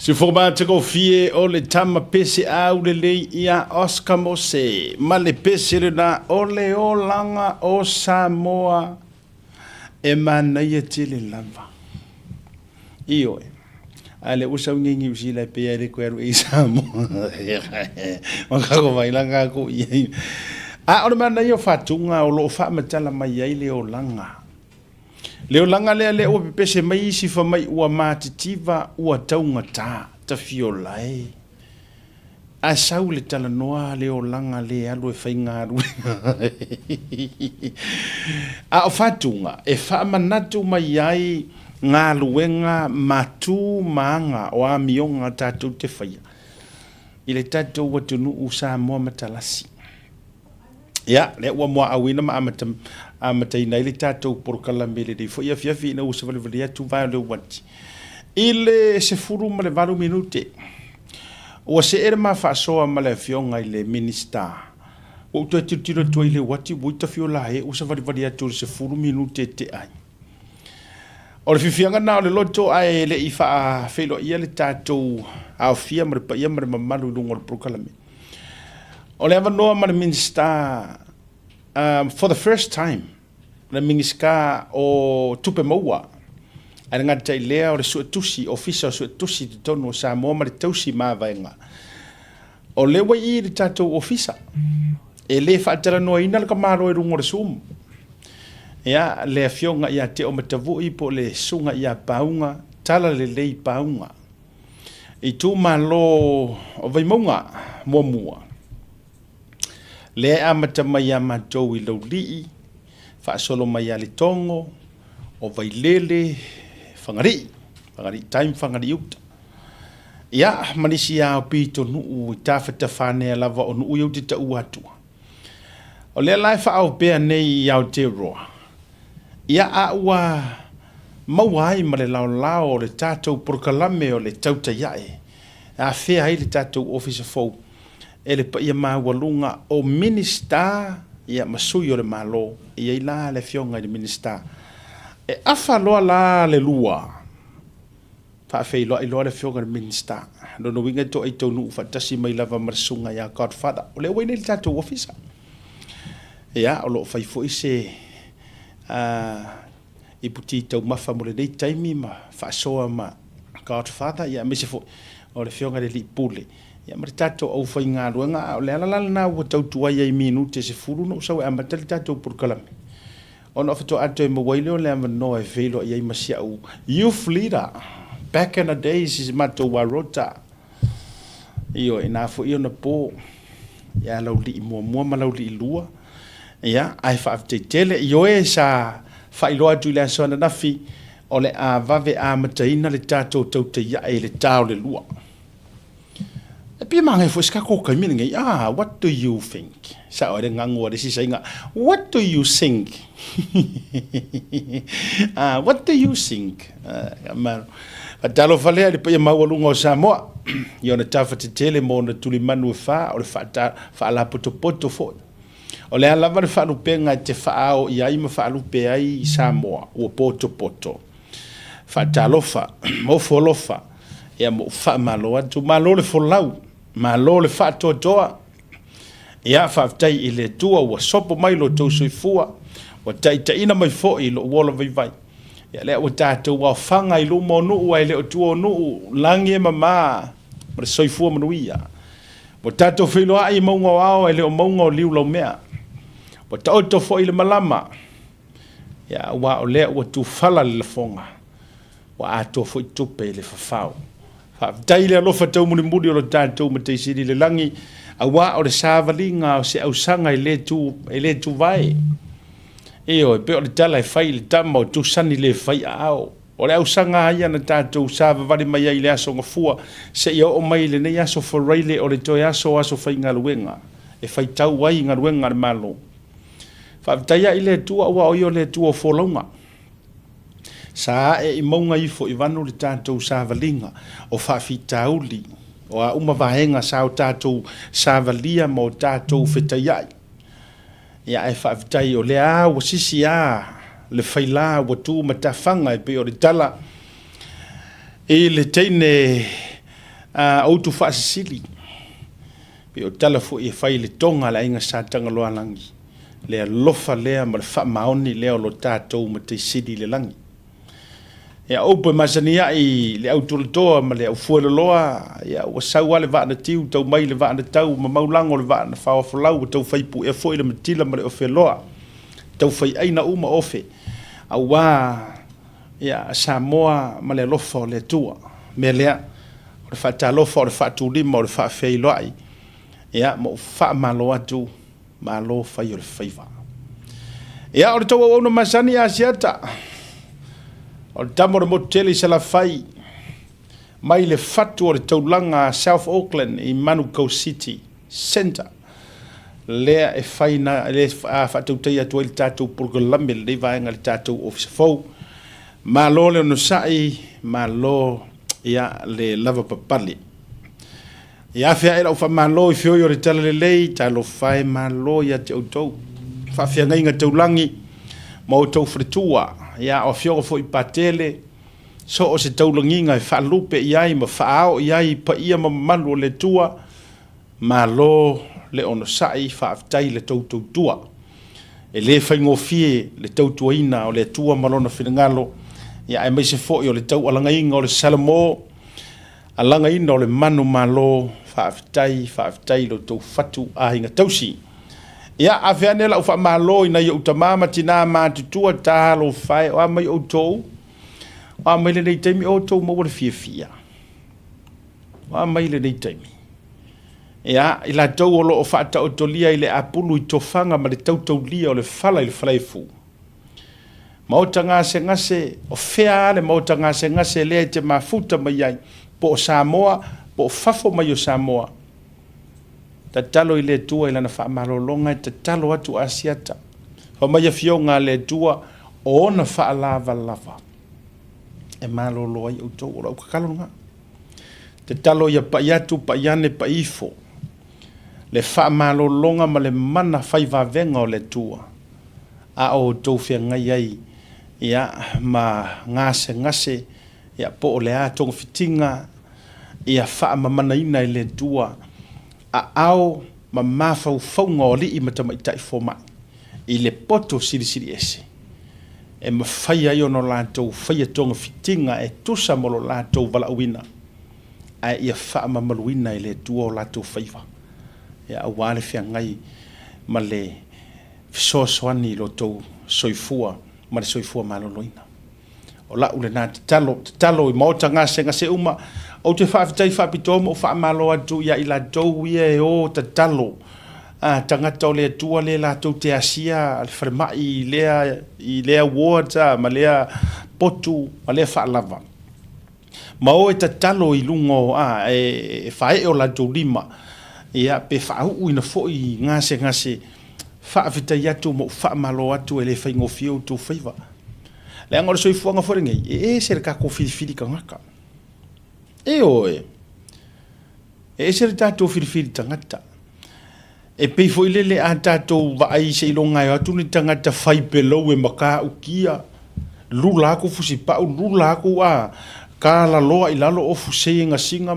Si formate ko fie o le tama pese au le lei ia Oscar Mose. Ma le pese le na o le o langa o Samoa. E mana ia tele lava. Io e. Ale usa ngingi usila pe ale ko eru e Samoa. Makako vai langa ko ia. A o mana ia fatunga o lo fa matala mai ai le o langa. Leo langa le o pese mai si fa mai ua matitiva ua taunga ta fiolai. A sau le tala noa leo langa le alu e whainga aru. A o fatunga e wha manatu mai ai ngā luenga matu maanga o a mionga tatou te whaia. I le tatou watunu u Samoa matalasi. Ya, le ua mua awina ma amatai nei le tatou porkala mele dei foi afiafi na usa vale atu vai le wati ile se furu ma le 20 minute o se era ma faʻasoa ma le fionga i le minister o to tiro to ile wati buita fiola e usa vale atu se furu minute te ai o le fifianga na o le loto ai le ifa felo ia le tatou a fia ma pa ia ma malu lungo porkala me o le avanoa ma le minister for the first time na mingiska o tupe maua ana ngata lea o le suetusi official suetusi te tonu Samoa ma le tausi mavaenga o le wai i le tatou ofisa e le whaatara noa ina le kamaro e rungo le sumu ia le afionga ia te o matavui po le sunga ia paunga talalelei paunga i tu malo o vaimaunga mua le amata mai a matou i laulii faʻasolo mai a le togo o vailele fagari time fagari uta ia manisi a o pitonuu i tafatafanea lava o nuu iau te taʻu atua o lea lae faaaopea nei i Aotearoa ia a ua maua ai ma le laolao o le tatou porokalame o le Tautai A'e afea ai le tatou ofisa fou e le paia maualuga o minista ia masui o le malo ia ila le fionga i le minista e afa loa la le lua faafei loa i loa le fionga le minista lono winga to ai tonu fatasi mai lava marsunga ia godfather o le waine le tatou ofisa ia o lo fai foi se i puti tau mafa mo le nei taimi ma faʻasoa ma godfather ia mese foi o le fionga le lipule ia ma tatou au fai ngā ruanga o le alalala na ua tautua ia i minute se furu no sau e amatali tatou porokalame ona fato ato e mawaile o le amanoa e velo ia i masiau youth leader back in the days is matou warota io e nā fo io na po ia lauli i mua ma lauli i lua ia ai faafetetele io e sa faailoa atu i le asoana nafi o le a vave a mataina le tatou Tautai A'e le tao le lua pia mangai fo ska ko kai mina ngai what do you think sa ore ngango ore si sainga what do you think what do you think ma patalo fale ali pia mawalunga o Samoa yo na tafa te tele mo na tuli manu fa o le fa la poto fo o le ala va fa lu penga te fa o ia ima fa lu pe ai Samoa o poto fa talofa mo folofa ya mo fa malo atu malo le folau ma lo le faatoatoa ia faafetai i le tua ua sopo mai lo tou soifua ua taʻitaʻina mai foʻi lo uola vaivai ia lea ua tatou aofaga i luma o nuu ai le o tua o nuu lagi e mamā ma le soifua manuia ua tatou feiloaʻi i maugaoao ai le o mauga o liu laumea ua taoto foʻi le malama ia ua o lea ua tufala le lafoga ua atoa foʻi tupe i le fafao faafetai le alofa taumulimuli o lo tatou ma taisili le lagi auā o le savaliga o se ausaga i lē tuvae io e pe o le tala e fai le tama o tusani le fai aao o le ausaga ai ana tatou savavali mai ai le asogafua seʻia oo mai lenei aso faraile o le toe aso faigaluega e faitau ai galuega le malo faafetai ai le atua ua o io le atua o folauga sa e i maunga i fo i vanu le tatou savaliga o faafitauli o a uma vaenga sa o tatou savalia mo tatou fetai ai ia e faafetai o le a ua sisi a le faila ua tu matafaga e pe o le tala i le teine o tu faasili pe o tala fo e fai le tonga la inga sa tanga loa langi le lofa lea ma le faamaoni lea o lo tatou ma te sidi le langi ia ope masania i le autolatoa ma le aufueloloa ia ua sau ale vaana tiu tau mai le vaana tau ma maulango le vaana faofolau tau fai pu e foi le matila ma le ofeloa tau fai aina uma ofe aua ia Samoa ma le lofa o le tua me lea o le faatalofa o le faatulima o le faafeiloai ia mo faamalo atu malo fai o le faiva ia o le tau auauna masani asiata o le tamo le moteli se la fai mai le fatu o le taulanga South Auckland i Manukau City Center lea e fai na le fatautai atu i le tatou purgalame le vaenga le tatou ofisa fau malo le ono sai malo ia le lava papali ia fea ela ufa malo i fioi o le talalelei talo fai malo ia te autou faafeagai inga taulangi ma outou fretua ia o fioga foi patele so o se taulanginga e faalupe iai ma faao iai pa ia ma malu o le tua malo le ono sai faafetai le toutou tua e le faigofie le tautuaina o le tua malona finagalo ia e maise foʻi o le taualagainga o le salamo alagaina o le manu malo faafetai loutou fatu aiga tausi ia afeane lau faamalo ina ia utamā ma tinā matutua talo fai o mai outou o mai lenei taimi outou maua le fiafia o mai lenei taimi ia i latou o loo faataotolia i le apulu i tofaga ma le tautaulia o le fala i le falaifu ma o tagasegase o fea le ma o tagasegase lea i te mafuta mai ai po o Samoa po o fafo mai o Samoa tatalo i le tua i lana faamalologa e tatalo atu asiata famaia fioga le tua o ona faalavalava e malolo ai outou o lau kakaloga tatalo ia paʻi atu paʻi ane paʻifo le faamalologa ma le mana faivavega o le tua a o outou feagai ai ia ma gasegase ia po o le a togofitiga ia faamamanaina i le tua a ao ma mafaufauga o alii ma tamaitaʻi fomai i le poto silisili ese e mafai ai ono latou faia togafitiga e tusa mo lo latou valaauina ae ia faamamaluina i le tua o latou faiva ia auā le feagai ma le fesoasoani i lotou soifua ma le soifua maloloina o laʻu lenā tatalo i maota gasegase uma o te faafetai faapitoa o faamalo atu ia i latou ia e o tatalo tagata o le atua le latou te asia le falemaʻi i lea awards ma lea potu ma lea faalava ma o e tatalo i luga o e faeʻe o latou lima ia pe faauʻu ina foʻi gasegase faafetai atu mo faamalo atu e le faigofia outou faiva le aga o le soifuaga folegei e se le kako filifili kagaka e oe e se le tatou filifili tagata e pei foʻi lele a tatou vaai seiloga e atu ni tagata fai pelou e makaukia lula aku fusipaʻu lula aku kalaloa i lalo o fusei gasiga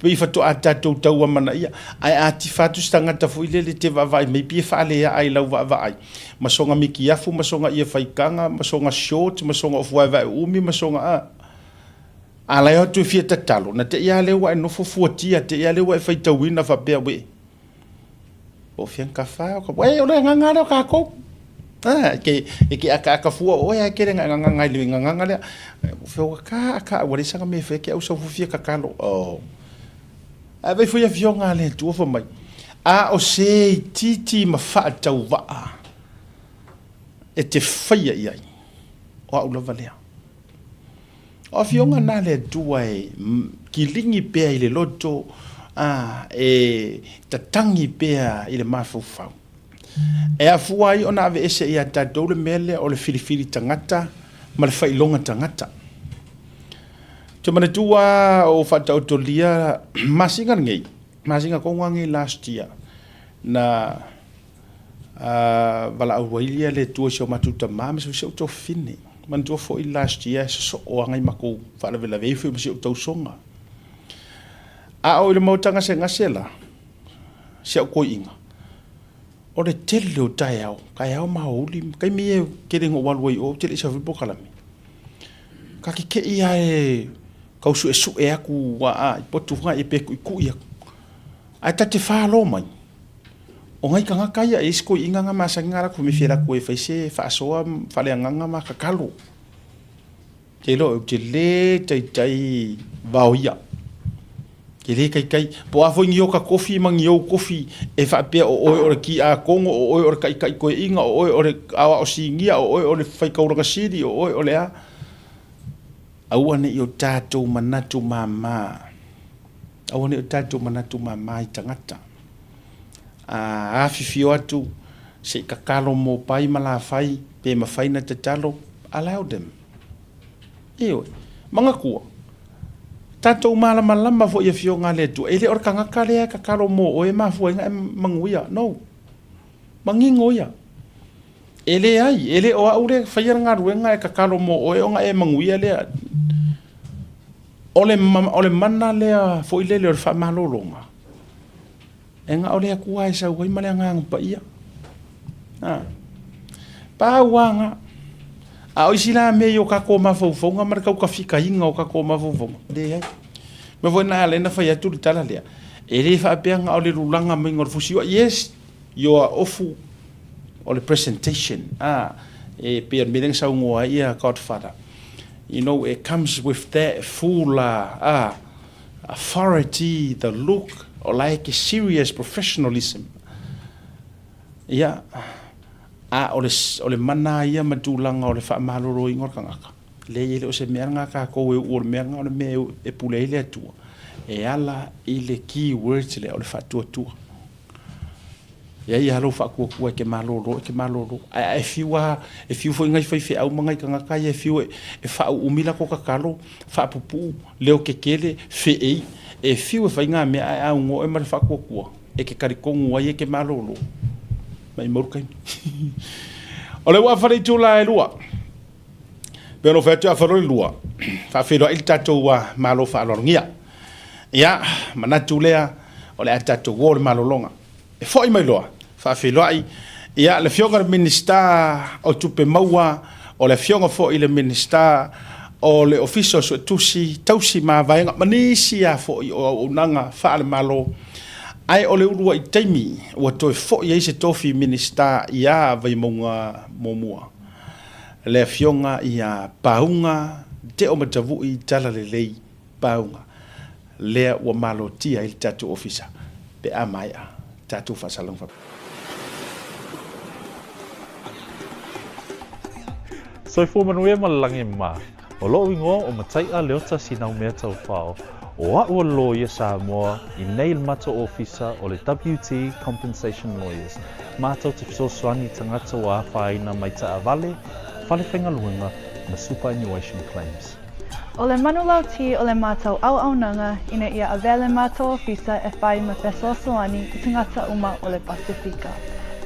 pei fatoa tatou taua manaia ae atifa atu se tagata foʻi lele te vaavaai mai pia faalea ai lau vaavaai ma soga mikiafu ma soga ia faikaga ma soga short ma soga ofuaevae umi ma soga alai atu e fia tatalo na te ia le ua e nofo fuatia te ia le ua e faitauina faapea ue o fiankafa o ka o le agaga le o kakou ke akafua o ia ke le agaga i le agaga lea feoga ka ua le saga me fe ke au saufufia kakalo a vai foi avioga le tua fa mai a o se titi ma faatauvaa e te faia i ai o au lava lea o fionga na le tua e kilingi pea i le loto e tatangi pea i le mafaufau e afua ai ona ave ese ia tatou le mele o le filifili tagata ma le failonga tagata te manatua o faataotolia masinga ngei masinga kongangi last year na valaauailia le tua seo matuta mame so seo tofine mantua foʻi last year so o agai makou faalavelavei foi ma seo tausonga A o le mautanga se ngasela. Se ko inga. O le tele o tai au. Kai au mauli. Kai mie kere ngo walwai o tele sa vipo kalami. Ka ke ia e kausu e su e aku wa a potu nga e pe ku ia. Ai ta te fa lo mai. O ngai ka ngaka ia e sko inga nga masanga ra ku me fera ku e faise faʻasoa fale nganga ma ka kalo. Ke lo te le tai vaoia. Ke le kai po afo ngio ka kofi mangio kofi e fa pe o ki a kongo o kai ko inga o awa o singia o le fai ka ora siri o le a awane i o tatou manatu mama. Awane o tatou manatu mama i tangata. A fifio atu se kakalo mo pai malafai pe mafai na te talo. Allow them. Ewe, mga kua. Tatou malama fo ia fio ngale tu. Ele or kanga kale kakalo mo o e mafu nga manguia. No. Mangingo ia. Ele ai, ele o aure fai nga ruenga e kakalo mo o e nga e manguia le. Ole mana lea fo ile le fa malolonga. Enga ole aku ai sa wai male nga pa ia. Pa wanga. A o sila me yo ka ko mafofonga mar ka fika inga o ka ko mafofonga. De ai. Me vo na le na fa ya tu tala le. Ele fa pe nga ole lulanga me ngor fusio. Yes, you are ofu ole presentation. E pe meeting sa ngoa ia Godfather. You know, it comes with that full authority, the look, or like a serious professionalism. Yeah. Ole mana ia matulanga ole fa maloro ingor kangaka. Le ile o se meranga ka ko e o meranga ole me e pule ile tu. E ala ile key words le ole fa tu. Ya ia lo fa ku ke maloro. If you fo ngai fai au mangai kanga kai if you e fa umila ko kakalo fa pupu leo kekele fe e fiu fa nga me a ngo e mar fa ku e ke karikongu ai ke maloro mai morkai ole wa fa tu la lua pero fa tu a fa lua fa fe il tatou wa malo fa lorngia ya manatu lea ole tatou wo malolonga e foi mai loa fa fe loai ia le fionga minister o tupe maua o le fionga fo ile minister o le official so tausi ma vaenga manisia fo o nanga fa le malo ai o le urua i taimi o to fo ia se tofi minister ia vai monga momua le fionga ia paunga te o matavu i talalelei paunga le o malo tia il tatou officer pe amaya tatou fa salong fa. So for manuia malangi ma, o lo ingo o matai a leota sinau mea tau whao, o a ua lawyer Samoa i nei mato officer o le WT Compensation Lawyers, mātou te fisoswani tangata wa whaina mai ta avale, whale whenga luenga na superannuation claims. O le manulau ti o le mātou au nanga ina ia avele mātou officer e whai ma fisoswani i tangata uma o le Pasifika.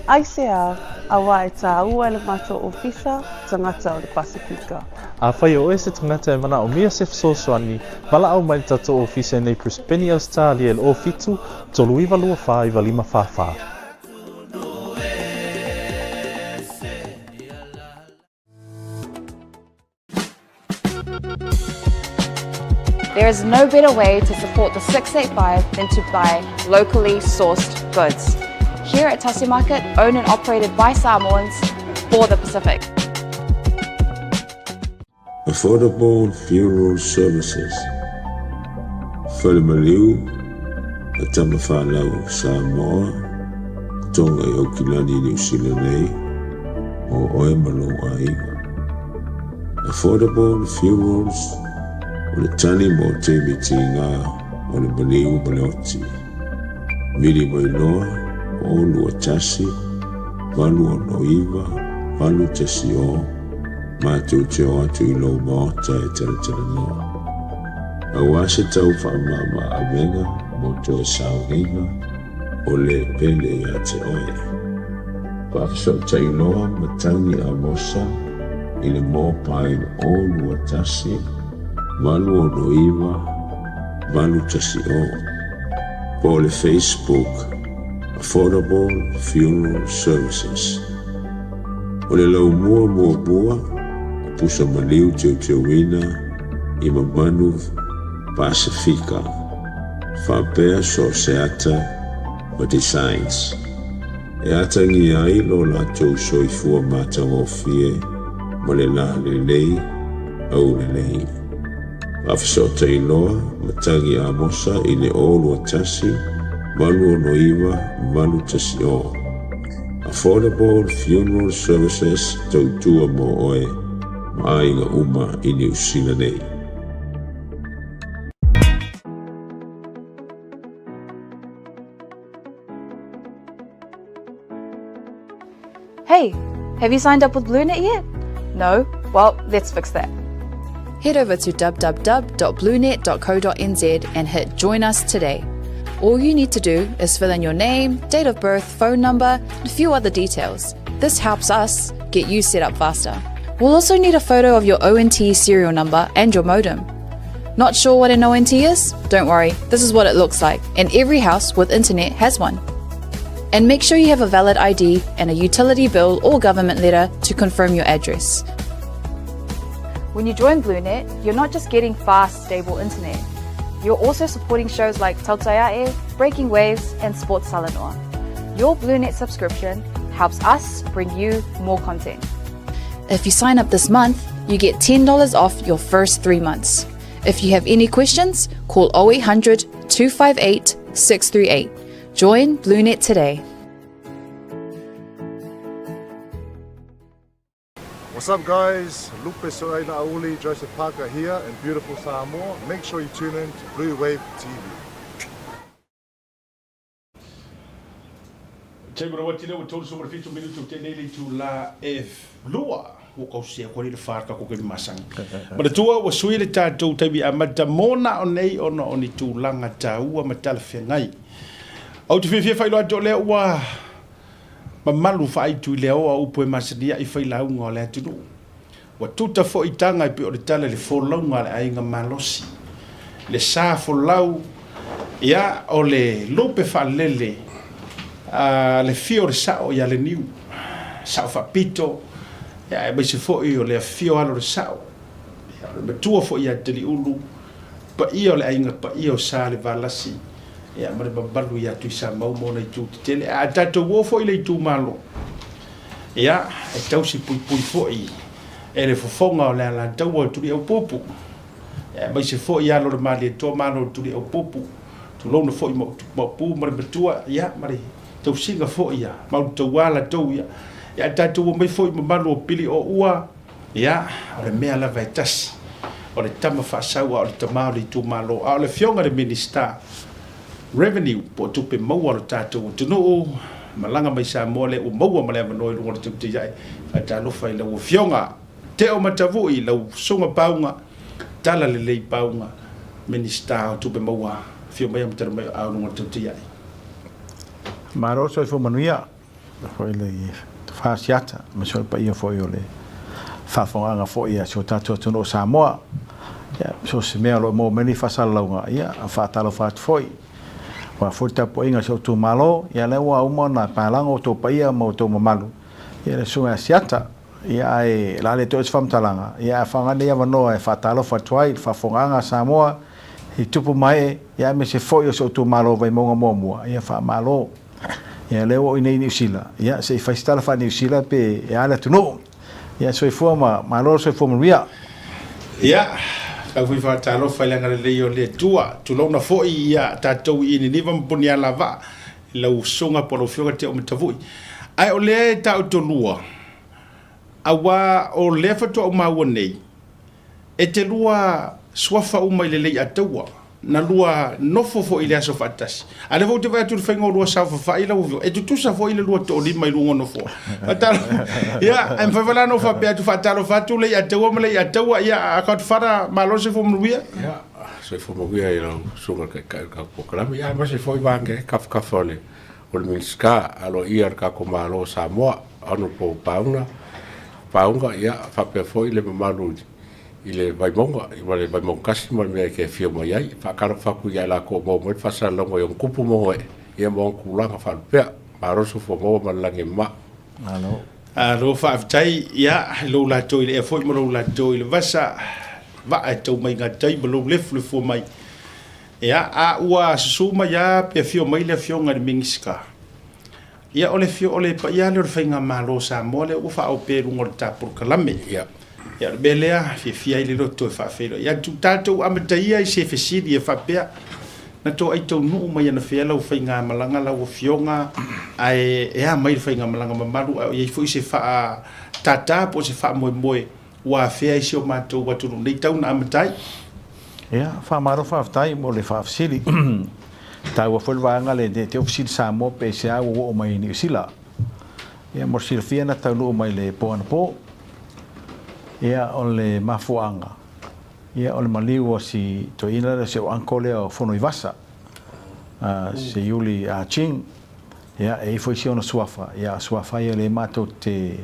Ai se a awa e tā ua le mātou ofisa tangata o le Pasifika. A whai o e se tangata e mana o mia se fisoswani, wala au mai tatou ofisa nei Prispeni Australia le o fitu, tolu iwa lua wha iwa lima wha. There is no better way to support the 685 than to buy locally sourced goods. Here at Tasi Market, owned and operated by Samoans for the Pacific. Affordable funeral services. Whalemaliu, a tamawhanau Samoa, tonga i Okilani New Zealand o oemalo a iwa. Affordable funerals o le tani mo te miti ngā o le maliu maleoti. Miri mo iloa, olu o tasi, walu o noiva, walu tasi o, mātou te o atu i lau maota e tala noa. Awa se tau whaamama a venga, mo to e saunginga, o le pele i a te oe. Whaafiso ta i noa matangi a mosa, i le mōpain olu o tasi, walu o noiva, walu tasi o, po le Facebook Affordable Funeral Services. O le lau mua bua, pusa maliu teuina i mamanu Pasifika. Whapea so seata o designs. E atangi ai lo la tau soifua matangofie ma le lei au le lei. Afisota iloa matangi a mosa i le olu a tasi malu o noiva malu tasi o. Affordable Funeral Services tautua mo oe ma ainga uma i ni usila nei. Hey, have you signed up with BLUNET yet? No? Well, let's fix that. Head over to www.bluenet.co.nz and hit Join Us today. All you need to do is fill in your name, date of birth, phone number, and a few other details. This helps us get you set up faster. We'll also need a photo of your ONT serial number and your modem. Not sure what an ONT is? Don't worry, this is what it looks like, and every house with internet has one. And make sure you have a valid ID and a utility bill or government letter to confirm your address. When you join BLUNET, you're not just getting fast, stable internet. You're also supporting shows like Tautai A'e, Breaking Waves, and Sports Salanoa. Your BLUNET subscription helps us bring you more content. If you sign up this month, you get $10 off your first 3 months. If you have any questions, call 0800 258 638. Join BLUNET today. What's up guys, Lupe Soraina Auli, Joseph Parker here in beautiful Samoa. Make sure you tune in to Blue Wave TV. Taimara wati le watolu so marfitu minutu teneli tu la lua o kausia ko le farka ko ke masang. But tua wa suile tatou tabi amata mona onei ono oni tu langa taua matala fengai. Au te fia fai loa le wa mamalu fai tu le o au poe masadia I fai lau ngā le atunu. Wa tuta fo I tanga I pe o le tala le fo lau ngā le ainga malosi. Le sa fo lau ia o le lope fa lele le fio le sao ia le niu. Sao fa pito ia e baise fo I o le fio alo le sao. Ia le betua fo ia teli ulu pa I o le ainga pa I o sa le valasi. Ya mare babalu ya tu sa mau mo nei tu tele a tatou wo foi le tu malo ya e tau si pui foi e le fofonga la la tau tu o popu ya mai se foi ya lo mali to malo tu o popu tu lo no foi mo pu mare betua ya mare tau singa foi ya mau tu wala tau ya tatou mai foi malo pili o ua ya le mea la vaitas o le tama faʻasoa o le tamao le tu malo a le fionga le minister revenue po tupe maua lo tatou tunu malanga mai Samoa le o maua male manoi lo te te ai ta lo fai lo fionga te o matavu I lo sunga paunga talalelei paunga minister tupe maua fio mai mtara mai au lo te te ai maro so fo manuia foi le fasiata me so pa io foi ole fa fonga foi a so tatou tunu Samoa ya so se me lo mo meni fasalonga ya fa talo fat foi wa forta po inga so tu malo ya le wa uma na palango to paia mo to malu ya le so asiata ya e la le to es fam talanga ya fa ngane ya no e fatalo fa twai fa fonga Samoa I tupu mai ya me se foi so tu malo vai mo mo ya fa malo ya le o nei sila ya se fa stala fa ni sila pe ya la tu no ya so forma malo so forma ria ya au fui fa talo fa langa le yo le tua tu lo na foi ia tatou I ni vam punia lava lau songa polo fioga te o mtavui ai o le ta utonua awa o le fa to ma wonei e te lua swafa uma ile le ataua na lua nofo fo ile aso fatas ale vo te vai tu fengo lua sa fa ile vo e tu sa fo ile lua to li mai lungo no fo atalo ya em fa vala no fa pe tu fatalo fa tu le ataua ma le ataua ya ka tu fara malo se fo mluia ya se fo mluia ilo sunga ka program ya ma se fo bange ka fole o le minska alo ia ka ko malo Samoa ano po paunga ya fa pe fo ile malu i le vaimonga, i le vaimong kasi mo me ke fio mo yai, whakara whaku iai la ko mo mo whasalongo i on kupu mo ia mo kulanga whalpea, maroso fo mo malangi ma. Alo. Alo whaafitai, ia, lo la toi le e foi mo lo la toi le vasa, va e tau mai ngā tai, ma lo lefu le fua mai. Ia, a ua susuma ia, pe fio mai le fio ngari mingiska. Ia ole fio ole pa ia le whainga malo Samoa le ufa au peru ngor tāpur kalame. Ia. Ia le belea, fia i le roto e whaafero. Ia tu tātou amataia i se fesiri e whapea. Na tō ai tau nuu mai ana whea lau whainga malanga lau o fionga. Ai ea mai whainga malanga mamaru. Ia i fui se wha tata po se wha moe moe. Ua whea i se o mātou waturu. Nei tau na amatai. Ia, wha maro whaaftai mo le whaafsiri. Tau a whailwaanga le te ofisiri Samoa pe se au o mai ni usila. Ia mor sirfia na tau nuu mai le po ana po. Ia o le mafuanga. Ia o le maliu o si to ina le se o ankole o fono i vasa. Se yuli a ching. Ia e foi si ona suafa. Ia suafa ia le mato te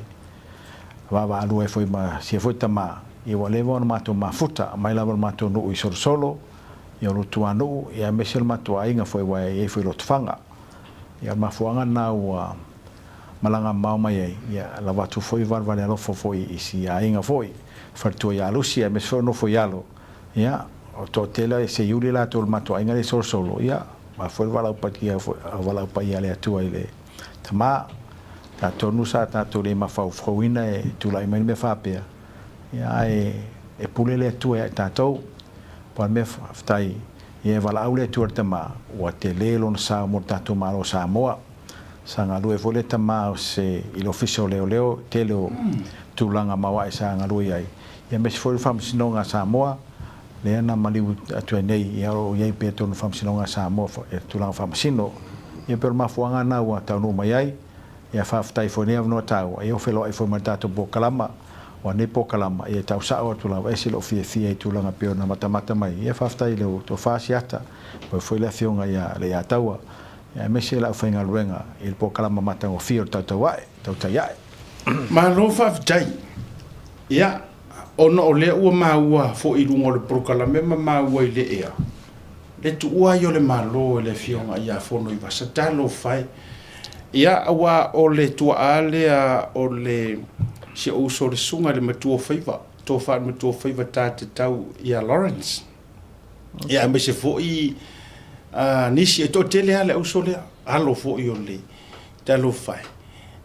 wawa alu e foi ma si foi tama. Ia wa lewa ona mato mafuta. Mai lava mato nuu i solo. Ia lo tua nuu. Ia mesel mato a inga foi wa e foi lo tufanga. Ia mafuanga na ua malanga mau mai ai. Ia la watu foi varvale alofo foi i si a inga foi. Fartua ia lusi e mesfo no foi alo. Ia o to tela se yuli la tol mato inga le solo. Ia ma foi vala patia vala pa ia le atua ile. Tama ta tonu sa ta to le mafau froina e tulai mai me fapea. Ia e pule le atua ta to pa me ftai ia vala aule tu tama o te lelo sa mo ta to malo Samoa. Sanga lue vole tama se il official leo telo tulanga mawa e sanga lue ai. Ia mes foi famsinonga Samoa le na mali atu nei ia o ia pe tonu famsinonga Samoa e tulanga famsino ia per mafuanga na wa tanu mai ai ia faftai foi ne no tau ia felo ai foi matato bokalama o ne pokalama ia tau sa o tulanga ese lo fie tulanga pe na mata mai ia faftai le to fasiata foi le fionga ia le ataua. Ia mese la whainga luenga il po kalama matang o fio Tautai A'e. Ma lo whaaftai. Ia, ono o lea ua maua fo i rungo le prokalame ma maua i le ea. Le tu ua i o le malo e le fionga ia fono i vasa talo whai. Ia awa o le tua alea o le si o uso le sunga le matua whaiva. Tō whaat matua whaiva tā te tau ia Lawrence. Ia mese fo i nisi e to tele ale o sole alo fo i o le talo fai.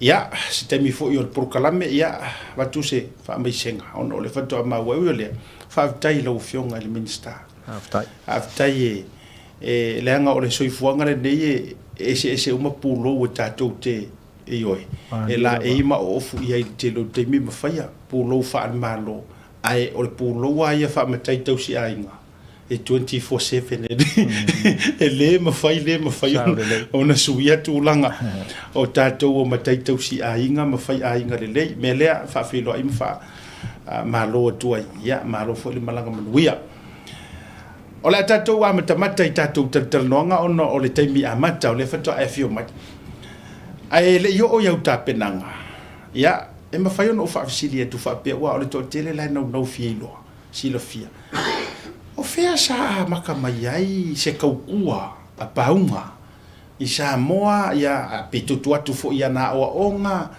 Ia, se temi fo i o le prokalame, ia, watu se wha mai senga. Ono le whatu a maua ui o le whaaftai lau fionga le minista. Whaaftai e leanga o le soifuanga le nei e se uma pūlo o tātou te e oi. E la e ima o ofu i ai te lo te mi mawhaia, pūlo wha an malo. Ai o le pūlo a ia wha matai tau si a inga. E 24/7 e le mawhai o na suia tūlanga o tātou o matai tau si a inga mawhai a inga le lei me lea whawhilo a ima wha malo atua ia malo fo le malanga manuia o le tātou a matamata i tātou taranoanga o le taimi a mata o le whatoa e fio mai ai le io o iau tāpenanga ia e mawhai ono o whaafisili e tu whapea ua o le toa tele lai nau fia iloa sila fia o fea sa maka mai ai se kaukua a paunga i Samoa ia a pitutu atu fo ia na onga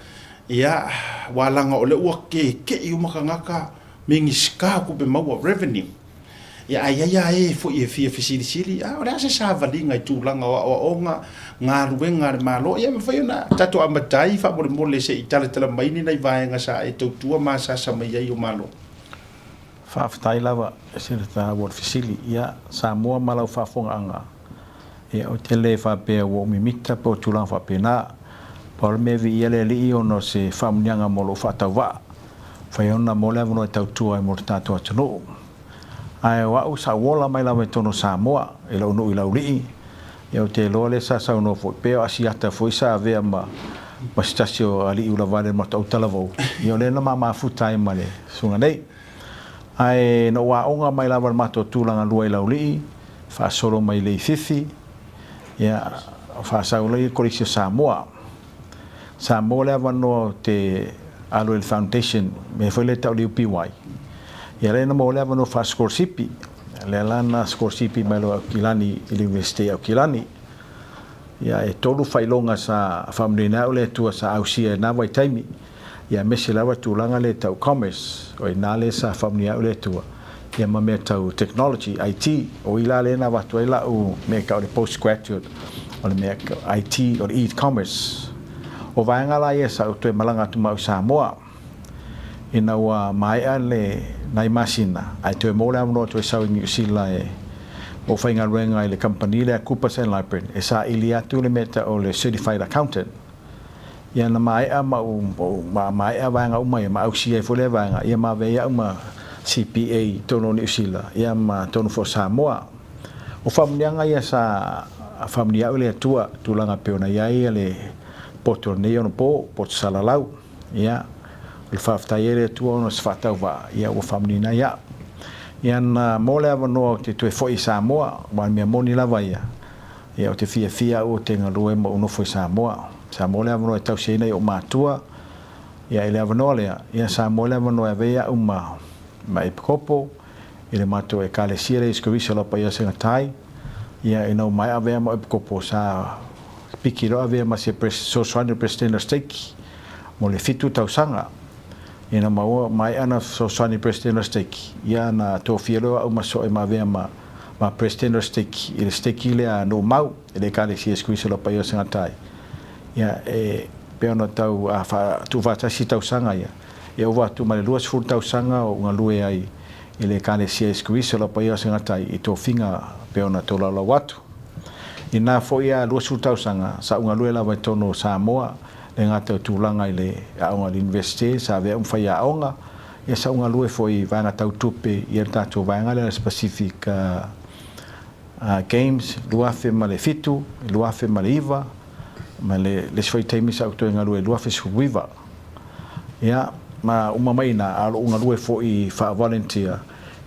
ia walanga o le ua ke i umakangaka mingiska ku be maua revenue ia ia e fo ia fia fisili a ora se sa valinga i tūlanga o onga ngā ruenga le malo ia me whai ona tato amatai wha mole se i tala maini nei vaenga sa e tautua ma sa mai ai o malo. Whaaftai lawa e se ta wor fisili ia Samoa malau whaafonga anga e o te le whapea wo mimita po tulang whapena paul mevi ia le li ono se whamunianga molo whatauwa whai ona mole avono e tautua e moro tātua tunu ai wau sa wola mai lawa e tono Samoa e lau nui lau lii e o te loa le sa sau no fo peo asiata fo isa avea ma stasio ali ula vale ma tau talavou i o le na ma futai ma le sunga nei ai no wa onga mai lava mato tulanga lua i lauli fa solo mai le fifi ya fa saula i kolisio Samoa le avano te Aloe Foundation me foi le tau liu PY ia le na mo le no fa scorsipi le lana scorsipi mai lo kilani university au kilani ia e tolu failonga sa famrina le tu sa ausia na vai taimi ia mesi lava tulanga le tau commerce o ina le sa famrina le tu ia ma me tau technology IT o ila le na watu ila u me ka le postgraduate o le me IT o e-commerce o vaenga la ia sa tu malanga tu mau Samoa ina wa mai ale nai masina ai tu mo le no tu sa ni sila e o fainga renga le company le kupa sen library e sa ilia tu le meta o le certified accountant ia na mai a mai a vanga uma ma au si e fole vanga ia ma ve ia uma CPA tono ni sila ia ma tono for Samoa o famnianga ia sa famnia le tua tulanga peona ia le poto nei ono po salalau ia le faftaiere tua ono sfatau va ia o famnina ia iana mole ava no te tu foi Samoa wa me moni lava ia o te fia o te ngalue mo no foi Samoa le ava no tau sei nei o matua ia ele ava no le ia Samoa le ava no avea uma mai kopo ele mato e kale sire escovisa la pa ia senga tai ia ina mai avea mo kopo sa pikiro avea ma se so 100% stake mo le fitu tau sanga ina mai ana so sani president stake ia na to fielo o maso e mavea ma president stake il stake le no mau ele kale si eskuisa lo paio sanga tai ia e peona tau a fa tu va ta si tau sanga ia e o va tu male luas fu tau sanga o nga lue ai ele kale si eskuisa lo paio sanga tai i to finga peona to la watu ina fo ia luas fu tau sanga sa nga lue la va tono Samoa e ngata tulanga ile aonga university sa ve fai aonga e sa unga lue foi vanga tau tupe i tatou vanga le specific games luafe male fitu luafe male iva male le foi taimi sa to nga lue luafe suiva ya ma uma mai na alo unga lue foi fa volunteer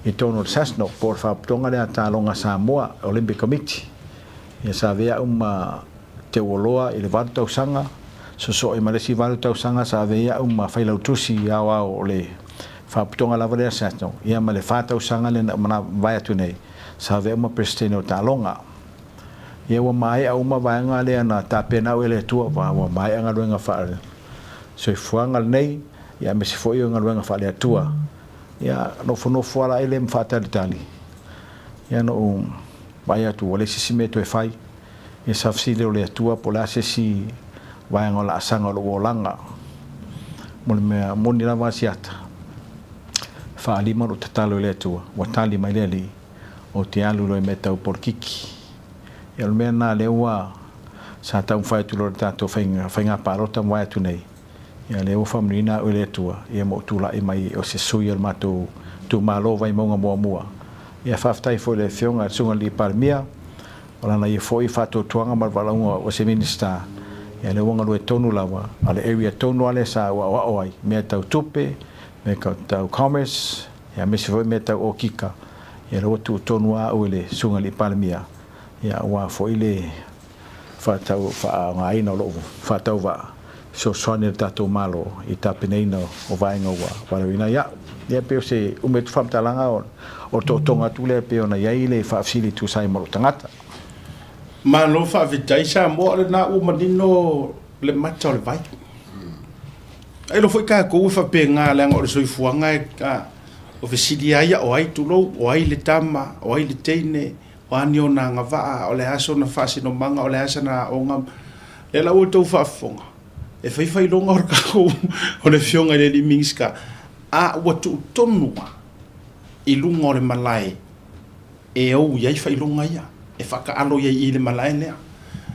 i tono sasno por fa tonga le talonga Samoa Olympic Committee ya sa ve uma te woloa i le vata usanga so e malesi valu tau sanga sa veia uma faila utusi awa o le fa putonga lava le sato ia male fa tau sanga le mana vai atu nei sa ve uma prestino talonga ia wa mai a uma vaanga le na tapena o le tua wa mai anga luenga fa so fuanga nei ia me se foi anga luenga fa le tua ia no fono fora ele mfa tali ia no vai atu le simeto e fai ia sa fsile le tua pola si vai ngola sanga lo langa moni lava siata fa lima lo tatalo le tua wa tali mai le o te alu lo meta por kiki el mena le wa sa ta un fai tu lo tato fainga parota mai tu nei ia le o famrina o le tua ia mo tula e mai o se sui el mato tu malo vai monga moa ia faftai fo le fionga sunga li parmia ola na ia foi fato tuanga mar valonga o se minister ia le wanga lue tonu lawa ale area tonu ale sa wa oi me tau tupe me tau commerce ia me se foi me tau o kika ia le tu tonu a o le sunga li palmia ia wa foi le fa tau fa ngai no lo fa tau va so sone tatou malo i tapeneina o vaenga wa ina ia pe se o me tu famtalanga o to tonga tu le pe ona ia ile fa fili tu sai mo tangata ma lo fa vitai sa mo na u manino le mata le vai ai lo foi ka ko fa pe nga le ngor so fuanga ka o fesidia ia o ai tu lo o ai le tama o ai le teine o ani ona nga va o le aso na fasi no manga o le asa na o nga le la o to fa fonga e fai longa or ka ko o le fionga le liminska a o tu tonua i lunga o le malai e o ia fai longa ia e faka alo ia i le malai lea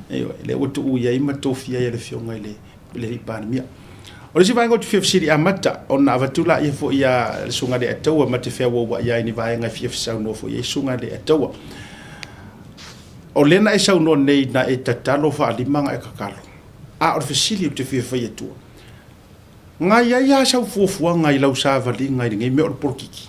e le o tu ia i matofia ia le fionga le panmia o le si vai go tu fifsiri amata ona avatula ia fo ia le sunga de ataua mate fea wa ia ni vai nga fifsa no fo ia sunga de ataua o lena e sau no nei na e tatalo fa limanga e kakalo a o fifsiri te fifa ia tu nga ia sau fuafua nga i lau sa vali nga i me o porkiki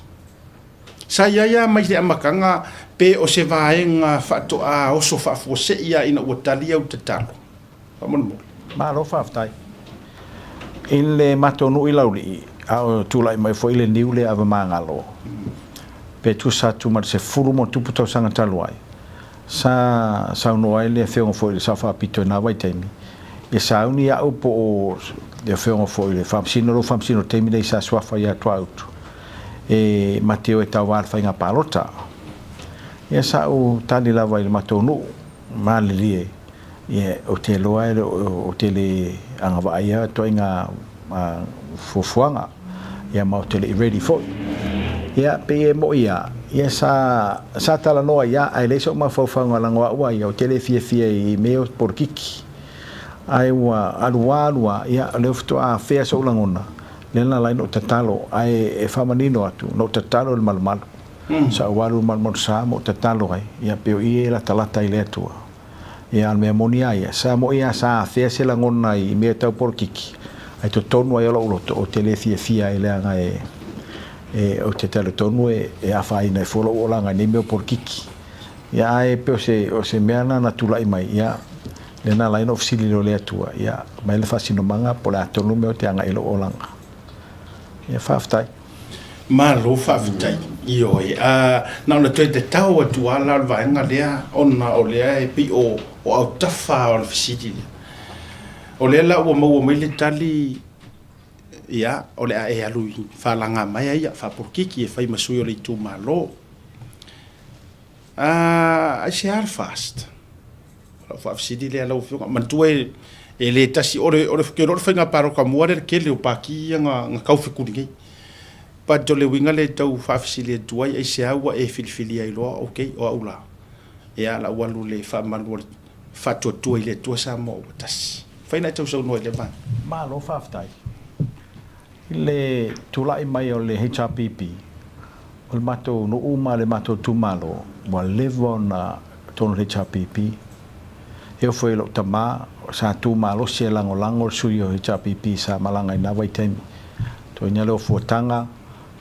sa ia mai le amakanga pe o se vaenga fato a o so fa fo se ia ina o talia o tatalo vamos mo ma lo fa ftai in le matonu i lauli au tula mai foi le niu le ava mangalo pe tu sa tu mar se furu mo tu puto sanga taluai sa no ai le feo foi sa fa pito na vai temi e sa uni a po de feo foi le famsino temi le sa swa fa ya tu auto e Mateo e tau ar fa nga palota e sa o tali la vai le matonu mali e o te loa o te le anga vai ya to nga fofuanga ia mau te ready for ia pe mo ia sa tala noa ia ai le so ma fofuanga langoa wa ia o te le fia i meo por kiki ai wa alua ia le fto a fea so langona le na lai no tatalo ai e famanino atu no tatalo le malmal sa walu malmal sa mo tatalo ai ia pe i la talata i le tua ia al me monia ia sa mo ia sa fea se langona i meo tau por kiki ai to tonu ai lo o tele fia ele anga o te tele tonu e a fai na folo o langa ni me por kiki ya ai pe o se meana na tula i mai ya le na line of sili lo le tua ya mai le fasino manga pola tonu me o te anga ilo o langa ya faftai ma lo faftai io na na te tau atu ala va nga lea ona o lea e pi o au tafa o fisiti o le la o mo le tali ia o le e alu fa langa mai ia fa por kiki e fai masui o le tu malo I share fast fa fsidi le ala o man tu e le tasi o le ke ro fa paro ka mo le ke le pa ki nga kau fi kuningi pa to le winga le tau fa fsidi tu ai se awa e filfili ai lo okay o ula ia la walu le fa malu fa tu ile tu sa mo tasi faina tau so no le ma lo faftai le tulai mai o le HRPP o mato no uma le mato tu malo wa levo na ton HRPP e foi lo tama sa tu malo se lango sui o HRPP sa malanga ina vai temi to nya lo fotanga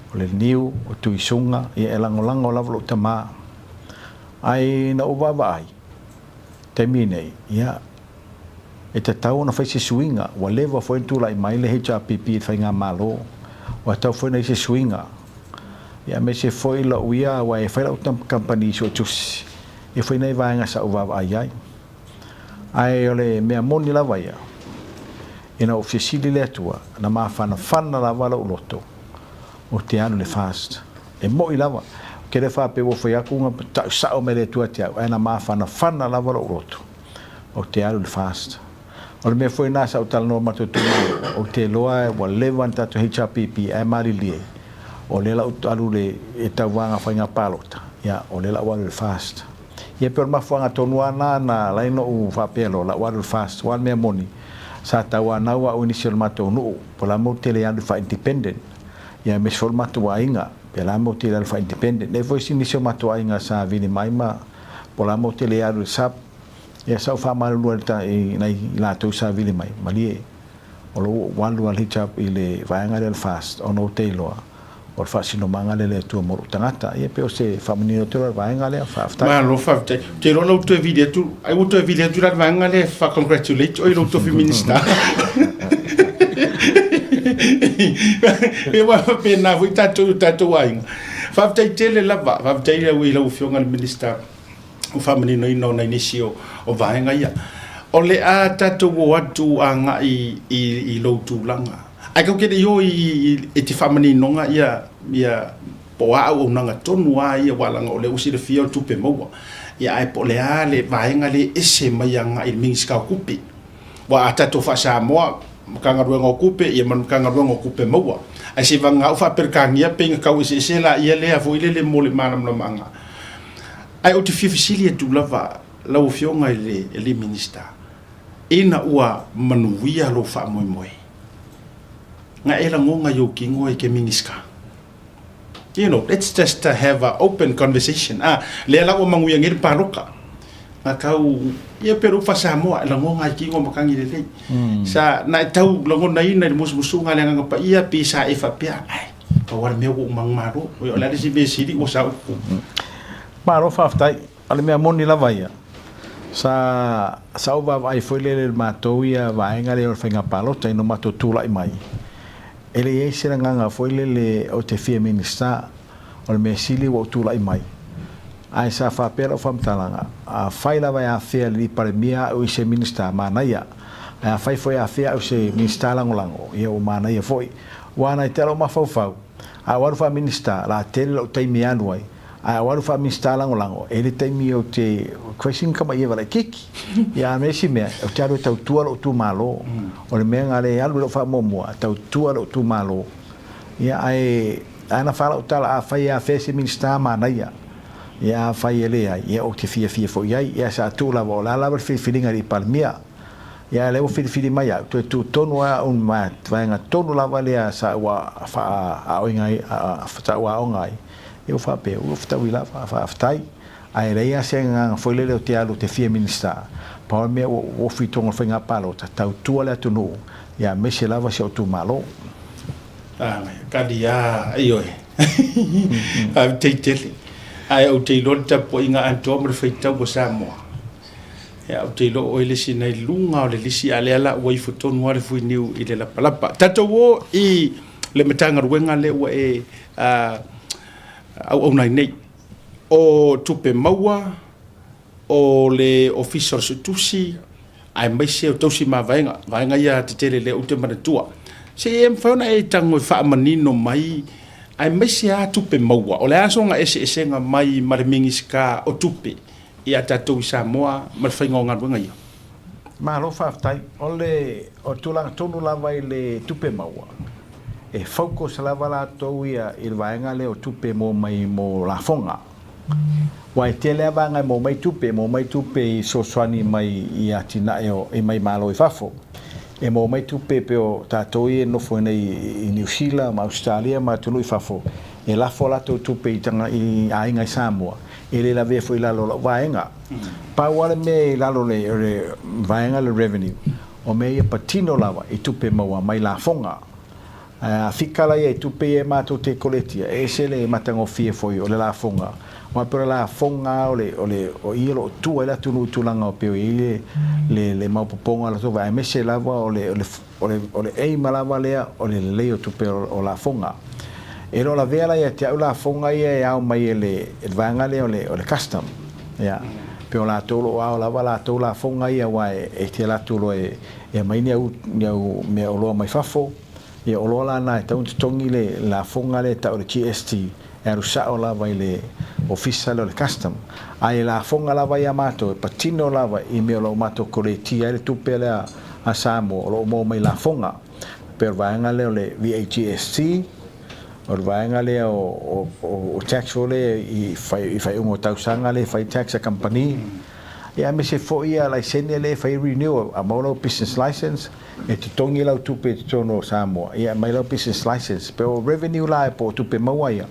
o le niu o tu isunga e lango la lo tama ai na uva vai temi nei ia e te tau na fai se suinga wa lewa foi tula i mai le HRPP fai ngā malo wa tau foi na se suinga ia me se foi la uia wa e fai la utam company so tus e foi nei vaenga sa uva ai ai ole mea moni la vaia ina ofisili le atua na mawhana la wala uloto o te anu le fast e mo i lava ke le wha pe wo fai aku nga tau sao me le tua te au ai na mawhana la wala uloto o te anu le fast o me foi nasa o tal no matotu o te loa wa levan tatu HRPP e marilie o le la utalu le e tawanga fanga palota ya o le la wa le fast ia per ma fanga tonuana na laino u fa pelo la wa le fast wa me moni sa tawana wa initial matonu pola mo tele anu fa independent ia me formato wa inga pela mo tele fa independent ne foi initial mato inga sa vini maima pola mo tele anu sap ia sa fa mal luar ta nai la to sa vile mai mali o lo walu al hijab ile vaanga del fast ono telo o fa sino manga le tu mo tangata ia pe o se famini to vaanga le fa afta ma lo fa te lo lo to video tu ai o to video tu la vaanga le fa congratulate o lo to feminista e wa pe na fu tatu wainga fa tele la fa tele wi lo fionga al minister o family no ino na inisio o vaenga ia o le a tatu o atu anga i lo tu langa ai ko ke yo i te family no nga ia po a o nanga tonu a ia walanga o le usi le fio tu pe mo ia ai po le a le vaenga le ese mai anga i minska kupi wa tatu fa sa mo kanga ruanga kupe ia man kanga ruanga kupe mo ai se vanga o fa perkania pe nga ka isi se la ia le avo ile le mo le manam no manga ai o te fifisili tu lava la o fionga le minister ina ua manuia lo fa moi nga ela ngonga yo kingo e ke minister you know let's just have an open conversation le la o manguia ngir paroka nga kau ia pero fa Samoa la ngonga kingo makangi le sa na tau la ngona ina le musunga le nga pa ia pisa e fa pia ai pa war me o mangmaro o la de sibesili o sa Maro faftai ale mea moni la vaia sa uva vai foi le matou ia vaenga le o whainga palota ino matou tula i mai ele se nganga foi le o te fia minista o le mesili o tu lai mai ai sa fa pera fam talanga a faila vai a fia li para mia o se minista manaia a fai foi a fia o se minista lango ia o manaia foi wana te lo mafau a waru fa minista la tele o te mi anu ai a waru fa minista lango ele te mi o te question kama ia vale kiki ia mesi me o te aro tau tua o tu malo o le menga le alu lo fa momo tau tua o tu malo ia ai ana fala o tala a fai a fese minista manaia ia fai ele ai ia o te fia fo ia sa tu la vola la ver filinga di palmia ia le o fili mai tu tonu a un ma vai nga tonu la vale sa wa fa a oingai a fa wa ongai eu fa pe o fa wila fa tai ai reia senga foi le o te alu te fia minista pa me o fitongo fenga palo tau tu le tu no ia me se lava se o tu malo kadia ayo a teitele ai o te lonta po inga anto mo feita bo Samoa ya o te lo o ile sina lunga o le lisi ale ala o i foto no le fu niu ile la palapa tato wo i le metanga ruenga le o e au nai nei o tupe maua o le official tusi ai mai se o tosi ma vaenga ia te tele le o te manatua se em fauna e tango fa manino mai ai mai se a tupe maua o le asonga ese nga mai marmingi ska o tupe ia tatou Samoa ma fainga nga ruenga ia ma lo fa tai o le o tulang tonu lava i le tupe maua e focus lava la to ia il vaenga le o tupe mo mai mo la fonga wai tele vanga mo mai tupe i so swani mai ia tina e mai malo i fafo e mo mai tupe pe o tatou e no foi nei i New Zealand ma Australia ma tulu i fafo e la fola to tupe i tanga i ainga Samoa ele la ve foi la lo vaenga pa wale me la lo le vaenga le revenue o me ia patino lava i tupe maua mai la fonga a fikala ia i tupe e mato te koletia e se le matango fie foi o le la fonga ma per la fonga o ilo tu ela tu langa o pe le maupoponga la so vai me se lava o le e malava lea o le o tupe o la fonga e lo la vela ia te la fonga ia au mai ele vanga le o le custom ia pe o la tolo au la tola fonga ia wa e te la tolo e mai ni me o lo mai fafo ia o lo la na tau tongi le la fonga le ta o le GST e rusa o la vai le official o le custom ai la fonga la vai amato e patino la vai i me lo mato corretti ai tu pe a Samoa lo mo mai la fonga per vanga le VAGST o vaenga le o tax ole i fai un tau sanga le fai tax a company ia me se foi ia license le fai renew a mono business license e te tongi lau tupe te tono Samoa ia mai lau business license pe o revenue la po tupe maua ia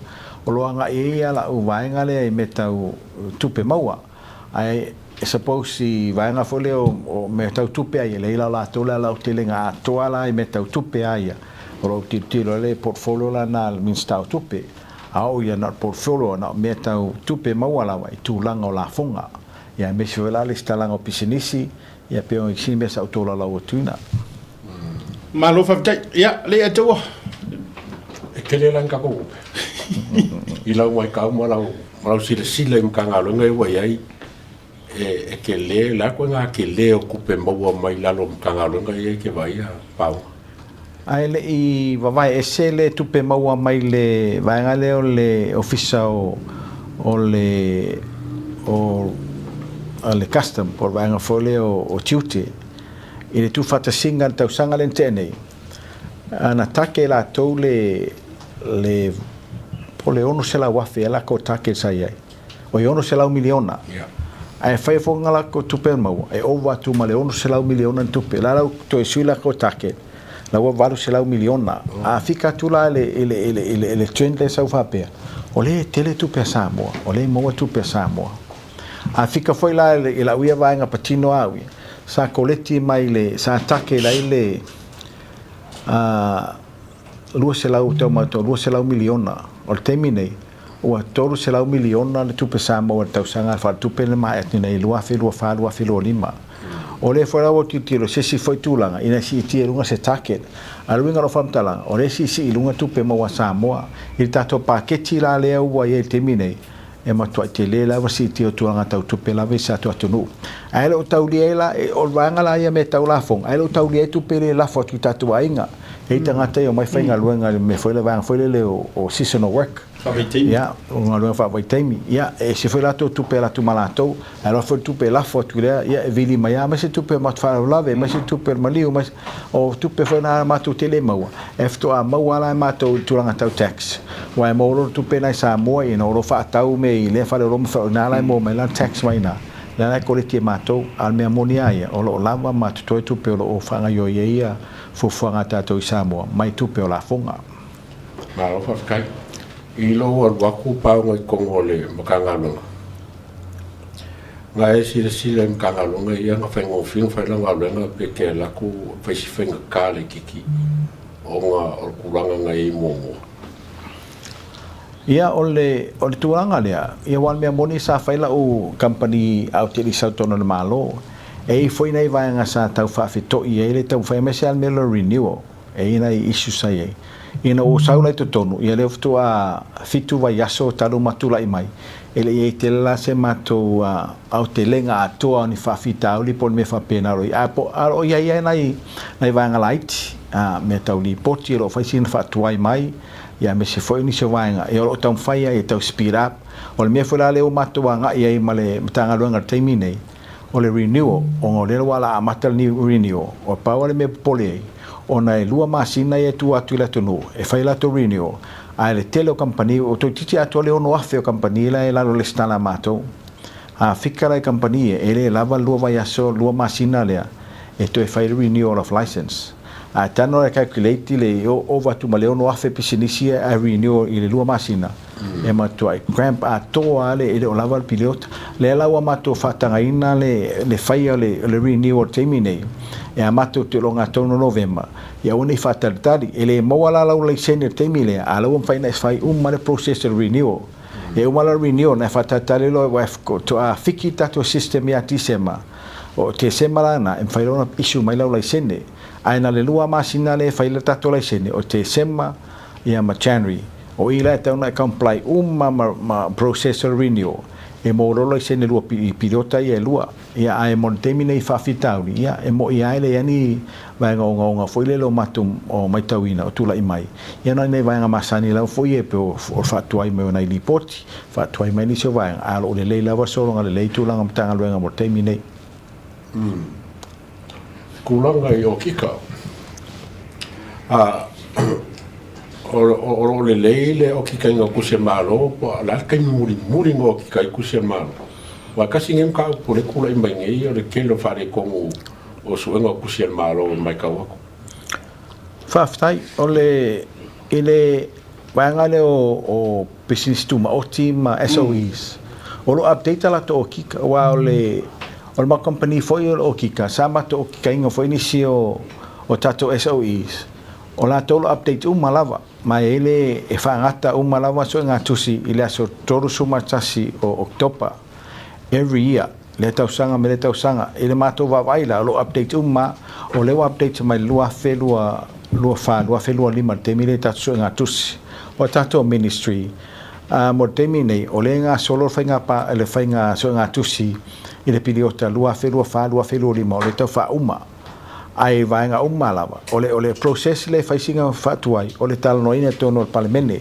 o loanga ia la u vaenga le me tau tupe maua ai suppose si vaenga fole o me tau tupe ai le la tola la telenga toala i me tau tupe ai o tiro le portfolio la na minsta tupe au ia na portfolio na meta tupe mawala vai tu langa o la fonga ia me se vela le stalanga o pisinisi ia pe o isi me sa tola la o tuna malo fa ia le ato e kele langa ko i la mai ka mo la sila im kanga lo ngai wa ai e kele la ko nga kele o kupe mawa mai la lo kanga lo ngai ke vai pau ai le i vai ese le tupe maua mai le vaenga le o le ofisa o le custom por vaenga fole o tiute i le tu fata singa tau sanga le tene ana take la tau le pole ono se la wafe la ko take sai ai o ono se la miliona ai fai fonga la ko tupe maua e over tu ma le ono se la miliona tupe la to e suila ko take la valu se lau miliona a fika tula le trend le sau fapea o le tele tu pe Samoa o le mo tu pe Samoa a fika foi la la uia vaenga patino awi sa koleti mai le sa take la ile lua se lau tau mato lua se lau miliona o le temine o toru se lau miliona le tu pe Samoa tau sanga fa tu pe le mai atina i lua fi lua lima o le fora o titiro se si foi tulanga ina si tirunga se target aluinga ro fam talanga o le si ilunga tupe mo wa Samoa il tato paketi la le ua ye temine e matua te le la si tio tulanga tau tupe la ve sa to tunu ai lo tau le la o vanga la ia me tau la fong ai lo tau le tupe le la fotu tatu ainga e tanga te o mai fainga luenga me foi le vanga foi le o seasonal work ya un algo fa vai temi ya e se foi la to tupe la tu malato alo foi tupe la foto le ya vili mai ma se tupe mat fa la ve ma se tupe maliu ma o tupe foi na ma tu tele mau efto a mau ala ma to tulanga tau tax wa mo ro tupe na Samoa e no ro fa tau me le fa le ro fa na la mo me la tax mai na la ko le ti ma to al me molia ya o lo lava ma to tupe o fa nga yo ia fo fa ta to Samoa mai tupe o la fonga ma ro fa kai I lo waku pau ngai kongole makangalonga. Ngai sila makangalonga ia nga whaingo whing whainga ngalenga peke laku whaisi whainga kāle kiki o ngā o kuranga ngai mongo. Ia ole tuanga lea, ia wan mea moni sa whaila o company au te risau tono na malo, e foi nei vaenga sa tau whawhito i e le tau whaimese al melo renewal, e ina I isu sa iei. Ina o saula I tonu, ia leo fitu a fitu vai aso talu matula I mai. Ele I te la se mato au te lenga atoa ni whawhita au li pon me whapena roi. O ia nei vaenga laiti, me tau li poti, ero whaisina whatuai mai, ia me se foi ni se vaenga. E o tau whaia e tau speed up, o le mea whala leo matua nga ia I male matanga ruanga teimi nei. O le renewal, o ngō lero wala a matal ni renewal, o pāwale me pole o nei lua masina e tu atu la tonu e fai la to renewal a le tele company o to titi atu le ono afe o company la e la le stala mato a fikara company e le lava lua vai aso lua masina le e to e fai renewal of license a tano e calculate le o va tu male ono afe pisinisi a renewal I le lua masina e mato ai cramp a to ale e le o lava pilot le la wa mato fatanga ina le fai le renewal terminate e a mato te longa tono november ia oni fataltari ele mo ala la license temile ala un fai fai un male process renewal e un male renewal na fataltari lo wa to a fikita to system ya tisema o te semana na en fai ona issue mai la license ai na le lua masina le fai le tato license o te sema ia ma January o ila te ona comply ma process renewal e mo rolo se ne lua pilota ia lua ia ai mon temine I whawhitauri ia e mo ia ele ani vaenga o foi le lo matum o mai tauina o tula I mai ia nei vaenga masani lau foi e pe o whatuai me o nei lipoti whatuai mai ni se vaenga alo o le lei lava soronga le lei tūlanga mtanga luenga mo temine Kulanga I o kika o le leile o ki kainga kuse malo po la kai muri ngo ki kai kuse malo wa kasi ngem ka po le kula I mai ngai o le kelo fare komu o suenga kuse malo mai ka wako faftai o le ile wangale o business tu ma o team SOEs o lo update la to kika wa o le ma company foi o kika sama to kainga foi ni si o tato SOEs o la tolo update malava mai ele e whangata malava so ngā tusi I le aso toru suma tasi o October every year le tausanga me le tausanga ele mato wawaila lo update o le update mai lua lima temi le tatu ngā tusi o tato ministry mo temi nei o le ngā solo whainga pa ele whainga so ngā tusi I le piliota lua lima o le tau wha ai vaenga lava o le process le faisinga fatuai o le talanoina tono o palemene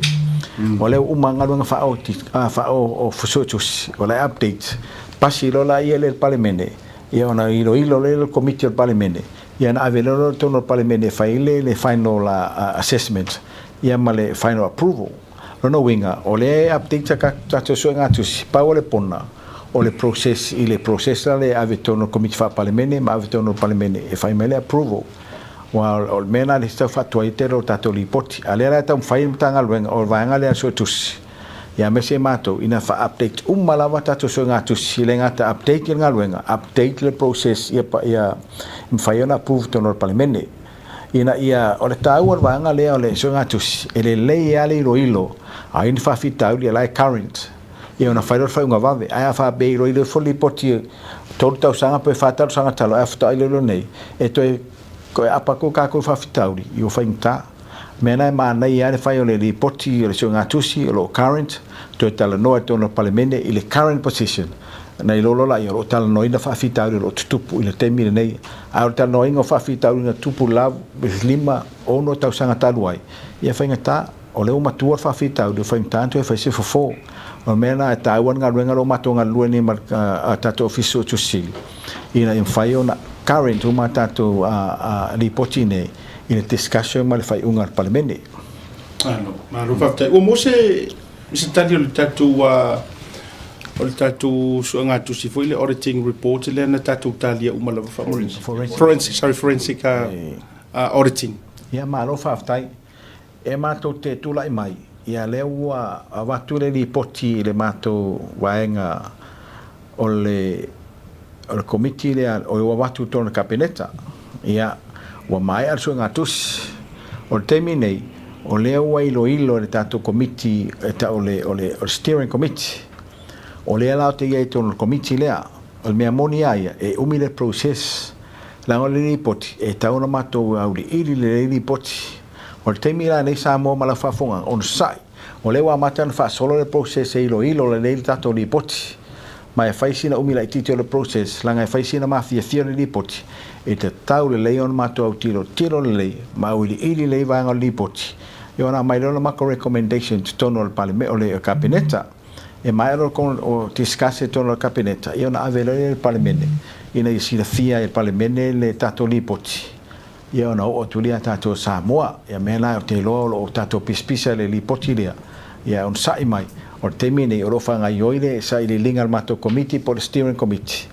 o le ngaluanga fa o fusotus o le update pasi lo la ia le palemene ia ona ilo le committee o palemene ia na avelo tono o palemene faile le final assessment ia ma le final approval no winga o le update ka tato so ngatus pa o le pona o le process I le process le avetono committee fa palemene ma avetono palemene e fai mele approval wa o mena le sta fatwa itero tato li poti ale ra ta fai mtanga luenga o vaenga le so tus ya mese mato ina fa update malava tato so ngatus le ngata update nga luenga update le process ia fai ona approve tono palemene ina ia o le tau o vaenga le o le so ngatus ele le ale ilo a in fa fitau le current ia ona fai unga vave ai fa be ro ile foli poti tolu tau sanga pe fatal sanga talo after ile lo nei e toi ko apa ko ka ko fa fitauri yo fa inta mena ma na ia le fa yo le poti le so ngatusi lo current to tala no to no parliament ile current position na ilolo la yo tala no ina fa fitauri lo tupu ile temi nei a tala no ingo fa fitauri na tupu la lima ono tau sanga taluai ia fa ngata o le uma tua fa fitauri fa inta to fa se fo o mena e tauan ngā ruenga lo matonga lua ni tatou ofiso tusili. Ina in whai o na current o ma tatou ripoti nei ina discussion ma le whai unga parlemene. Ano, ma lo whaftai. O mo se tali o le tatou sua ngā tusi fo ile auditing report le na tatou talia umalawa forensic auditing. Ia ma lo whaftai. E mātou te tula i mai. Ia leua watu le ripoti le mato waenga o le komiti le o watu tona kabineta ia wa mai al so ngatus o temi nei o leua ilo le tato komiti o le steering committee o le ala te ia tona komiti lea o me amonia ia e umile process la o le ripoti e tauna mato au ili le ripoti o temi la nei Samoa ma la fafonga on sai o le wa matan fa solo le process e ilo le nei tato ripoti ma e fai sina umila i titio le process langa e fai sina mafia fia le ripoti e te tau le leon mato au tiro le lei ma ili lei vanga le ripoti e ona mai lona mako recommendation tono le parliament o le kabineta e mai ro con o discuss tono le kabineta e ona avele le parliament ina i sina fia il parliament le tato ripoti e ona o tulia tato Samoa e mena o te lo tato pispisa le ripoti lea ia on sai mai o temine o fanga yoile sai le lingal mato committee por steering committee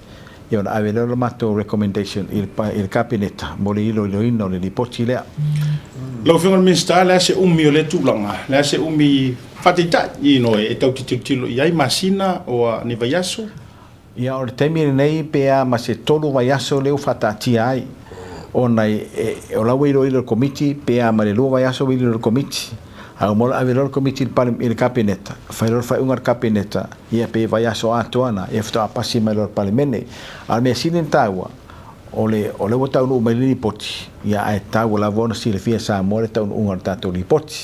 ia ona avele lo mato recommendation il kabineta mo le ilo ino le ripoti lea lo finga minister la se umi o le tulanga la se umi fatita ino e tau titilo ia masina o ni vayaso ia o temine nei pea ma se tolu vayaso le fatati ai ona o la ilo ilo committee pea ma le lo vayaso ilo committee au mo avelo committee il kabineta fai ungar kabineta ia pe vayaso atuana e fta pasi mai lo parlemene al me sinin tawa ole vota no mai ripoti ia ai tawa la vona si le fia sa mo le ta ungar tato ripoti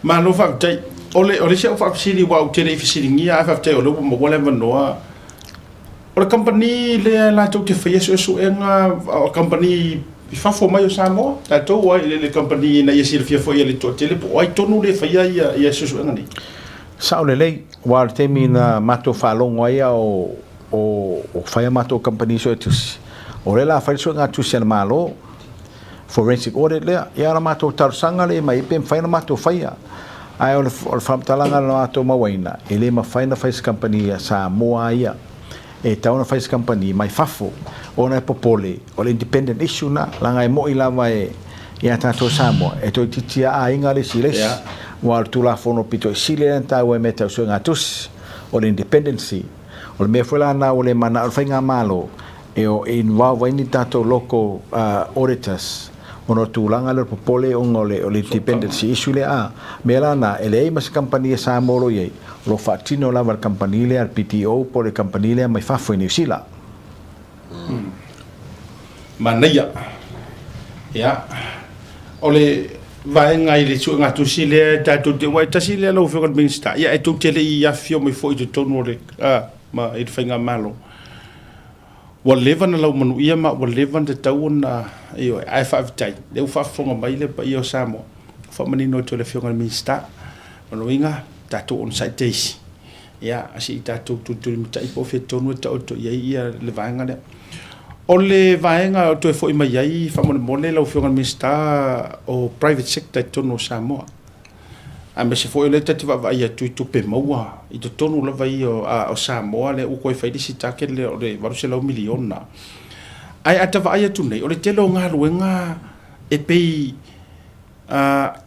ma no fa tai ole se fa sili wa u tele fisilingi ia fa tai ole mo wala vanoa o company le la to te fia so enga o company fa fo mai o Samoa tatou wa le company na ia sil fia fo ia le to tele po ai tonu le fa ia so ngani sa le lei wa te mina mato fa longo ia o fa mato company so tus o le la fa so ngatu sen malo forensic audit le ia na mato tar sanga le mai pe fa mato fa ia ai o fam talanga na mato mawaina ele ma fa company Samoa ia e tauna fais company mai fafo ona popole o le independent issue na langa e mo ilava e ia tato Samoa e to titia a inga le siles wa tulafono pito sile ta o meta so ngatus o le independency o le me fola na o le mana o fainga malo e o involve ni tato local auditors ono tulanga le popole o le independency issue le a melana ele mas company Samoa lo ye lo fatino la company le al PTO por le company le mai fafo ni sila manaya ya ole vai ngai le su ngatu sile tato te wai tasile lo fo minister ya e tu tele ia fio mai fo i tono le ma i fainga malo wa levan la manu ia ma wa levan te tau na io ai fa tai le fa fo mai le pa io Samoa fa mani no to le fio minister ono inga tato on site days ya asi tato tu mitai po fe tonu to ia le vanga le ole vaenga to foi mai ai fa mo le lo fio minister o private sector tonu Samoa a me se foi le tati va ia tu pe maua i to tonu la vai o Samoa le u ko fai di sitake le va se lo miliona ai ata va ia tu nei ole te lo nga luenga e pei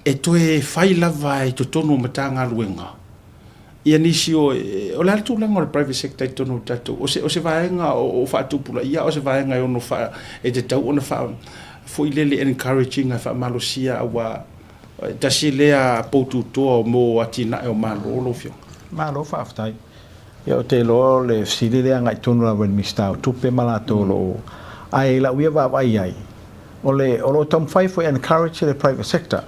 e to e fai la vai to tonu matanga luenga ia nisi o la tu langa o private sector tonu tato o se vaenga o fa tu pula ia o se vaenga o no fa e te tau ona fa foi le encouraging fa malosia wa tasi lea poutu to mo atina e o malo lo fio malo fa aftai ia o te lo le sili le ngai tonu la wen mistau tupe malato lo ai la uia va vai ai o lo tam fai for encourage the private sector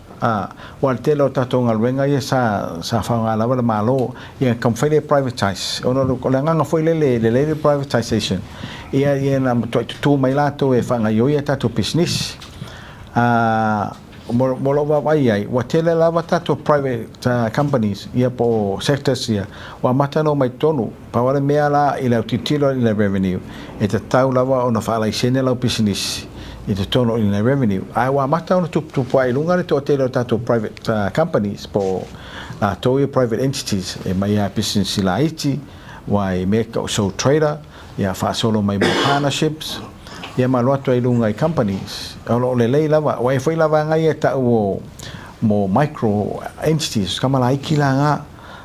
wal te lo tatonga wenga ia sa fa la malo ia kam fai le privatize ono ko la nga foi le privatization ia na tu mai lato e fa ngai ia tato business mo vai ai wa tele lava tato private companies ia po sectors ia wa matano mai tonu pa wale mea la ila titilo ila revenue e te tau lava ona fa la isene la business e te tono ila revenue ai wa matano tu pai lunga le to tele tato private companies po to private entities e mai a business la iti wa e make so trader ia fa solo mai partnerships ia maluato ai lunga i companies o le lei lava wa foi lava ngai e ta o mo micro entities kamala ikilanga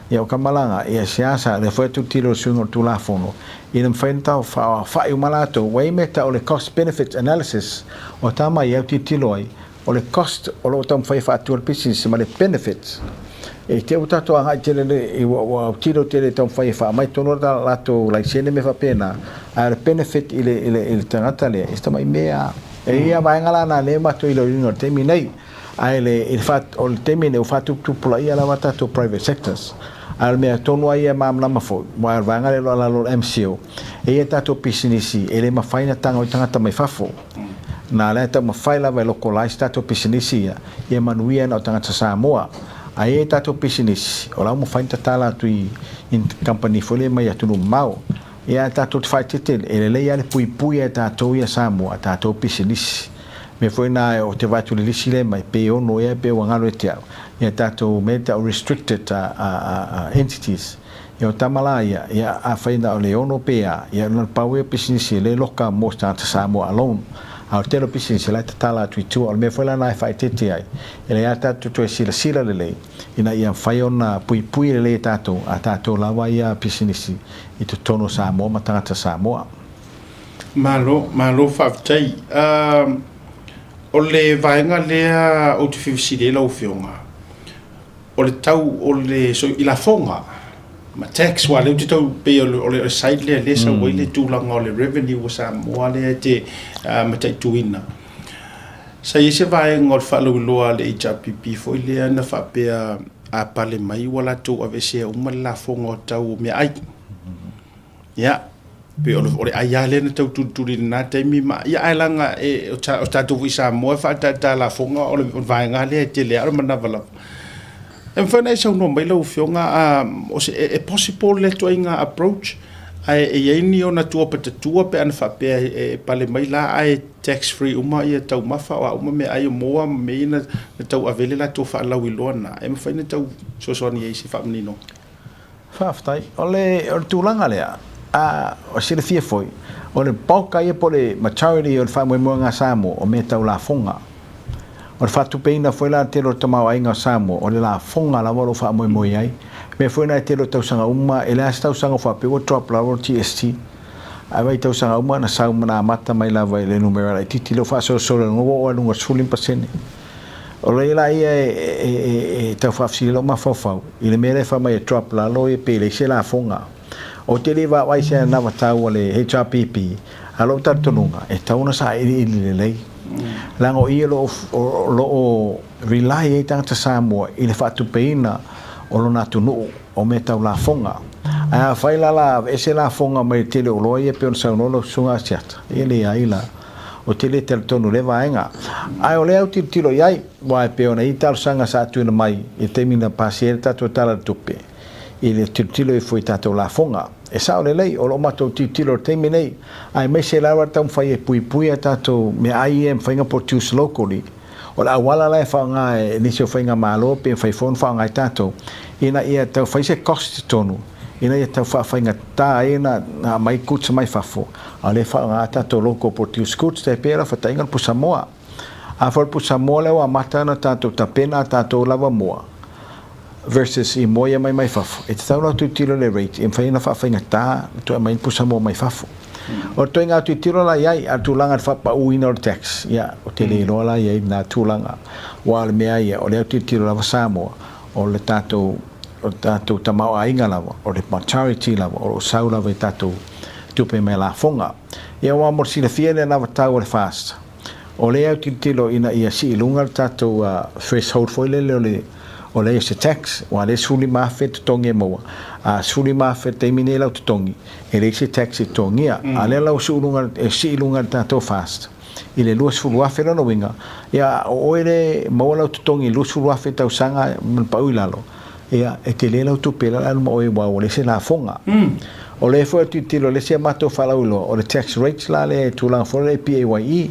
ia o kamalanga ia siasa le foi tu tiro sungo tulafono ina fenta fa i malato wa meta o le cost benefit analysis o tama ia titilo ai o le cost o lo tam fa tu business ma le benefits e te utato anga tele e o tiro tele tam fa mai tono da lato la sene me fa pena a benefit ile tangata le esta mai mea e ia vai ngala na le mato ilo no terminei ai le il fat o termine o fatu tu pula ia la mata to private sectors al me tono ia mam lama fo vai ngale lo la MCO e ia tato pisinisi ele ma faina tanga o tangata mai fafo na le ta ma faila vai localize tato pisinisi ia manuia no tangata Samoa ai tato business o la mo fainta tala tu in company fole mai atu no mau ia tato faitete ele le ia le pui tato ia Samoa tato business me foi na o te vatu le lisile mai pe o no ia pe o ngalo te ia tato meta restricted entities ia tamala ia a faina o le ono pe ia no power business le loka mo tata Samoa alone au telo business la tala tu o me foi la na faitete ai ele ia tato to sila le ina ia fai ona pui le tato a tato lava ia business i te tono Samoa ma tangata Samoa malo faftai o le vaenga lea o te whiwhisire lau whionga o le tau o le so i la fonga ma tax wa le te tau pe o le side le sa wai le tūlanga o le revenue o Samoa le te ma tai tuina sa i se vaenga o le whaalauloa le HRPP fo i lea na whapea a pale mai wala tō avese uma la fonga o tau me ai ia pe o le ai ale na tau tuturi na taimi ma ia ai langa e o tatu i Samoa fa ta la fonga o le vaenga le te le ar mana vala en fana sa no mai lo fionga o se e possible le to inga approach ai e ni ona tua pe an fa pe pale mai la ai tax free uma ia tau mafa wa uma me ai moa me na tau avele la to fa la wilona e fana tau so ni si fa menino fa ftai ole tulanga le o se le fia foi o le pauka ia po le maturity o le fa mo nga Samoa o me tau la fonga o le fatu peina foi la telo tamau ainga Samoa o le la fonga la volo fa mo ai me foi na telo tau sanga uma e la tau sanga fa pe o drop la TST ai vai tau sanga uma na sa uma mata mai la vai le numero ai titilo fa so no o lunga sulim pasene o le la ia e tau fa fsilo ma fa ile mere fa mai drop la lo e pe le se la fonga o te lewa wai se na watau le HRPP alo tartonunga e tauna sa i le lei lango i lo rely e tangata Samoa i le fatu peina o lo natunu o me tau la fonga a faila la ese la fonga mai tele o loia e pe on sa no sunga chat ele aila o tele tonu le vaenga ai o le au tilo iai wa pe ona i tal sanga sa tu na mai e temina pasierta totala tupe ile tilo e foi tato la fonga e sa ole lei o lo mato tilo terminei ai me se la warta fai pui tato me ai em fai produce locally o la wala la fa nga ni se fai nga malo pe fai fon fa nga tato ina ia tau fai se cost tonu ina ia tau fa fai nga ta ina na mai kuts mai fafo ale fa nga tato local produce kuts te pera fa tainga pu Samoa a for pu Samoa le wa mata na tato tapena tato lava moa versus i moia mai fafo e tau la tu tiro le rate e fai na fa fai nga ta to mai pu Samoa mai fafo o to inga tu tiro la iai a tu langa fa pa uina o tax ya o te le rola iai na tu langa wa le mea ia o le tu tiro la Samoa o le tato o tātou tamau ainga lava, o le charity lava, o sau lava i tātou tupe me la fonga. Ia wā mor sila fia le lava tau o le fast. O le au tilo ina ia si ilunga le tātou threshold foi le o le se tax, wa le suli mafe te tongi e maua. Suli mafe te imine lau te tongi, e le se tax e tongia, a le lau si ilunga le tātou fast. I le luas fulu afe rano winga. Ia o ere maua lau te tongi, luas fulu afe tau sanga manpau ilalo. Ia e te le lau tupela lau ma oe wau, le se la fonga. O le fo tilo le se mato falau ilo, o le tax rates la le tulafono le PAYE.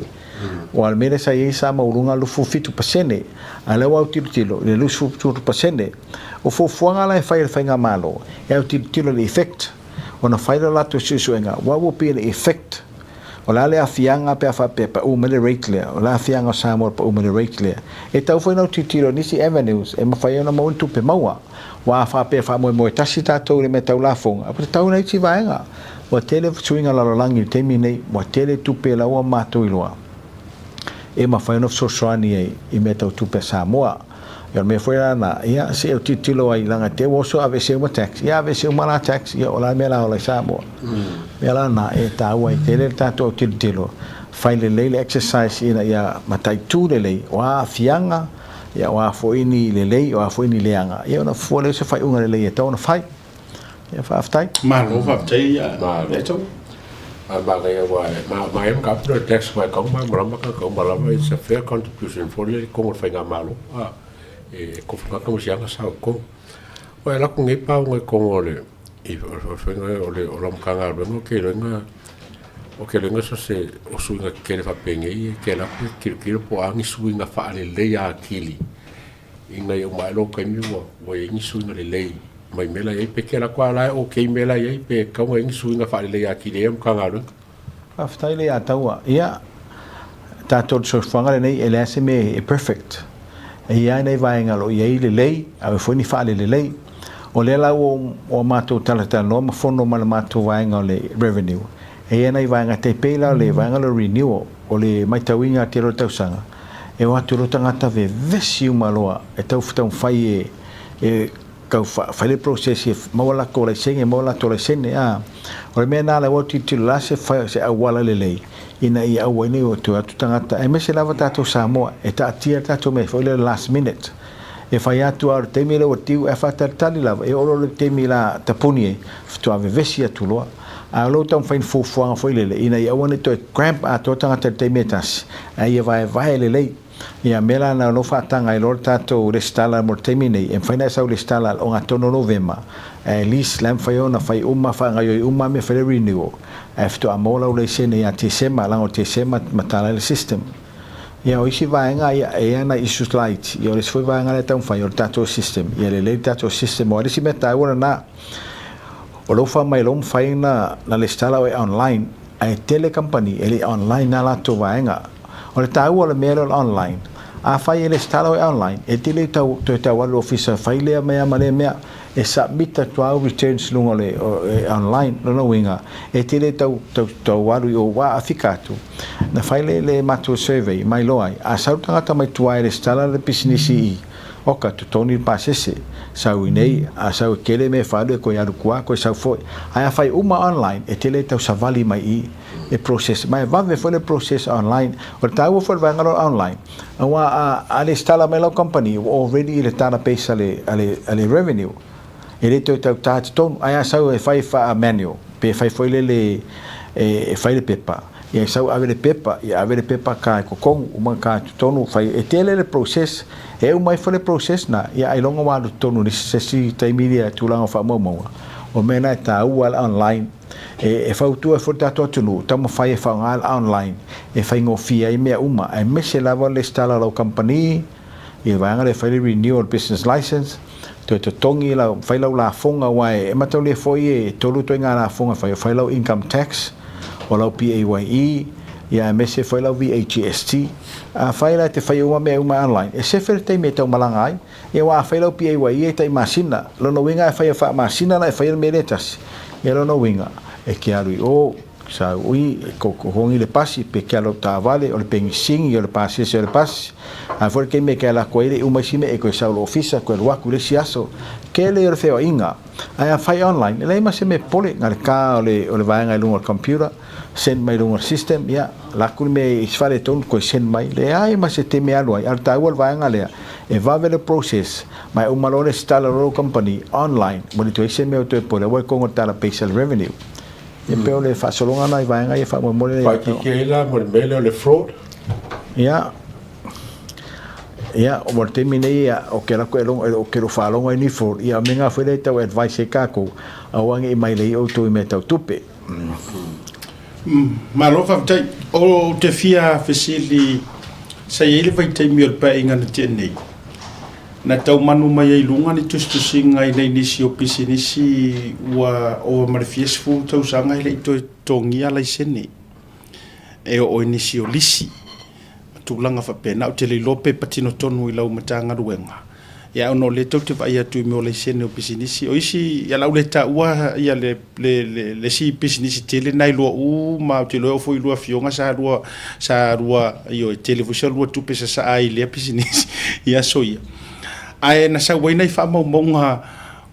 O al mele sa ye sa maurunga lufu fitu pasene. Ale wa tilo le lufu fitu pasene. O fo fuanga la fai nga malo. E au tilo le effect. O na fai la to suenga. What will be the effect? O la le afianga pe fa pe pa umele rate le. O la afianga sa mo pa umele rate le. E tau foi no tilo nisi avenues e ma fai ona mo tu pe maua. Wa fa pe fa mo tasi tatou le metau la fonga. Apa tau nei ti vaenga. Wa tele suinga la langi te mine wa tele tu pe la wa mato iloa. E ma fai no sosoani e me tau tupe Samoa. Ia me foi ana ia se o titilo ai langa te woso ave se uma tax. Ia ave se uma la tax ia ola me la ola Samoa. Me la na e ta wa tele tato titilo. Fai le lele exercise ina ia matai tu le lei wa fianga ia wa foini le lei wa foini leanga. Ia na fole se fai unga le lei e tau na fai. Ia fa aftai. Malo fa aftai ia. Le tau. Ba ga ma em ka pro tax ma ka ma ka ma it's a fair contribution for le ko fa nga malo e ko fa ka mo sia sa ko o la ko ngai pa ngai ko le e fa nga o le o la ka nga no ke le nga o ke le nga so se o su nga ke le fa penge e ke la ki po angi su nga fa le le ya kili inga yo mai lo ka mi wo e ni su nga le le mai mela e pe ke la kwa la o ke mela e pe ka ngai su nga fa le ya kili em ka nga aftai le ataua ia tatou so fanga nei ele SMI e perfect e ia nei vaenga lo ia le lei a foi ni fa le lei o le la o mato tala no ma fono ma mato vaenga le revenue e ia nei vaenga te pela le vaenga le renewal o le mai tauinga te ro tausanga e o atu ro tangata ve vesi umaloa e tau fitau fai e kau fai le procesi mawala ko le senge mawala to le sene o le mena la woti tila se fai se awala le lei ina ia awani o tu atu tangata e me se lava tato Samoa e ta atia tato me foi le last minute e fai atu ar te mila o tiu e fa tali lava e oro le te mila tapuni tu ave vesi atu loa a lo tau fai fufuanga foi le ina ia awani to cramp ato tangata te metas a ia vai le lei ia mela na no fatanga i lor tato restala mortemine en faina sa restala o ngatono novema lis lam faiona fai umma fa ngai umma me fere renewal after amola le sene ya tisema la o tisema matala le system ia o isi vaenga ia na issues light ia le foi vaenga le tau fai o tato system ia le tato system o isi meta ora na o lo fa mai lom fai na le stala online ai tele company ele online na la to vaenga o le tau o le mea online a fai ele stalo online e tele tau wale officer fai lea mea mea e submita tuau returns lungo le online no winga e tele tau walu o wa afikatu na fai le matu survey mai loai a sau tangata mai tuai le stala le business i oka tu toni pasese sau nei a sau kele me fadu ko yaru kwa ko sau foi a fai uma online e tele tau savali mai i e process mai va foi le process online o tau foi vangalo online a ale stala mai lo company already le tana pesa ale revenue ele to tau ton a sau e fai fa manual pe fai foi le e fai le pepa e sau ave le pepa ka ko kong uma ka tonu fai e tele le process e o mai foi le process na ia ai longa wa tonu ni se tai media tu langa fa mo o mena ta online e fautu e forta tonu tamo fai fa online e fai ngofia i mea uma e mese lava le stala lo company e vanga le fai renewal business license to tongi la fai la fonga wa e matau le foi e tolu to nga la fonga fai la income tax o la PAYE ia mese foi la VHST a fai la te fai uma online e se fer te meta malangai e wa fai la PAYE te masina lo no winga fai fa masina la fai meretas e lo no winga e ke aru o sa ui ko hongi le pasi pe ke alo ta vale o le pengisingi o le pasi se o le pasi a for ke me ke la ko ile uma sime e ko sa lo ofisa ko le waku le siaso ke le feo inga ai fai online le ma se me pole ngal ka o le vai ngai lungo computer send mai lungo system ya la ku me isfale ton ko send mai le ai ma se te me alo ai al ta wal vai ngale e va ver le process mai uma lo le stala ro company online mo to ise me o to pole wa ko ngota la paysel revenue e peo le faʻasolonga na i vaega ia faamomole faakikela mo le mele o le fraud ia ia o mo le temi nei ia o ke lako o ke lo faaloga ini fraud ia me ga foi le tau advice e kakou auage i mai lei outou i mea tautupe malo faafetai o te fia fesili sai ai le vaitaimi o le paʻiga na tenei na tau manu mai ai lunga ni tustusinga i nei nisi o pisinisi ua o marfies fu tau sanga i le ito tongia lai sene e o nisi o lisi tulanga fa pena o te le lope patino tonu i lau matanga ruenga ya ono le tau te vai atu me o lai sene o pisinisi o isi ya lau le ta ua ya le si pisinisi tele nai lua u ma te lua foi lua fionga sa rua io television lua tupe sa ai le pisinisi ya soia ai na sa waina i fa maunga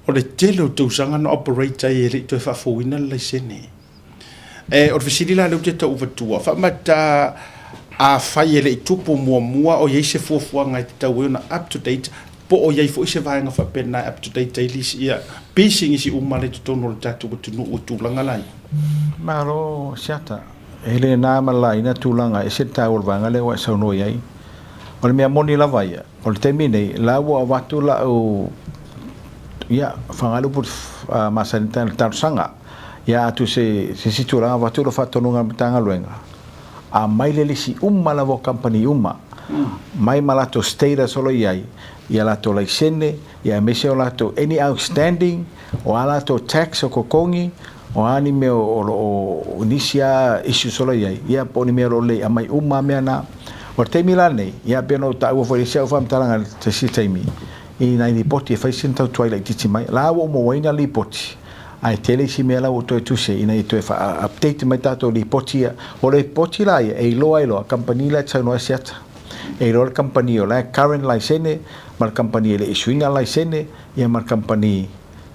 o le tele o tausanga na operator i le to fa fuina le sene o fisili la le te tau vatua fa mata a fai ele tupu mua o ye se fofua ngai tau na up to date po o ye fo se vainga fa pena up to date daily ia pacing isi umale to tono le tatu ko tunu o tulanga lai maro siata ele na mala ina tulanga e se tau vanga le wa sa no yai o le mea moni la vai o le temi nei la ua watu la o ia whangalu put masanita le tarusanga ia atu se situranga watu la whatonunga mitanga luenga a mai le lisi la vo company mai malato status solo iai ia lato laisene ia mese o lato any outstanding o alato tax o kokongi o ani me o nisia issue solo iai ia poni me lo le mai mea na o te mila nei ia peno ta o foi se o fam talanga te sitemi i nai ni poti fai senta twilight titi mai la o mo waina li poti ai tele si mela o to tu se i nai to fa update mai tato li poti o le poti la e lo company la tsa no siat e lo company o la current license mal company le issuing license ia mal company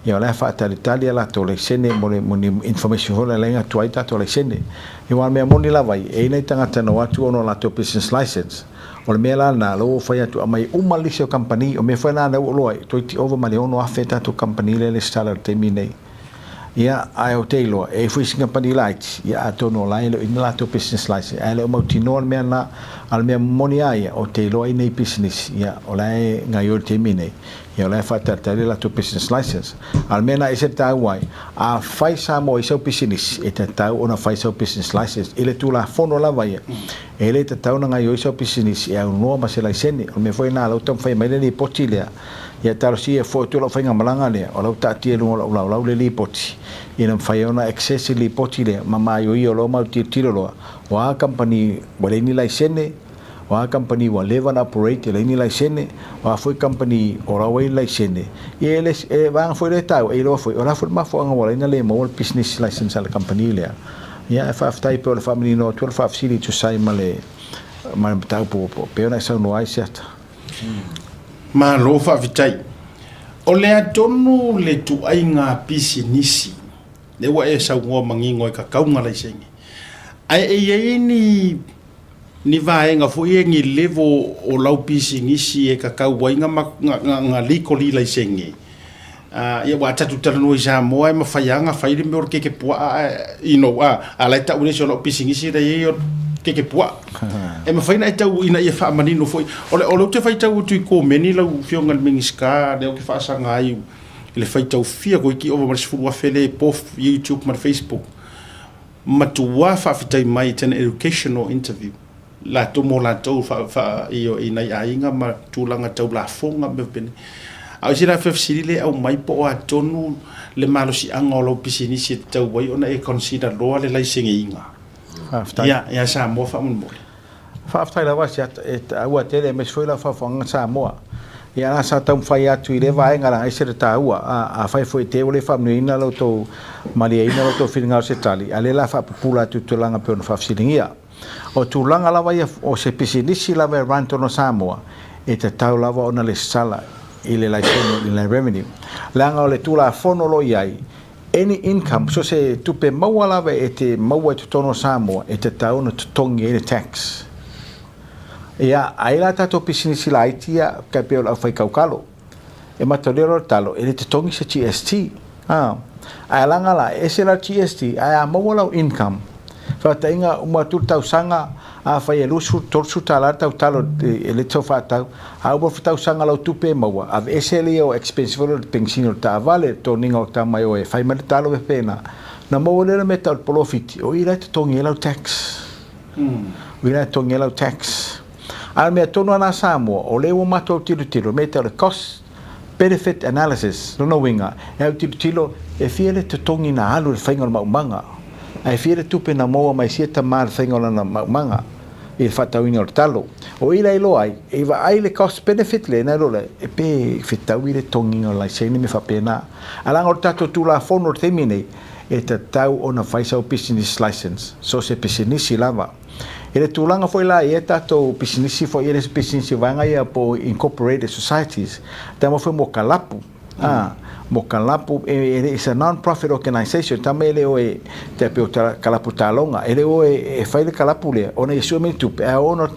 ia la fa Italia la to license mo information ho la lenga twaita to license e wa me moni la vai e nei tangata no atu ono la to business license o me la na lo fa ya tu mai lisio company o me fa na o lo to ti over mali ono afeta to company le stala termine ia ai o telo e fu singa company lights ia ato no la in la to business license ele mo tino me na al me moni ai o telo ai nei business ia o la ngai o termine ia la fa tele la to business license al mena ese tauai a fai samo i seu business e tau ona fai seu business license ele tulafono la vai ele tau na ngai o seu business e no ma se license o me foi na lo tam fai mai le potilia ia taro si e foi to lo fai ngamalanga le o lo tati lo le li poti ina fai ona access li potilia mama yo lo ma tiro lo wa company wale ni license wa company wa levan operate le ni license wa foi company ora wa license e ele va foi le tau e lo foi ora foi ma foi ngawala ina le mo business license al company le ya fa type o family no 12 fa city to sai male ma tau po pe ona sa no ai certa ma lo fa vitai o le atonu le tu ai nga business le wa e sa ngo mangingo e ka kaunga license ai e ni vaenga fo e ngi levo o lau pisi ngisi e ka kauwainga nga liko li lai sengi ia wa tatu tala ja mo ai mafaianga faile me orke ke pua a lai ta une so lau pisi ngisi da ye ke pua e mafaina e tau ina ia fa manino foi o lo te fai tau tu ko meni lau fionga mingiska de o ke fa sanga ai le fai tau fia ko ki over mas fu wa fele pof YouTube ma Facebook matua fa fitai mai ten educational interview la to mo la to fa io ina ainga ma tulanga tau la fonga me pene au sira fa sile au mai po a tonu le malo si angolo pisini si tau wai ona e consider lo le lai singa ya sa mo fa mun mo fa aftai la was et au tele mes foi la fa fonga sa mo ia la sa tau fai atu i le vaenga la ese le taua a fai foi te o le whamnuina lo tō maliaina lo tō whiringa o se tali a le la whapupula atu tūlanga pe ona whafsiringia o tūlanga lava ia o se pisinisi lava e rantono Samoa e te tau lava ona le sala i le laiseno i le revenue langa o le tulafono lo iai any income so se tupe maua lava e te maua te tono Samoa e te tau na tutongi e le tax ia ai la tato pisinisi la itia ka pe o fai kaukalo e matolero talo e te tongi se GST ai langa la e se la GST ai a maua lau income fa tainga uma tu tau sanga a fai e lusu torsu tala tau talo e le tau fatau a ubo tau sanga lau tupe maua a ese le o expensive lo pensino ta vale to ninga o ta mai o e fai mal talo e pena na maua le meta profit o ira te tongi lau tax ira tongi lau tax al me tono na Samoa o le o mato tilo meta le cost benefit analysis no winga e tilo e fiele te tongi na alu le fainga o maumanga ai fiele tupe na moa mai sieta mar fainga o na maumanga e fatauina o talo o ila ilo ai e va ai le cost benefit le na role e pe fitau i le tongi o lai sene me fa pena alanga o tato tulafono temine e te tau o na faisa o business license so se business lava e le tūlanga foi la e tato pisinisi foi e le pisinisi vanga ia po incorporated societies tamo foi mo kalapu mo kalapu is a non-profit organization tamo ele o e te pe kalapu talonga ele o e fai le kalapu le ona e sume tupe a ono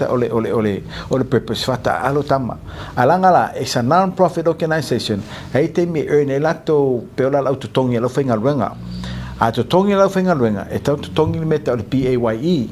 ole purpose fata alo tama alanga la is a non-profit organization hei te me earn e lato pe ola lau tutongi alo whainga luenga a tutongi lau whainga luenga e tau tutongi le meta o le PAYE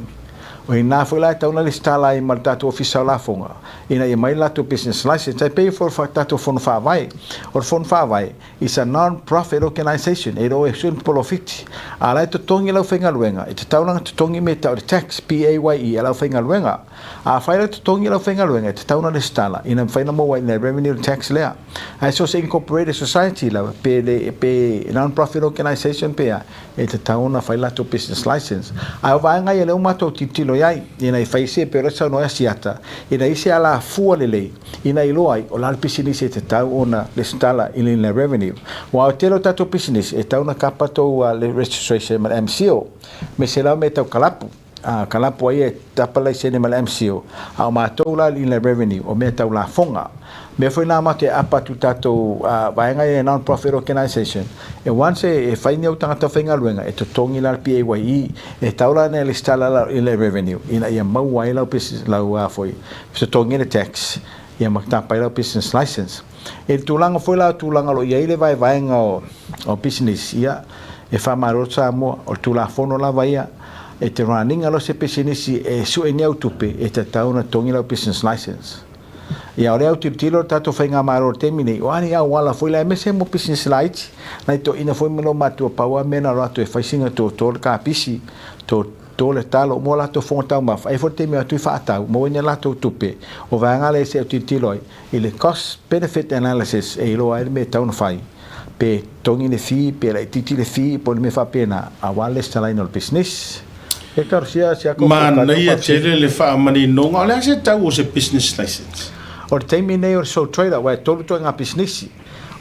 o ina foi la tau na listala i maltato official la fonga ina i mai lato business license tai pay for tato fono fa vai or fono fa vai is a non-profit organization e ro e sun profit ala to tongi la fenga luenga e tau na to tongi meta o tax PAYE ala fenga luenga a faila to tongi la fenga luenga e tau na listala ina faina mo in revenue tax lea ai so se incorporated society la pe non-profit organization pe e tau na faila to business license ai va nga ele uma to titilo ai ina i faise pero sa no asiata ina ise ala fua lele ina i loai o la business e tau ona le stala in le revenue wa telo tato business e tau na kapato le registration mal MCO me se la meta kalapu kalapu ai e tapala se mal MCO a ma tola in le revenue o meta la fonga me foi na mate apa tu tato vaenga e non profit organization e once e faini o tanga whainga luenga e to tongi la PAYE e taula ne listala la ile revenue ina ia mau ai la business la foi to tongi le tax ia makta pai la business license e tulanga foi la tulanga lo ia ile vai vaenga o business ia e fa marotsa mo o tulafono la vaia e te running alo se business e su e neu tupe e te tauna tongi la business license ia ore au tilo tato whainga maro temine o ani au wala foi la mese mo business light na to ina foi melo matua paua mena rato e whaisinga to ka pisi to le talo mo la to fonta ma e foi temi atu fata mo ina la to tupe o vanga le se au tilo i le cost benefit analysis e lo ai me tau no fai pe tongi le fi pe la titi le fi po me fa pena a wale sta line business e tarsia ko mana ia tele le fa mani no ngale se tau se business license o te teimi nei o le sole trader wa tolu to nga business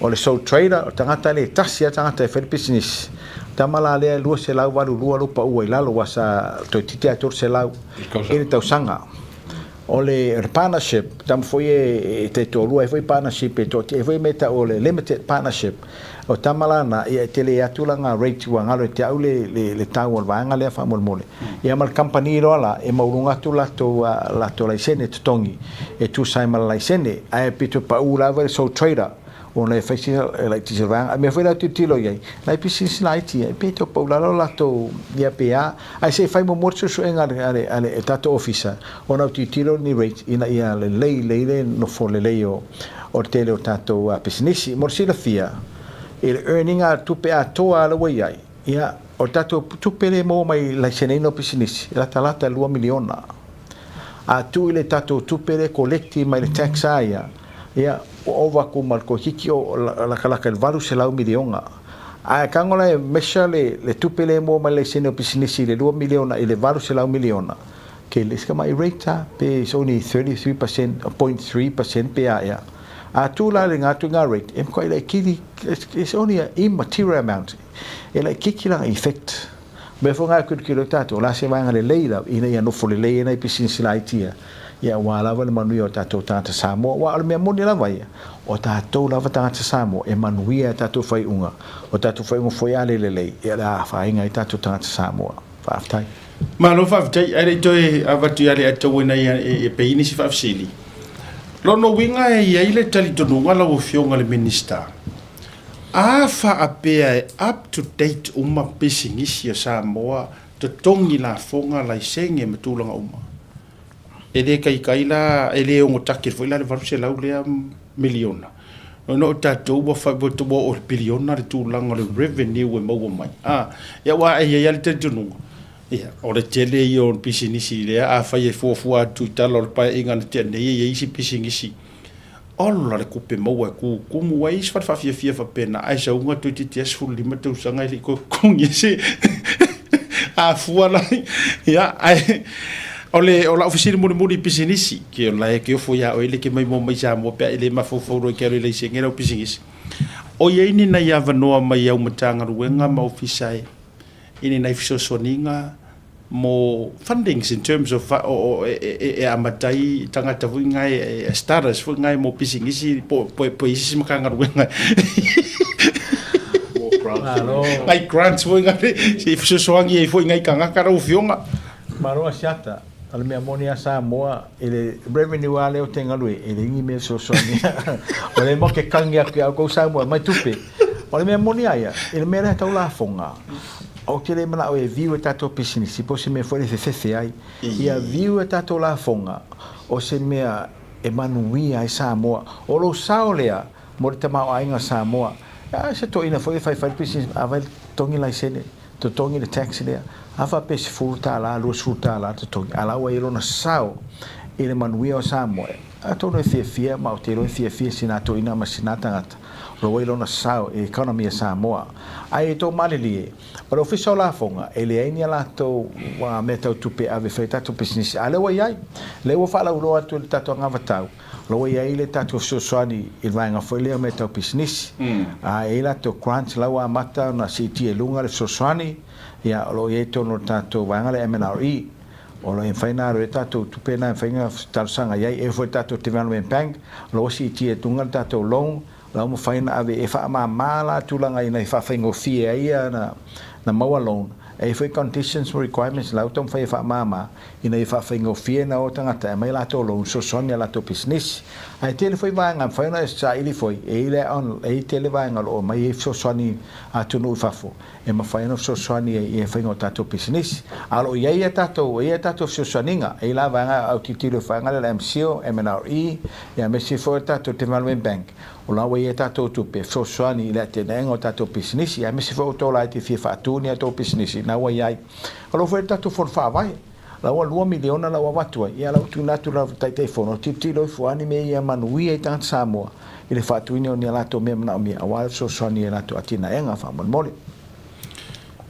o le sole trader o tangata le tasi tangata e fer business tamala le lua se lau walu lua lupa ua ilalo wasa to titi ator se lau ele tau sanga o le partnership tam foi e te to lua e foi partnership e to e foi meta o le limited partnership o tamala na e tele atulanga rate wa ngalo te au le tau o vanga le fa mole e mal company ro la e maurunga tu la to license te tongi e tu sai mal license ai pito pa u la so trader o le fesi like ti servang me foi la titilo ye la business light e pito pa la to dia pa ai se fai mo morso so en ale tato officer ona titilo ni rate ina ia le le no for le leo o tele o tato business morsi la fia il earning a tupe a toa la wai ai ia o tato tupe le mo mai la seneno business la talata 2 miliona a tu ile tato tupe le collecti mai le tax aia ia o va ku mal ko hiki o la kala el valu se la miliona a kangola mesha le tupe le mo mai le seneno business le 2 miliona ile valu se la miliona que les kama rate pe is only 33% 0.3% pe aia a tula le ngā tunga rate e koe le kiri it's only a immaterial amount e le kiki la effect me fo ngā kuru tātou la se wanga le leila ina ia nofo le leila i pisinisi la itia ia wā lava le manui o tātou tātou Samoa wā ala mea moni lava ia o tātou lava tātou Samoa e manuia tātou whai unga o tātou whai unga foi ale le lei ia la whainga i tātou tātou Samoa whaaftai Malo whaaftai ai toi avatu ia le atau ina e peini si whaafsili lono winga e ia ile tali tonunga la o fionga le minister a whaapea e up to date uma pisingisi o Samoa to tongi la fonga la isenge matulanga uma e le kai la e le ongo takir foi la le varu se lau lea miliona no tātou wa whabotu o biliona le tūlanga le revenue e maua mai ia wa e ia le te tununga ia o le tele i o pisinisi lea a whai e fuafua tuitala o le pae inga na tea nei e isi pisingisi Ola le kupe maua ku kumu wai sfat fa fia pena ai sa unga tu ti tes fu lima tu sanga i ko kungi se a fuala ya ai ola ofisiri mo pisinisi ke ola e ke fo ya o ile ke mai mo mai sa mo pe ile ma fo ro ke ile se ngera pisinisi o ye ni na ya vanoa mai au matanga ruenga ma ofisai ini na fiso soninga mo fundings in terms of amatai tangata winga status winga mo pisingisi po isi makanga winga ai grants winga si fiso soangi foi ngai kanga kara ufionga maro asiata al me amonia Samoa ele revenue ale o tenga lui ele ngi me so soangi ole mo ke kangia ko Samoa mai tupe ole me amonia ia ele me ra tau la fonga o te le mana o e viu e tātou pisinisi, po se mea fwere whewhewhe ai. Ia viu e tātou la fonga, o se mea e manuia ai Samoa. O lo sao lea, mo re tamau ainga Samoa. Se to ina fwere whai pisinisi, a vai tongi lai sene, to tongi le taxi lea. A wha pesi furuta la, lua suruta la, to tongi. A laua e lona sao, e le manuia o Samoa. A tono e fia, ma o te lo e fia sinato ina ma sinatangata. Lo wei lona sao e economy e Samoa. Ai e tō malilie. O lo fiso la fonga, e le aini ala tō wa me tau tupe ave whai tātou pisinisi. A lewa iai, lewa whala uroa tu le tātou ngavatau. Lo wei ai le tātou soani il vaenga foi lea me tau pisinisi. A e la tō grant lawa mata na siti e lunga le soani. Ia lo iei tono tātou vaenga le MNRE. O lo e whainaro e tātou tupena e whainga tarusanga iai e foi tātou development bank. Lo siti e tunga le tātou loan. La mo faina ave e fa mala tulanga ina fa faingo fie ia na maua loan e foi conditions requirements la tom fa mama ina fa faingo fie na o tangata mai la to loan so sonia la to business ai tele foi vanga faina sa ili foi e ile on e tele vanga o mai so soni a tunu fafo e ma faina so soni e faingo tato business alo ia tato so soninga e la vanga au titilo fanga la MCO MNRE e mesi foi tato development bank o la wei e tātou tupe, whoswani i le te nengo tātou pisinisi, a misi whau tōla i te whia whaatūni a tō pisinisi, nā wai ai. Alo whai tātou whonwhawai, la wa 2 miliona la wa watua, ia lau tūnatu la taitei whono, tilo i whuani me ia manui e tātou Samoa, i le whaatūni o ni a lātou mea mana o mea, a wai whoswani e lātou atina enga whamon mole.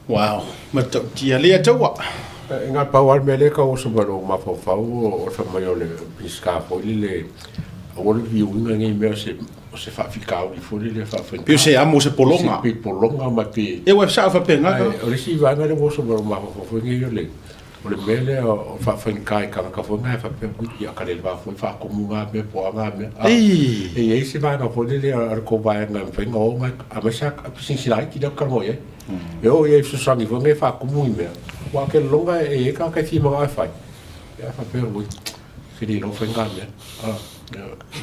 Wow, matau tia lea taua. Ngā pauar me le ka o sabaro mawhawhau o whamai o le piska fōi le o le viuinga ngai mea se whaafikau i furi le whaafenka. Pio se amo se polonga. Se polonga ma te... E wa sa whapenga. O le si vanga le woso maro mawhawhawhengi o le. O le mele o whaafenka i kawhawhenga e whapenga i a kare le whaafoi whaakomunga me poanga me. E ei se vanga furi le arko vaenga whenga o ngai a mesa a pisinsinai ki leo karamoi e. E o e susangi whenga e whaakomungi mea. Wa ke longa e e ka kai tima ai whai. E a whapenga ui. Whiri lo whenga mea.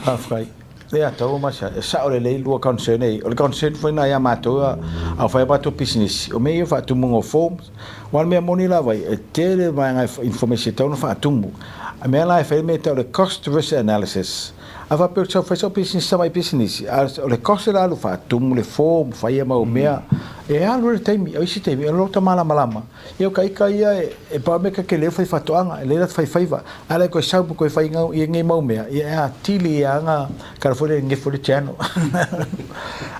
Hawhai. Lea tau masa, e sa ole lei lua concern ei. O le concern foi na ia mātua au whai pato business. O mei e whaatumungo forms. Wan mea moni la vai, e tere vai ngai information tau na whaatumu. A mea la e whai mea tau le cost risk analysis. A whapeu tau whai sau business samai business. O le cost la alu whaatumu le form, whai e mau mea. E alu le taimi, o isi taimi, e lota malama. E o kaika ia e pāmeka ke leo whai whatoanga, e leira whai whaiva. Ale koe saupu koe whai ngau i ngai mau mea. E a tili e anga Kara fole nge fole chano.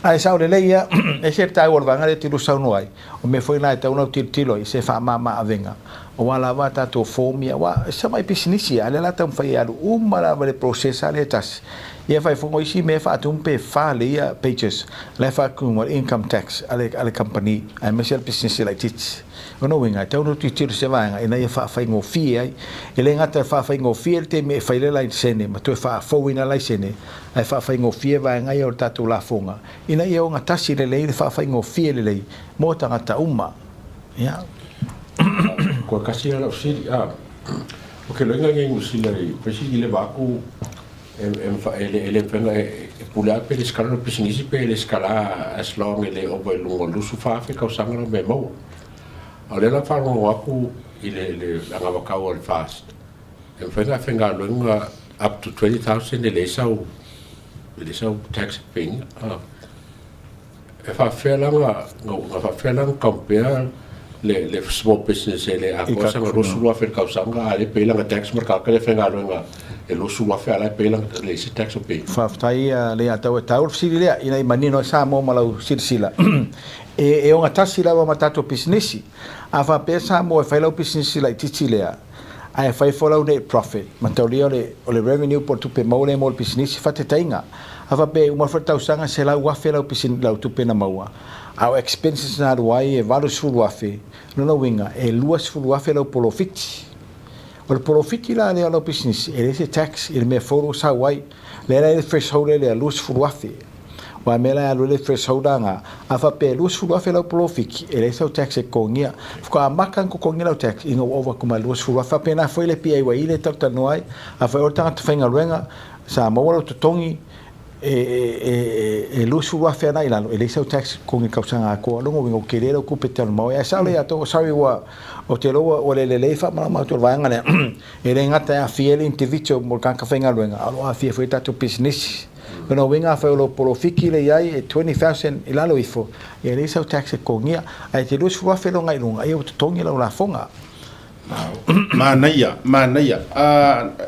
Ai sa le ia e se tai wor vanga le tilu sa no ai. O me foi na ta una tilo i se fa mama avenga. O wala va ta to fomia wa sa mai pisinisi ale la tam fai alu mara vale processa le tas. Ia fai fongo isi me fa atum pe fa le ia pages. Le fa kun income tax ale company ai me sel business like teach. Ono winga tau no titiro se vanga ina ia fa ngo fi ai ele ngata fa ngo fi te me fa le lai sene ma to fa fo ina lai sene ai fa ngo fi vanga ia o tatu la fonga ina ia o ngata si le le fa ngo fi le le mo ta ngata uma ya ko kasi la si o ke lo nga ngi usila i pesi le baku fa ele pena pula pe skala no pisinisi pe skala as long ele o lo lu su fa fe ka sanga me mo ale la faro aku ile anga wakau al fast en fenga lunga up to 20,000 le sau tax paying fa fela compare le small business le a cosa ngo suwa fer kausanga ale pela tax marka ka le fenga lunga e lo suwa fer ale pela le tax pay fa tai le atau tau sile ina manino sa mo malau silsila e unha tasi lava matato business a fa pesa mo fai lo business la titilea ai fai follow net profit mataulio le revenue por tu pe mo le mo business fa te tainga a fa pe uma fa tau sanga se la wa fe lo business la tu pe na maua our expenses na wai e valu sul wa fe no winga e luas sul wa fe lo profit o profit la le lo business e ese tax il me foro sa wai le fresh hole le luas sul wa fe wa mela le threshold nga afa pe lu su wa fela profit ele so tax ko ngia ko makan ko ngia tax inga over kuma lu su wa fa pena foi le pi wa ile tata noi afa o tanga tfenga luenga sa mo lo tongi e lu su wa fela ila ele so tax ko ngia kausanga ko lo ngo querer ku petel mo ya sa le ya to sorry wa o te lo o le fa ma to va nga ele ngata a fiel individual mo kan ka fenga luenga alo a fie foi tatu business Pero venga a lo profiki le ai 20,000 ilalo ifo e le sa tax ko ngia ai te lu sua felo ngai lunga ai o tongi la fonga manaya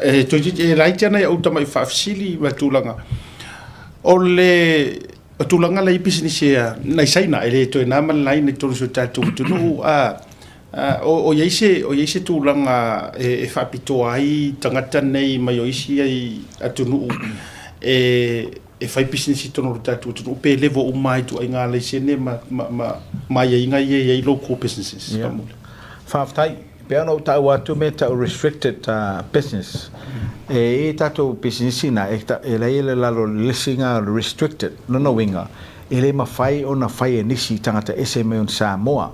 e to ji lai tana o tama fa fsili wa tulanga ole tulanga le business ya nai saina ele to na man lai ne to so tatu tunu o yeise tulanga e fa pito ai tangata nei mai o isi ai atunu e fai business tono tatu tu pe level o mai tu inga le sene ma ye inga ye local businesses fa tai pe no ta wa tu meta restricted business e tatu business na e la lo lisinga restricted no winga ele mafai ona fai nisi tangata SMI Samoa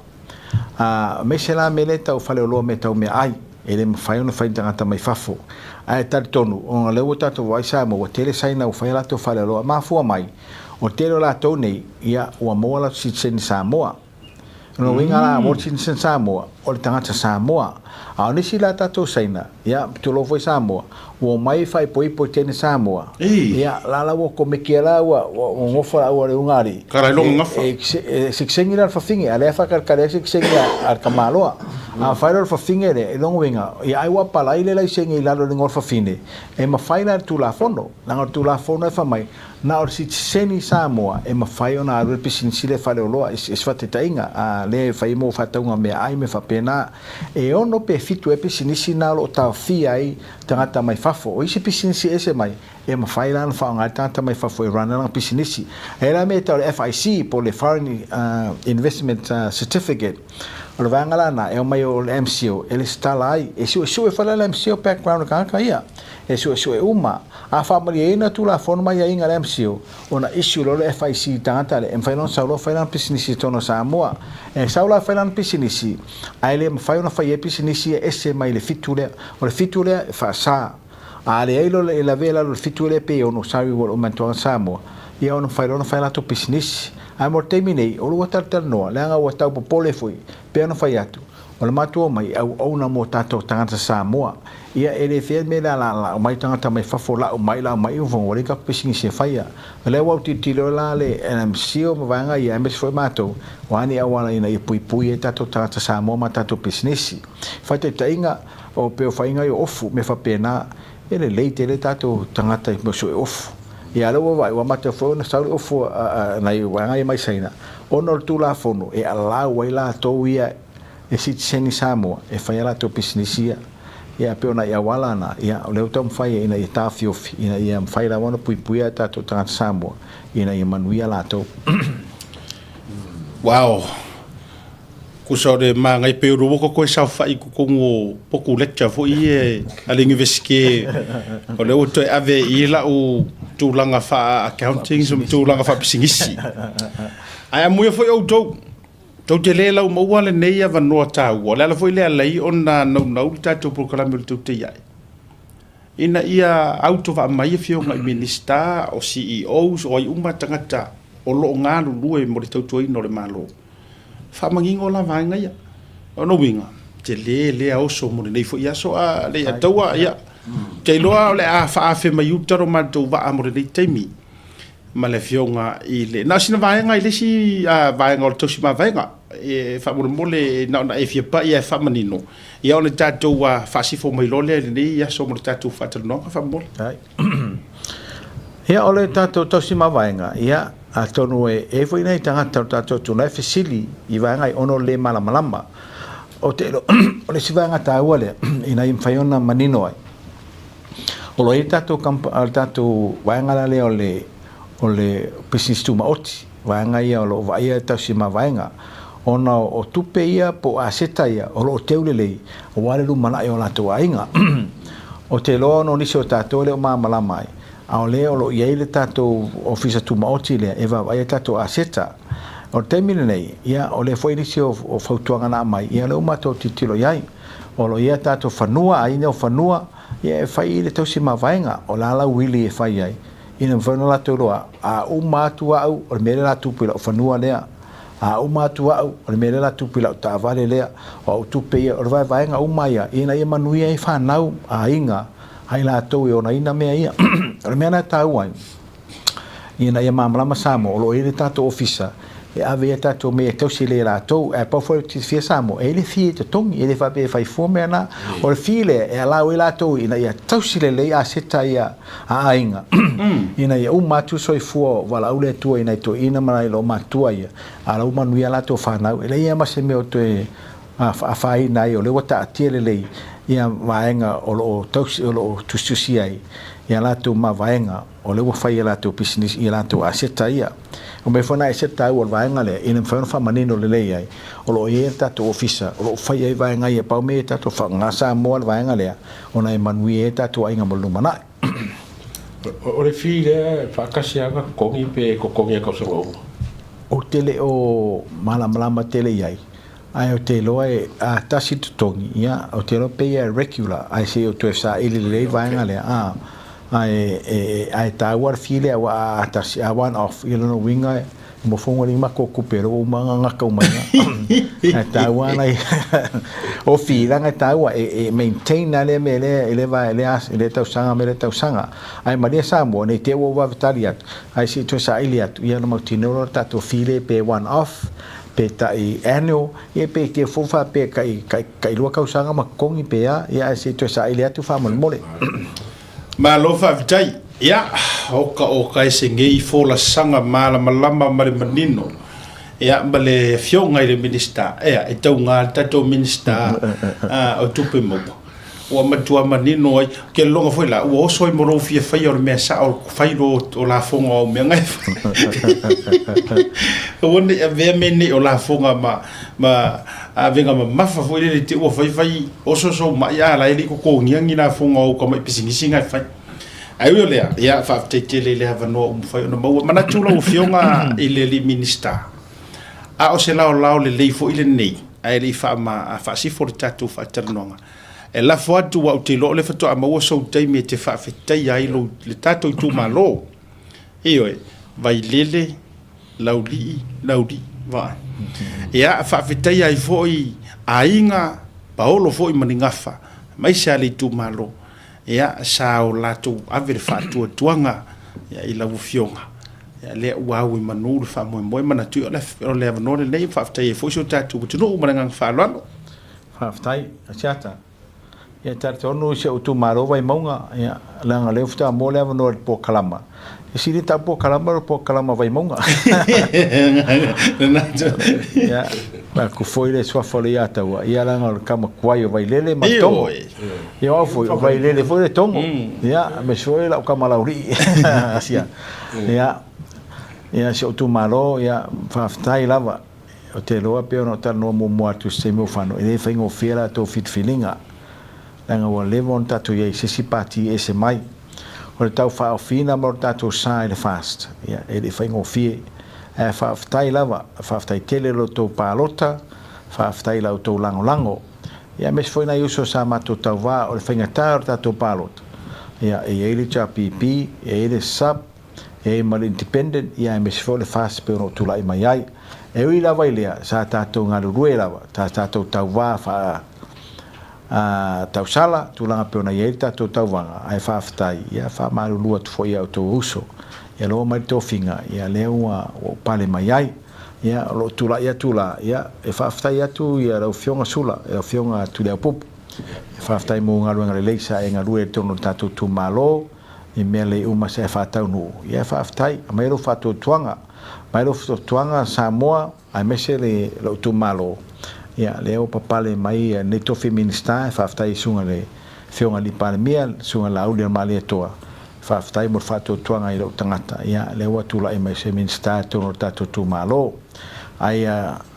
me sela meleta o fale lo meta o me ai ele mafai ona fai tangata mai fafo ai tar tonu o le wota to vai sa mo tele saina o fai la to fale lo ma fu mai o tele la to nei ia o mo la si sen Samoa no winga la mo sin Samoa o le tangata Samoa a ni si la to saina ia to lo foi Samoa o mai fai poi tene Samoa ia la wo komegi la o ngofo o le ungari kara lo ngafa se sengira fa finge ale fa kare se sengira al kamaloa a fai fa finge le long winga ia ai wa pala ile la sengi la lo ngor fa fine e ma fai la tulafono na tulafono fa mai na or si seni Samoa e ma fai ona al pisile fa lo es fa te tainga a le fai mo fa taunga me ai me fa pena e ono pe fitu e pisinisi na lo ta fi ai tangata mai fafo o isi pisinisi ese mai e ma fai lan fa nga tangata mai fafo e rana lang pisinisi e la me ta FIC po le foreign investment certificate o vanga la na e mai o MCO ele está lá e su e fala la MCO background ka ia e su e uma a family e na tulafono mai ai nga MCO ona issue lo FIC tangata le fai non sa lo fai lan pisinisi tono Samoa e sa la fai lan pisinisi ai le fai ona fai pisinisi ese mai le fitule o le fitule fa sa ale ai lo la vela lo fitule pe ono sawi o manto Samoa ia ono fai la to pisinisi ai mo terminei o lo tartar no le anga o tau popole foi pe no fai atu o le matua mai au na mo tato tangata Samoa ia ele fe me la mai tangata mai fafola o mai la mai o vole ka pising se faia le wa titilo la le MCO vanga ia me foi mato wani awana ina i pui e tato tangata Samoa ma tato business fa te tainga o pe fainga o ofu me fa pena ele leite le tato tangata mo so ofu ia lo vai wa mata fo na sa o fo na i wa ngai mai saina ono tulafono e ala wa ila to ia e sit seni Samoa e fa ila to businessia ia pe ona ia wala na ia o le tom fai ina i tafiofi ina ia fai la wana pui ta to tanga Samoa ina ia manuia la to wow kuso de mangai pe ro ko sa fai ko ngo poku lecture fo ie ale universike o le o to ave ila o tulanga fa accounting so tulanga fa pisingisi ai mo fo o to te le lau maua le nei a vanoa tau o le ala foi le alai o na nau tatou proklame le tau te iai ina ia auto va mai fio ngai minista o CEOs o i uma tangata o lo ngā lulu mo le tau tuaina o le malo fa mangingo la vanga ia o no winga te le a oso mo nei fo ia so a le taua ia te loa le a fa a fe mai utaro ma tau va mo le taimi ma le fionga i le na sina vaenga i le si vaenga o le tosi ma vaenga e fa mole na e fia pa ia fa manino ia ona tatou fa si fo mai lole le ia so mo tatou fa tano fa mole ai ia ole tatou tosi ma vaenga ia a tonu e foi nei tanga tatou tu na fesili i vaenga ono le mala malama o te o le si vaenga ta wale ina im faiona manino ai o lo e tatou tatou vaenga le o le business tu maoti vaenga ia o lo vaia tosi ma vaenga ona o tupe ia po aseta ia o lo teule lei o wale lu mana o la to ainga o te lo no ni so tato le ma mala mai a le o lo ia le tato office tu maoti le eva vai tato aseta o termine nei ia o le foi ni o fautuanga na mai ia le ma to titilo ia o lo ia tato fanua ai no fanua ia fai le tosi ma vaenga o la wili e fai ai ina vana la to a uma tu au o me la tu pila fanua lea a uma tu au o me la tu pila ta vale lea o tu pe o vai vaenga uma ia ina ia manuia e fa nau a inga ai la to e ona ina me ia o me na ta uai ina ia mamla masamo o lo ile tato ofisa e ave tato me to sile la to e po foi ti fia samo e le fie to tong e le fa be fai fo me na o le file e la o la to ina ia to sile le a seta ia a inga ina ia uma tu soi fu vala ule tu ina to ina mai lo ma tu ia ala uma nu ia la to fa na le ia ma se me o to a fai na o le wata tiele le ia vaenga o lo to o lo tu susi ai ia la to ma vaenga o le wa fai la to business ia la to a seta ia o me fona e seta o vaenga le ina fa manino le lei ai o lo ia tato ofisa o lo fai ai vaenga ia pa me tato fa ngasa mo vaenga le ona e manui tato ai ngam lu mana o le file fa kasianga kongi pe ko kongi ka so o tele o malama tele ai ai o te loa e a tasi tutongi ia o te loa pe ia regular ai se o tu sa ili le vaenga le ai ta war file a tasi a one off ia no winga mo fonga ni mako kupero o manga ka mai ai ta wana o fila nga ta wa e maintain na le mele ele va ele as ele tau sanga ai maria samo ne te wo va vitaliat ai si tu sa iliat ia no mautino ta to file pe one off pe tai annual e pe te fofa pe kai lua kausanga makongi pe ia si tu sa iliat tu fa mole ma lo fa vitai ia o ka se ngei fola sanga mala malama mare manino ia male fionga i le minista ia e tau ngā tatou minista o tupe mo o matua manino ai ke longa foi la o so i moro fia fai o me sa o fai o la fonga o me ngai o ne ave me ni o la fonga ma a venga ma mafa foi le te o fai o so ma ia la ili ko ngiangi na fonga o ko mai pisingisinga fai ai o le ia fa te le hava no fai no ma na tula o fionga i le minista a o se lao le leifo ile nei ai le fa si for tatu fa ternonga e la fo atu wa te lo le fato a mo so te me te fa fetai ai lo le tatu tu malo io vai lele laudi va ia fa fetai ai foi ainga paolo foi maningafa mai sa le tu malo ia sa o latu ave fa tu tuanga ia i la fionga le wow manur fa mo mana tu le no le fa tai fo so tatu tu no mana fa lano fa tai chata ia taratonu se utu maro vai maunga ia langa le futa mo le no po kalama e siri ta po kalama vai maunga ia ba ku foi le sua folia ata ia langa kama kwai vai lele ma tongo ia foi vai lele foi le tongo ia me foi la kama lauri asia ia se utu maro ia faftai lava o te loa pe no ta no mo atu se mo fano e fa ngo fiera to fit feelinga langa wa levon tatu ye sisi party SMI o tau fa fina mo tatu sai le fast ia e fa ngo fie e fa ftai lava fa ftai tele lo to palota fa ftai la to lango ia mes foi na uso sa mato tau va o fa ngata tatu palota ia e ele cha pp e ele sub e mal independent ia mes foi le fast pe no tu lai mai ai e ui lava ilea sa tatou ngarurue lava tatou tau wā wha tau sala tūlanga peona ieri tatou tau wanga ai whaafitai ia wha marulua tu fo ia o tō uso ia loa mai tō whinga ia leo o pale mai ai ia lo tula ia ia e whaafitai atu ia rau whionga sula e whionga tu leo pupu e whaafitai mō ngarua ngarelei sa e ngarue tono tatou tu malo i mea le uma se whaatau nuu ia whaafitai a maero whaatou tuanga mai lo tuanga Samoa ai mese le lo tu malo ia leo papale mai ne to feminista fa ftai sunga le fionga li palmia sunga la uli mali toa fa ftai mo fa tuanga i lo tangata ia leo tu la mai feminista to no tato tu malo ai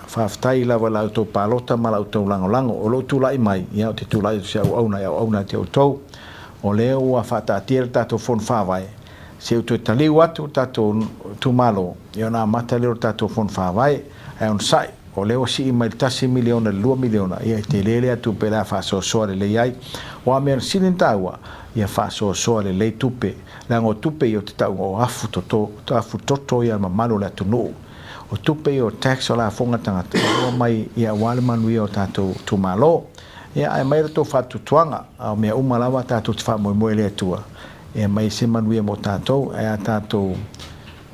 fa ftai la wala to palota mala to lango o lo tu la mai ia te tu la se au na te to o leo fa ta tier tato fon fa vai se o te tali watu tato tu malo ia na mata leo tato fon fa vai ai on sai o leo si mai tasi miliona 2 miliona ia te lele atu pela fa so le ai o amer silintawa ia fa so le tupe lango tupe yo te tau o afu toto ia mamalo la tunu o tupe yo tax ola fonga tangata o mai ia wale manu o tato tu malo ia ai mai to fa tuanga o me umalawa tato fa mo le tua e mai se manuia mo tatou e a tatou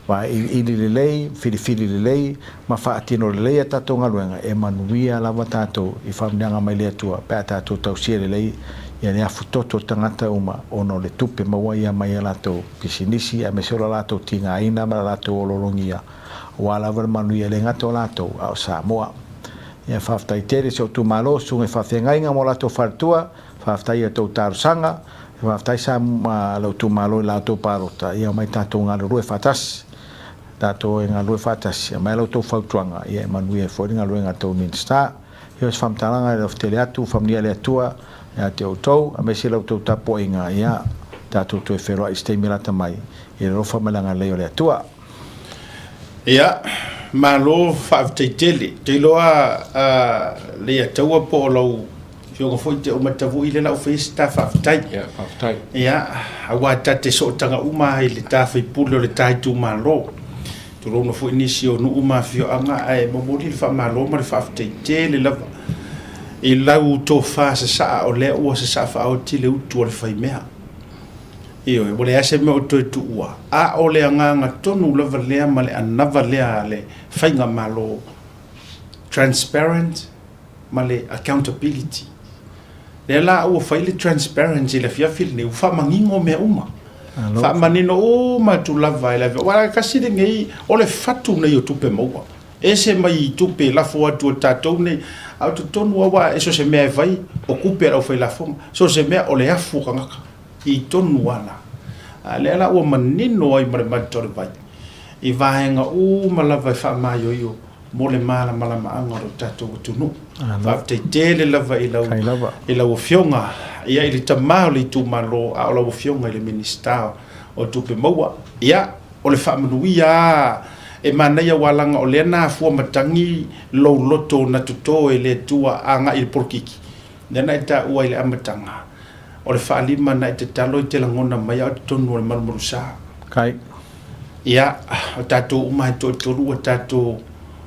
wa ili lelei fili lelei ma fa atino lelei a tatou ngaluenga e manuia lava tatou i whamneanga mai le atua pe a tatou tau sia lelei ia ne afu toto tangata uma ono le tupe maua ia mai a latou pisinisi a mesola latou tinga aina ma latou ololongia wa lava manuia le ngata o latou au Samoa ia whaftai tere se o tu malo sunga whawhengainga mo latou whartua whaftai a tau tarusanga whaftai sa lau tu malo i latou parota ia mai tatou ngarurue fatas tatou e ngarurue fatas ia mai lau tau whautuanga ia manui e fwori ngarurue ngatou minsta ia se whamtalanga e lau tele atu whamnia le atua ia te outou a mesi lau tau tapo inga ia tatou tu e wheroa i stei mirata mai i rofa malanga leo le atua ia malo whaafteitele te loa le ataua po o lau fionga foi te o matavu ile na o festa whaaftai ia awa tate so tanga uma i le tawhai pule o le taitu malo tu rona foi nisi o nu uma fio anga ai mamori le whamalo ma le whaafteitele lava i lau tō whaasa saa o lea ua sa saa whaoti le utu o le whaimea iyo e wale ase me o toi tu ua a o le anga tonu lava lea ma le anava lea le whainga malo transparent ma le accountability le la ua whaile transparency le fiafili ne ufa mangingo mea uma fa manino o ma tu lava ele wala kasile ngei o le fatu nei o tupe maua ese mai tupe lafo atu tatou nei au tonu wa eso se me vai o kupe au foi lafo so se me o le afu kangaka i tonu ana le la o manino ai mare matori vai i vaenga o malava fa mai yo mo le mala anga o tatou tunu va te tele lava i lau fionga ia i le tamau le tu malo a lau fionga i le minister o tupe maua ia o le whamanuia e manaya walanga o le na fua matangi lo loto na tuto e le tua anga i porkiki nena ita ua i le amatanga o le whaalima na ite talo i te langona mai au tonu o le marumurusa kai ia o tatou umai to toru o tatou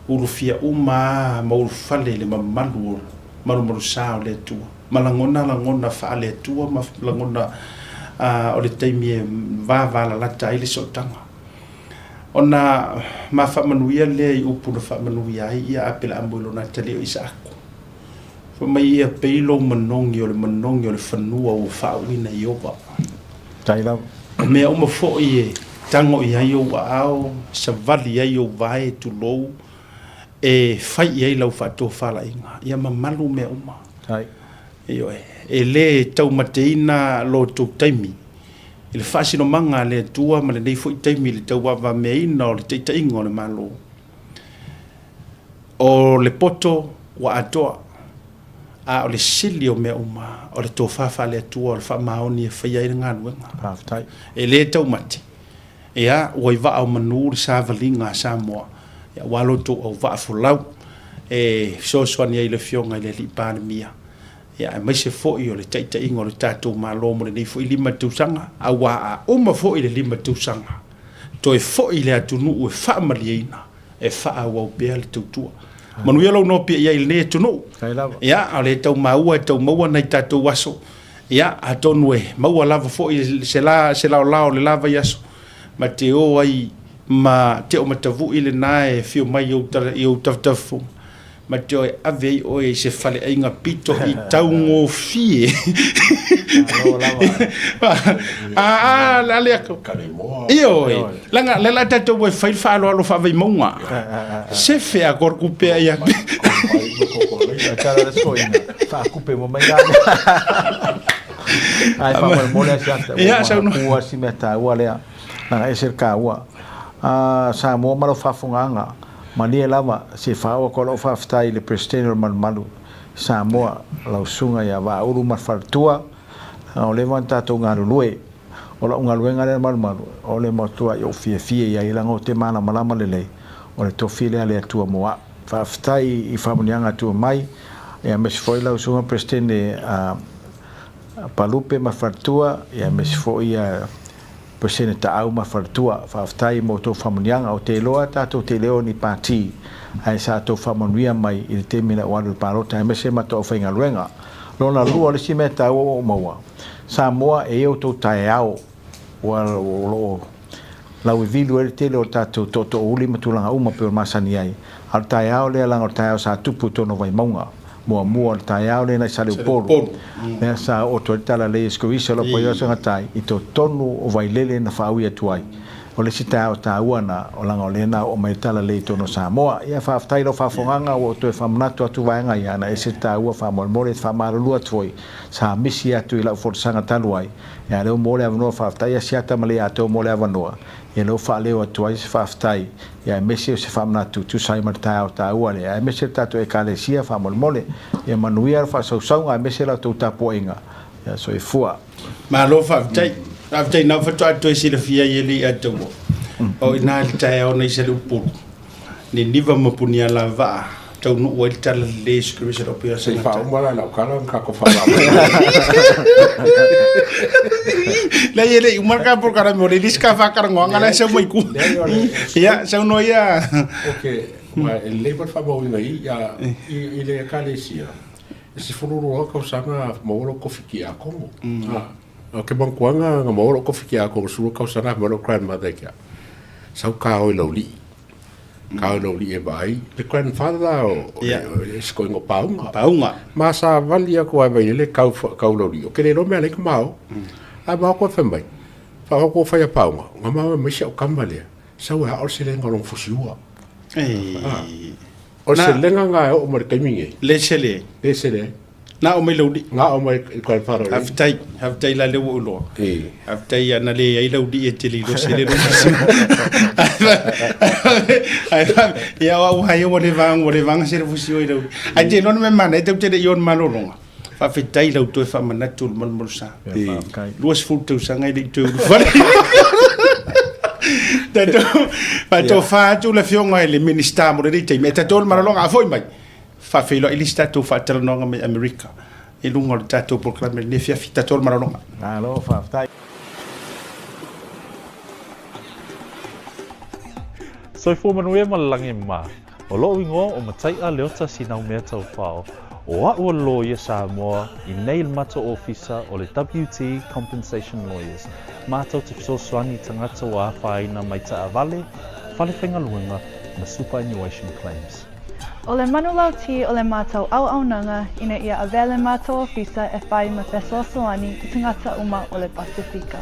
urufia uma maurufale le mamalu marumurusa o le tua malangona fa le tua malangona o le taimi va la lata i le sotanga ona ma fa manuia le i upu na fa manuia ia apela ambulo na tele o isako mai ia peilo manongi o le whanua o whaawina i owa. Tai lau. Mea uma fo i e tango i ai o ao, sa vali ai o vae tu lou, e whai i ai lau whato whala inga. Ia mamalu mea uma. Tai. E le tau mateina lo tau taimi. I le whaasino manga le tua, ma le nei fo i taimi le tau wawa mea ina o le teita ingo le malo. O le poto wa atoa. A o le sili o mea uma, o le tō whawha le atua, o le whamaoni e whaia i ngā luenga. Pāwhitai. E le tau mati. E a, ua i waa au manu le sāwali ngā Samoa. E a walo tō au waa fulau. E soswani ai le fionga i le li pāne mia. E a mai se fōi o le taita ingo le tātou mālo mo le nei fōi lima tūsanga. A wā a uma fōi le lima tūsanga. To e fōi le atunu ue whaamali eina. E wha au bea le tautua. Manuia lau no pia ia il ne tunu. Ia, a le tau maua, tau maua nei tātou waso. Ia, a tonu e maua lava fo i se lao lao le lava yaso. Ma te o ai, ma te o matavu i le nae fio mai i au taftafu. Ma te o e ave ai o e se fale ainga pito i tau ngō fie. La lea kau. Iyo e. Langa, le la tātou e whai whaalo alo whawai maunga. Se whea korkupea ia. Cara da skoina. Whaakupe mo mai gane. Ai whaamare mole asi ata. Ia, saunu. Ua si mea tā ua lea. Nanga e ser kā ua. Samoa malo whafunganga. Mania lama se whaua ko lau whawhitai le presidente o malu. Samoa lau sunga ia wa uru marwhartua. O le wan tātou ngā rulue. O la unga luenga le malu. O le matua i o fie ia ilang o te mana malama lelei. O le tofile ale atua moa. Whawhitai i whamunianga atua mai. Ia mesi foi lau sunga presidente Palupe marwhartua. Ia mesi foi Presidente Taau mawharatua, whawhitai mo tō whamunianga o te loa tātou te leo ni pāti. Ai sa tō whamunia mai i te mina o anu pārota, e mese ma tō whainga luenga. Lona lua le si me tāu o maua. Samoa e eo tō tae au, o lau i vilu e te leo tātou tō uli matulanga uma peo masani ai. Al tae au lea langa o tae au sa tupu tono vai maunga. Mua le tae au le nai sa leo polo. Mea sa o tō Talalelei skoisa lo po yosa ngatai i tō tonu o vai lele na whaui atuai. O le si tae o Tautuana o langa o lena o mai Talalelei tono Samoa. Ia whawhitai lo whawhonganga o tō e whamanatu atu vaenga i ana e se taua whamormore e whamarulua tuoi. Sa misi atu i lau fortisanga taluai. Ia leo mole avanoa whawhitai a siata male a tō mole avanoa. Ia leo whaaleo atuai se whawhitai. Ia mese o se whamanatu tu sai martai o Tautuana. Ia mese tatu e kalesia whamormore. Ia manuia ar whasausaunga a mese la tō tapo inga. Ia so e fua. Ma lo whawhitai. Whawhitai nau whatua atu e sila fia i li atu. O ina li tae au nei selu pulu. Ni niva mapunia la vaa. Tau nu ua li Talalelei skrivisa lo pia sa ngata. Wha umara lau kala kako whawa. La ia le umar ka por kara mo le diska whakara ngoanga la sa mai ku. Ia, sa uno ia. Ok, ma el labor whawa inga i le kalesia. Se fururu o kausanga mauro kofiki a Kongo. Ke bangkuanga nga mauro kofiki a Kongo suru kausanga mauro grandmother kia. Sau kao i lauli. Kao lauli e vai. Le grandfather o sko ingo Pauga. Pauga. Ma sa vali ako ai vai le kao lauli. O ke le rome ale kamao. A ma ko fembai. Fa ko fa ya Pauga. Nga ma me o kamale. Sau ha o se le ngorong fusiua. O se lenga nga o mo kaiminge. Le sele. Le sele. Na o mai laudi. Nga o mai grandfather. Haftai la le ulo. Haftai ana le ai laudi e te li lo sele lo. Ia wa hai o le vang se fusio i laudi. Ai te non me mana te te yon malolonga. Fa fitai lau to fa manatu malmursa. Luas futu sanga i tu. Tato pato fa tu la fionga le minister mo le te meta tol malolonga a foi mai. Fa filo ili stato fa telonga me America. E lungo tato proclame ne fia fita tol malolonga. Alo fa tai. So fu manuia malangi ma. O lo ingo o matai a leota sinau mea tau whao. O a ua lawyer Samoa I nail mato officer o le WT Compensation Lawyers. Mātou te fisoswani tangata wā whaina mai ta avale, whale whenga luenga na superannuation claims. O le manulauti o le mātou auaunanga ina ia avele mātou ofisa e whai ma fesoasoani I tangata uma o le Pasifika.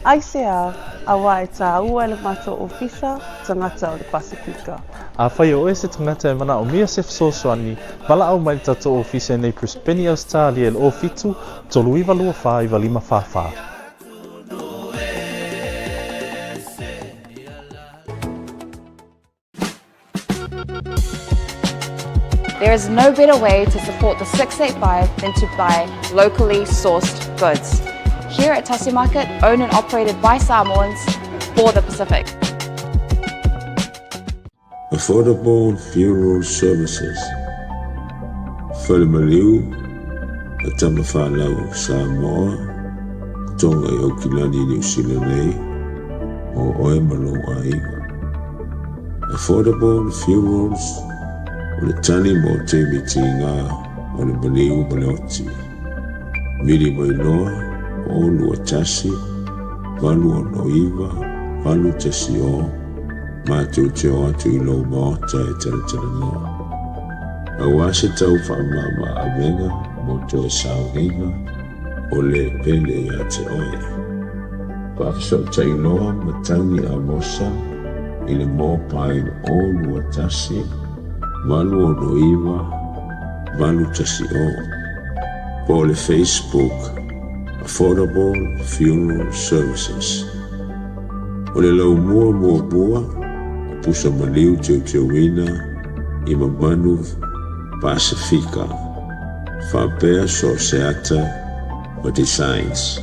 Aisea, a wai tā ua le mātou ofisa, tangata o le Pasifika. A whai o se tangata e mana o mia se fesoasoani, wala au mai tatou ofisa nei Prispeni Australia e le ofitu, tolu iwa lua wha iwa lima whawha. There is no better way to support the 685 than to buy locally sourced goods. Here at Tasi Market, owned and operated by Samoans for the Pacific. Affordable funeral services. Whalemaliu, a tamawhanau Samoa, tonga I Okilani New Zealand o oe malo aiga. Affordable funerals o le tani mo te miti ngā o le maliu maleoti. Miri mai loa, o lua tasi, valu o noiva, valu tasi o, mātou te o atu I lau maota e tala noa. A wase tau whaamama a venga, mo to e saunginga, o le pele a te oe. Whakasau tai noa, matangi a mosa, I le mōpai o lua tasi, valu o noiva, valu tasi o. Po le Facebook, Affordable Funeral Services. O le lau mua bua, pusa maliu teu wina, I mamanu Pasifika. Whapea so seata o designs.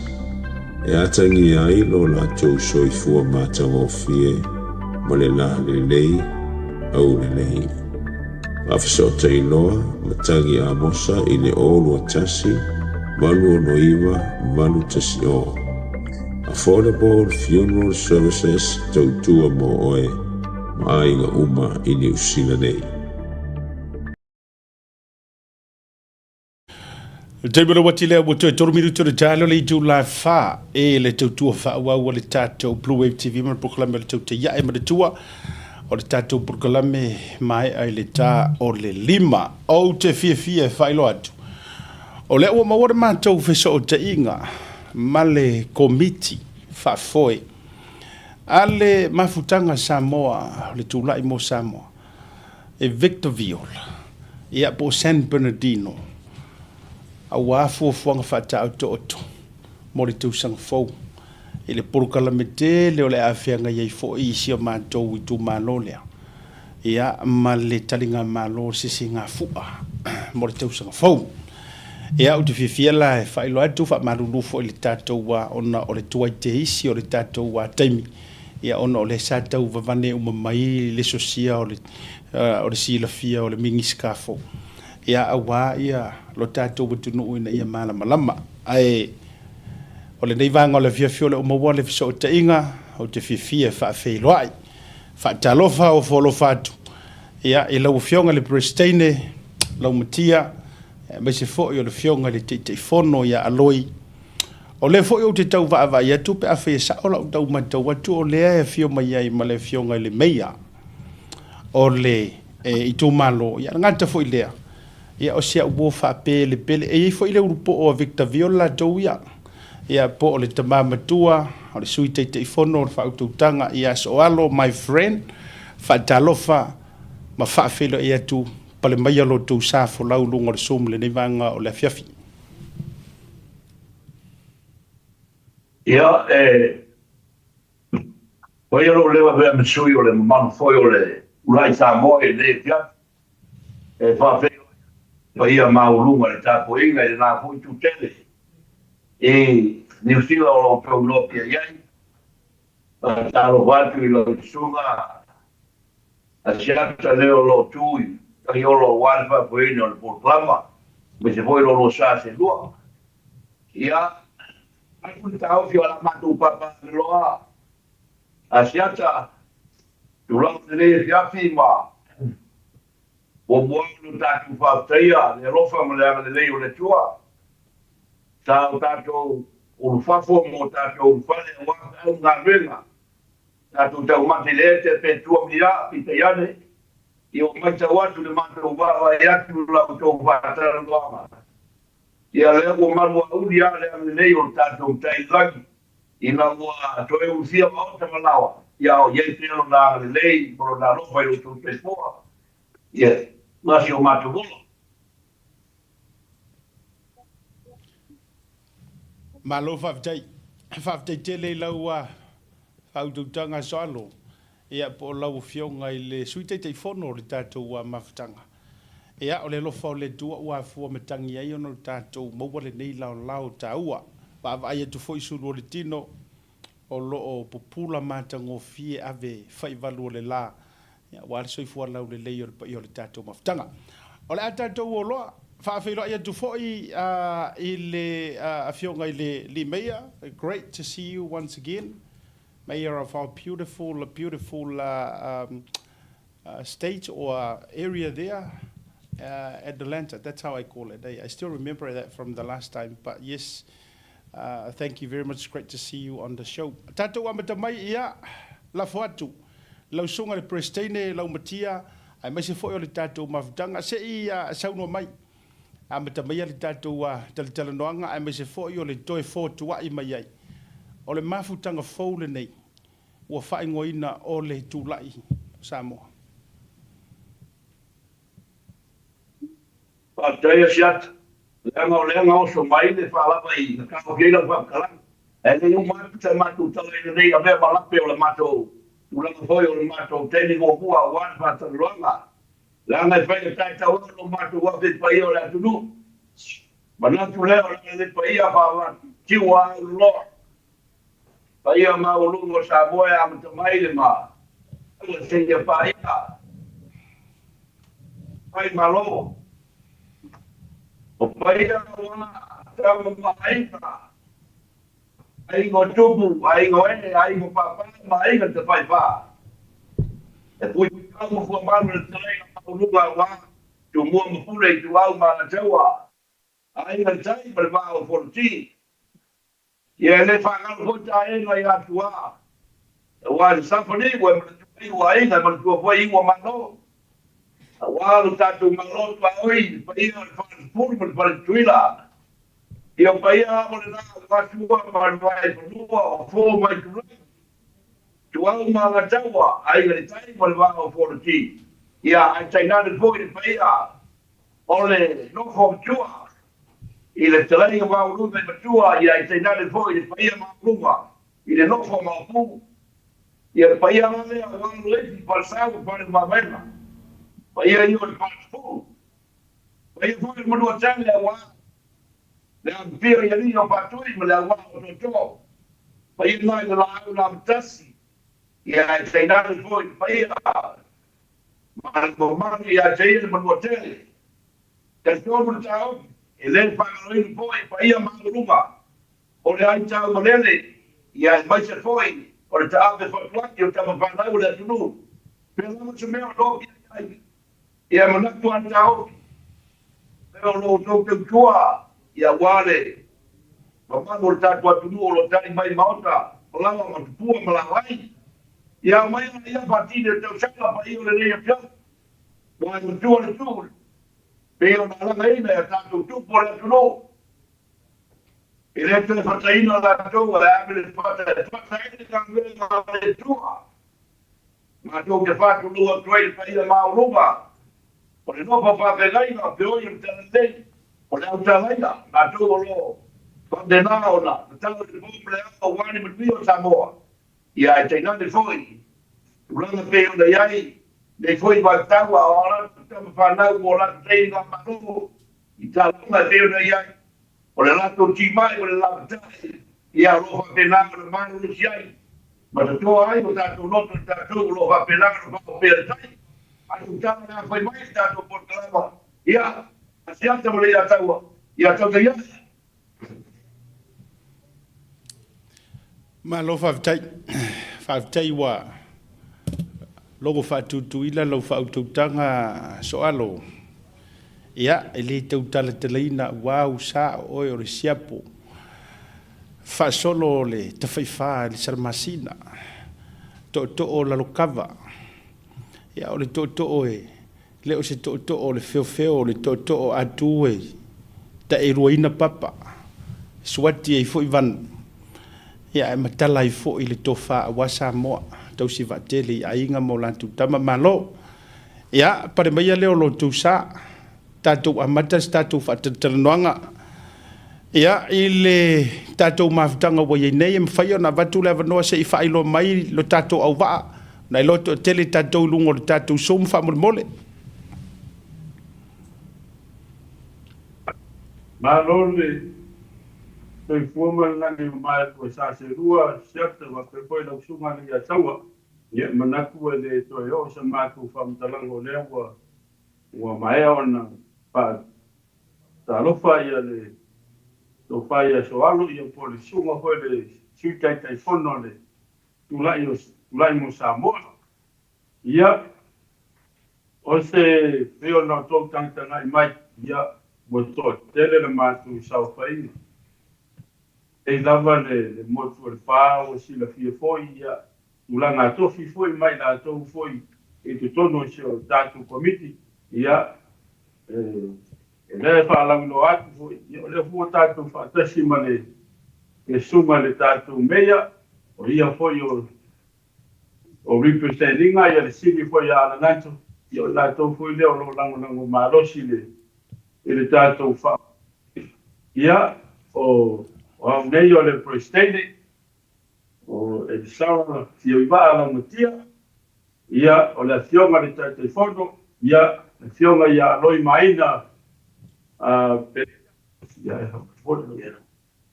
E atangi ai lo la tau soifua mātang o fie, ma le la lelei, au lelei. Afisota I loa, matangi a mosa I le olu a tasi, malu o noiva, malu tasi o. Affordable Funeral Services tautua mo oe, maainga uma I New Zealand. Taimara wati lea wato e toro minuto le jalo le July wha e le tautua wha ua le tatou Blue Wave TV ma proklame le Tautai A'e ma le tua o le tatou proklame mai ai le tā o le lima o te fia whailo atu. O le ua mawara mātou wheso o te inga ma le komiti whafoe a le mafutanga Samoa le tūlai mo Samoa e Victor Viola I a po San Bernardino a wafu fuanga fata auto oto mo le tūsanga fau e le proklame te le o le awhianga iei fo I si o mātou I tū mālo lea ia ma le talinga mālo sisi ngā fua mo le tūsanga fau ia o te whiwhia la e whailo atu wha maruru fo I le tātou wa ona o le tuai te isi o le tātou wa taimi ia ona o le sātou vavane umamai le sosia o le silafia o le mingiska fo ia awa ia lo tātou watunu ina ia malama ai o le nei vanga o le fiafio le umaua le fiso o te inga o te whiwhia whaafeiloai whaatalofa o folofa atu ia I lau fionga le Pristine lau matia mai se fo'i o le fionga le teifono ia aloi o le fo'i o te tau vaava ia tupe a whea sa o lau tau matau atu o lea e fio mai ai ma le fionga le meia o le I tū malo ia ngata fo'i lea ia o sia uo whaape le pele e fo'i le urupo o Victor Viola tau ia po o le tamamatua o le sui teifono o le whautautanga ia so alo my friend whaatalofa ma whaafelo ia tu pale mai alo tau safo lau lunga le somu le neivanga o le fiafi. Ia, poi alo lewa vea msui o le manu foi o le urai Samoa e le fiafi whaafelo pa ia maulunga le tapo inga e nā fui tu tele e New Zealand o lo Pauga iai talo watu I lo sunga a siata leo lo tui kai o lo walfa poine o le proklama me se foi lo sa se lua ia ai kun tau fi ala matu papa loa a siata tu lo le fiafi ma o moano tatu whātaia, le rofa ma le lei o le tua. Tāo tātou o rufafo mo tātou o rufale o waka au ngā renga. Tātou tau mati le te pe tua mira, pita iane, Io mai te watu le mato wa ya tu la to wa ta lo. Ia le o malu uli ale ale nei o tatou tai lagi. Ina wa to e usia o te malawa. Ia o ye te no na ale lei pro na lo vai o tu te poa. Ia masi o mato bolo. Malo whaftai te le laua whaututanga soalo. Ia po lau fionga i le suite te whono le tātou mawhtanga. Ia o le lofa o le tua ua fua me tangi ai ono tātou maua le nei lao tā ua. Wawa ai atu fo isuru o le tino o lo o popula mātango fie ave whaivalu o le la. Ia wale soifua lau le lei o le tātou mawhtanga. O le a tātou o loa. Whaafeiro ai atu fo'i i le afionga i le mayor. Great to see you once again. Mayor of our beautiful state or area there at Atlanta. That's how I call it. I still remember that from the last time. But yes, thank you very much. It's great to see you on the show. Tatou amata mai ia lafo atu. Lau sunga le prestene, lau matia. Ai mai se fo'i o le tatou mawhtanga. Se i sauno mai. Amata mai le tatou talanoanga. Ai mai se fo'i o le toe fo tuai mai ai. O le mafutanga fou le nei, ua whaingoina o le tūlai Samoa. Pātaia siat, leanga o so mai le whaalapa i na kako keila whakalang. E le iu mātu te mātu tala i nei a mea malape o le mātou, tūlanga hoi o le mātou teni ngō kua o wāna pātaruanga. Leanga e whaia tai tau o mātou wafe pai o le atunu. Manatu leo le pai a pāwa, tiwa o loa. Paia maulungo Samoa a matamai le ma. Ala senga paia. Pai malo. O paia wana tama maika. Ai go tubu, ai go ene, ai go papa, ai go te pai pa. E pui kamu fu malu le trai maulunga wa. Tu mua mapule tu au ma na tewa. Ai go tai per va o forti. Ia le whakaro pota e ngai atua. Wa safari wa mtu wa inga mtu wa inga mano. Wa lu tatu malo pa oi pa ia fa pur pa tuila. Ia pa ia mo le na wa tua ma vai tua fo mai tu. Tua ma la tawa ai le tai mo le va o forti. Ia ai tai na le foi pa ia. Ole no fo tua. I le telai o maurunga i matua i ai teinare fo i le paia maurunga i le nofo maupu i le paia mame a wanu lefi palsau pare mamena paia i o le palsau paia fo i manua tane a wa le ampio i ali o patui ma le a wa o toto paia nai le la au na mtasi i ai teinare fo i paia mani i ai teinare manua tane te tonu tau e le whakaroi poi pa ia maurunga. O le ai tau malele, ia mai se foi, o le taawe whaklaki o tama whanau le atunu. Pea lama se mea lo ai, ia manatu an tau, pea lo tau te kua, ia wale, ma manu le tatu atunu o lo tari mai maota, o lawa matupua malawai. Ia mai ia patine tau sala pa ia le lea pia, wa matua le tūle. Pero na langa ina e tātou tupo le tuno. E le te whataina la tua e amele whataina ka ngā le tua. Mā tō ke whātu lua tuai pa ia maurunga. O le nopa whawhengaina pe oi o Talalelei. O le au talaina, mā tō o lo. Whandena ona, na tau le pōpule au wāni matui o Samoa. Ia e teinane foi. Uranga pe o le iai. Nei foi vai taua o ala tama whanau o la tei ngā manu i tā lunga teo nei ai. O le lato ti mai o le lato tai i a roha penanga na manu le siai. Ma ta toa ai o tātou noto tātou roha penanga na whako pēr tai. Ai o tāma nā whai mai tātou portalama. Ia, a siata mo le ia taua. Ia tau te ia. Ma lo whaftai wa. Logo whatutuila lau whautautanga soalo. Ia, e le tautala teleina wau sa oi o le siapo. Whaasolo le tawhaiwha le sarmasina. To o la lokava. Ia, o le to e le o se to o le feo le to o atu e ta e roina papa suati e fo ivan ya e matala i fo i le tofa wa Samoa tau si vatele a inga mo lantu tama malo ya pare mai le o lo tu sa tatu amata tatu fa tanoanga ya ile tatu mafutanga wo ye nei me faio na vatu le no se i fa ilo mai lo tatu au va na lo tele tatu lungo le tatu som fa mole malole той формал на не mai ko sa se rua certa wa pe foi la suma ni ya tawa ye manaku le to yo sa ma ku fam talango le wa mai ona pa ta lo fa ya le to fa ya so alu ye po le suma ko le chuta tai fono le tulai mo Samoa ya o se veo na to tanta mai ya mo to tele le ma tu sa fa e lava le motu le pā o si la fia foi ia ulanga tofi foi mai la tau foi e te tono si o tātou komiti ia e le whaalang no atu foi ia o le fua tātou whaatasi ma le e sunga le tātou mea o ia foi o representinga ia le sini foi a ala nanto ia o la tau foi leo lo lango malosi le tātou wha ia o nei o le prestene o e sawa ti o iba ala mutia ia o le fionga le tatou ia le fionga ia loi maina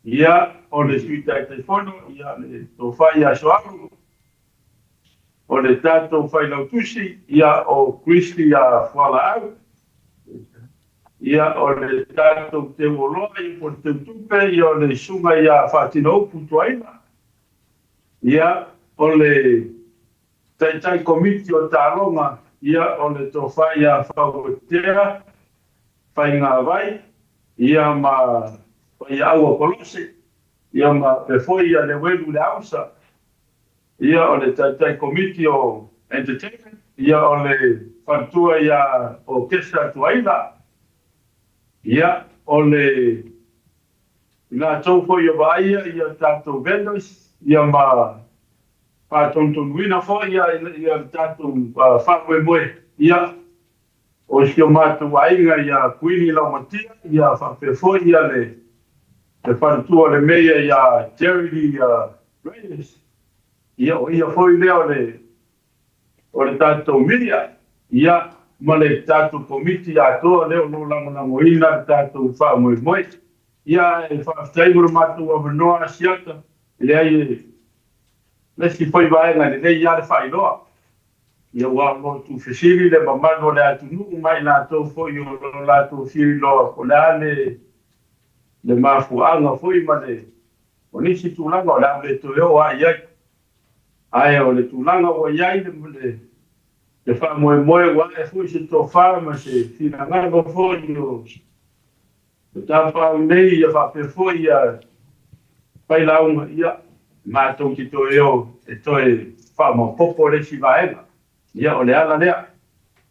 ia o le suita tatou ia le to fai a soaru o le tatou fai lautusi ia o Christi a fala au ia o le tātou te woloa i po te tupe i o le sunga ia whātino putuaina. Ia o le taitai komiti o tāronga ia o le tō whai a whautea, whai ngā vai, ia ma whai aua kolose, ia ma pewhoi ia le welu le ausa, ia o le taitai komiti o entertainment, ia o le whantua ia o kesa tuaina, ia o le nga tau foi o vaia ia tātou vendors ia ma pātontonu ina foi ia tātou whanwe moe ia o si o mātou ainga ia kuini lau matia ia whawhe foi ia le whantua le mea ia charity raiders ia o ia foi leo o le tātou media ia ma le tātou komiti atoa leo no lango ina tātou wha moe. Ia e whaaftaimura mātou a wanoa siata, le ai lesi whai vaenga le lei ia le whailoa. Ia wā mo tu whesiri le mamano le atu nuu mai nātou whoi o lātou whiri loa ko le ane le mafuanga whoi ma le o nisi tūlanga o le ame to eo a iai. Ai o le tūlanga o iai le wha moe wa e fui se tō whāma se whina ngāma fōi o le tāwhau nei ia whape fōi ia pai launga ia mātou ki tō eo e toi whāma popo le si vaenga ia o le ala lea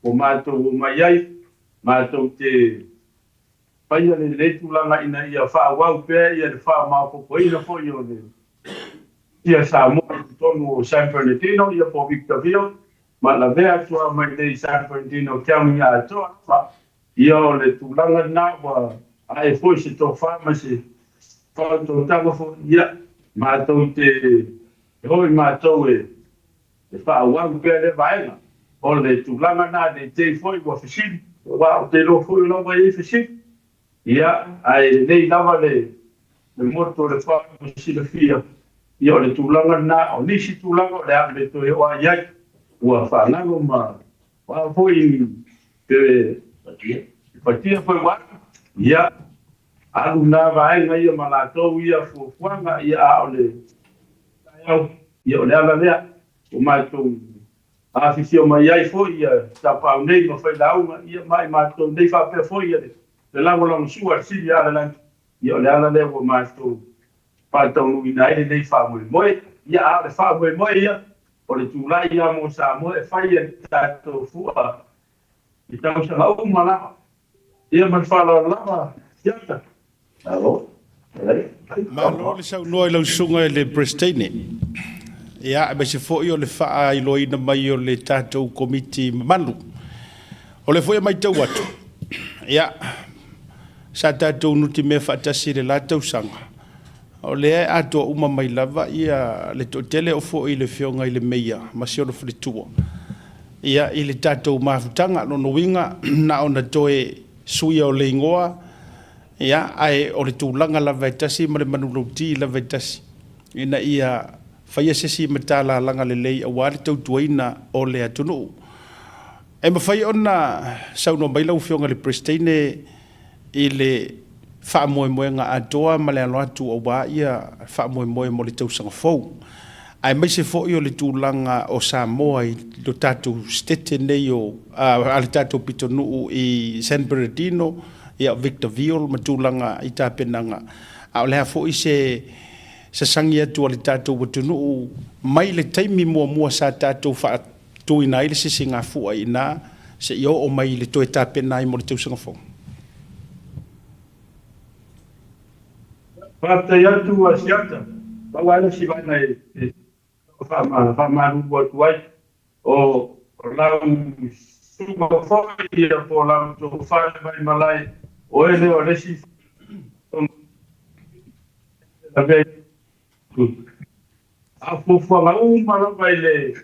o mātou o mai ai mātou te pai le tūlanga ina ia whāwau pēr ia le whāma popo ina fōi o le ia Samoa i tonu o San Bernardino ia po Victorville ma la vea tua mai nei San Bernardino County a toa ia o le tūlanga nā wa ai foi se tō whāma se whātō tawa fo ia mātou te hoi mātou e whāwau pēr le vaenga o le tūlanga nā le te foi wa whisiri wa o te lo foi lawa e whisiri ia ai nei lawa le moto le whāma sila fia ia o le tūlanga nā o nisi tūlanga o le ame to e oa iai ua whanango ma wā fwoi pe patia fwoi watu ia alu nā vaenga ia ma lātou ia fuafuanga ia a o le ia o le ala lea o mātou awhisi o mai ai fwoi ia tapau nei ma whai launga ia mai mātou nei whapea fwoi ia le lango sua siri ala langi ia o le ala lea o mātou pātau nui nai nei whamoe moe ia a le whamoe moe ia o le tūlai ia mo Samoa e whai e tātou fua I tau sa lau mana. Ia man whala lava. Iata. Alo. Malo le sau noa i lau sunga le Prestene. Ia, me se fo o le faa i loina mai o le tātou komiti manu. O le fo mai tau atu. Ia, sa tātou nuti me whaatasi le lātou sanga. O le ato uma mai lava ia le totele o fo i le fionga i le meia. Masio le fritua. Ia, i le tātou mafutanga no winga na ona toe suia o le ingoa. Ia, ai o le tūlanga lava e tasi ma le manulauti lava e tasi. Ina ia faia sesi matala langa le lei awari tautuaina o le atunu. E mawhai ona sauno mai lau fionga le Prestene i le wha moe moe ngā atoa ma le alo atu o wā ia wha moe moe mo le tausanga fau. Ai mai se fo i o le tūlanga o Samoa i lo tātou stete nei o ale tātou pitonu i San Bernardino ia Victor Viol ma tūlanga i tāpenanga. A o lea fo i se sangi atu ale tātou watunu mai le taimi mua sa tātou wha tuina i le sisi ngā fua i nā se i o mai le toe tāpena i mo le tausanga fau. Pata yatu a siata. Pawala si vana e whamaru watuai o lau suma whoi a po lau tō whai mai malai o ele o resi a fuwhanga umara mai le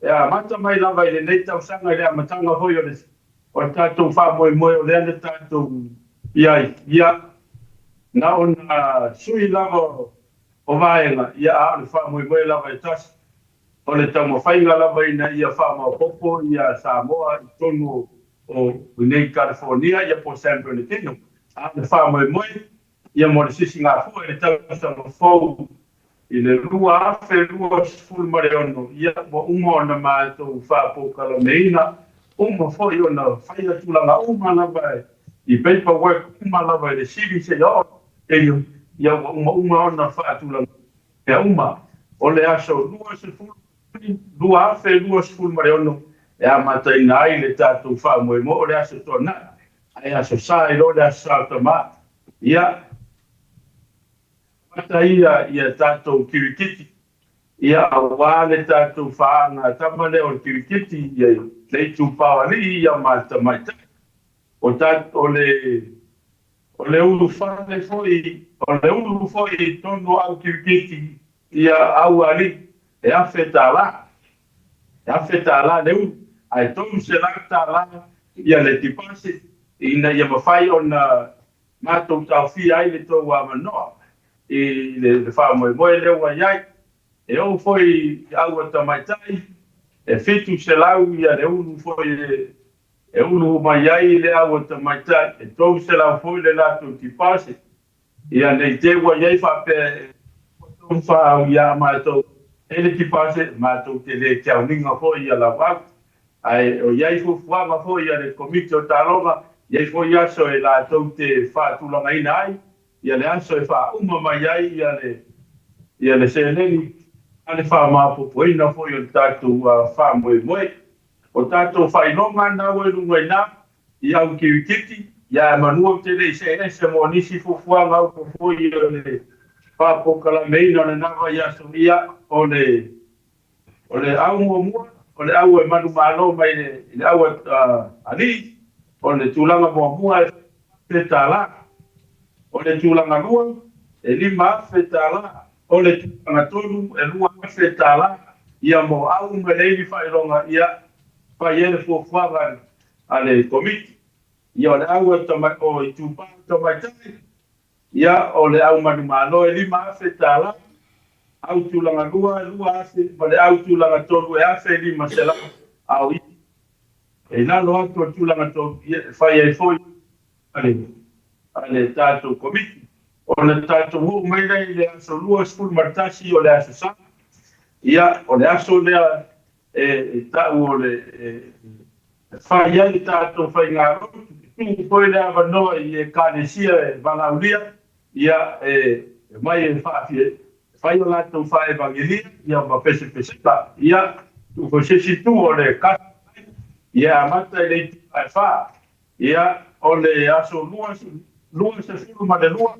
mata mai lava i le nei tau sanga rea matanga hoi o resi o tātou wha moe moe o rea le tātou iai na ona sui lava o vaenga ia a le wha moe moe lava e tasi o le tau mawhainga lava ina ia wha moe popo ia Samoa i tonu o nei California ia po San Bernardino a le wha moe moe ia mo le sisi ngā fua i le tau sa mawhau i le rua afe rua sifuru mare ono ia mo uma ona mātou wha pokala meina uma fo i ona whaia tūlanga uma lava i paperwork uma lava i le siri se o ia uma ona wha tūlanga e uma o le aso rua sifuru lua afe lua sifuru mare ono e a matai na ai le tātou wha moe mo o le aso tōna ai aso sa i lo le aso sa tama ia mata ia tātou kirikiti ia awa le tātou whaanga tamale o kirikiti ia le tūpawali ia mata maita o le ulu whane foi tono au kirikiti ia au ali e awhe tāla le ulu ai tonu se lak tāla ia le tipase ina ia mawhai o na mātou tau fi ai le tō wa manoa i le wha moe moe lewa iai e o foi au a tamaitai e fitu se lau ia le unu foi e unu mai ai le au a tamaitai e tau se lau foi le lato tipase ia nei te wa iai whape wha au ia mātou e le tipase mātou te le kiau ninga foi ia la wak ai o iai fufuanga foi ia le komiti o tālonga iai foi aso e la tau te whaatulanga ina ai ia le aso e wha uma mai ai ia le seleni ane wha mapopo ina foi o tātou wha moe moe o tātou whainonga na ue runga ina ia au kiwikiti ia manua te le se mo nisi fufuanga au po foi o le wha pokala meina le nawa ia so ia o le au mua o le au e manu malo mai le au ali o le tūlanga mua e tala o le tūlanga lua e lima afe tala o le tūlanga tonu e lua afe tala ia mo au me leili whaeronga ia whaiere fuafuanga a le komiti ia o le au o i tūpā tamaitai ia o le au manu malo e lima afe tala au tūlanga lua afe ma le au tūlanga tonu e afe lima sela au i e nalo atu o tūlanga tonu whaiere foi ale tātou komiti. O le tātou hu mai nei le aso lua sifuru martasi o le aso sa. Ia, o le aso lea tau o le whai ai tātou whai ngā rotu. Tu koe lea wanoa i kānesia walaulia. Ia, mai e whaafi whai o lātou whai evangelia. Ia, ma pese peseta. Ia, tu ko sesi tu o le kata. ia amata i le itu ai wha, ia o le aso lua se fulu ma le lua,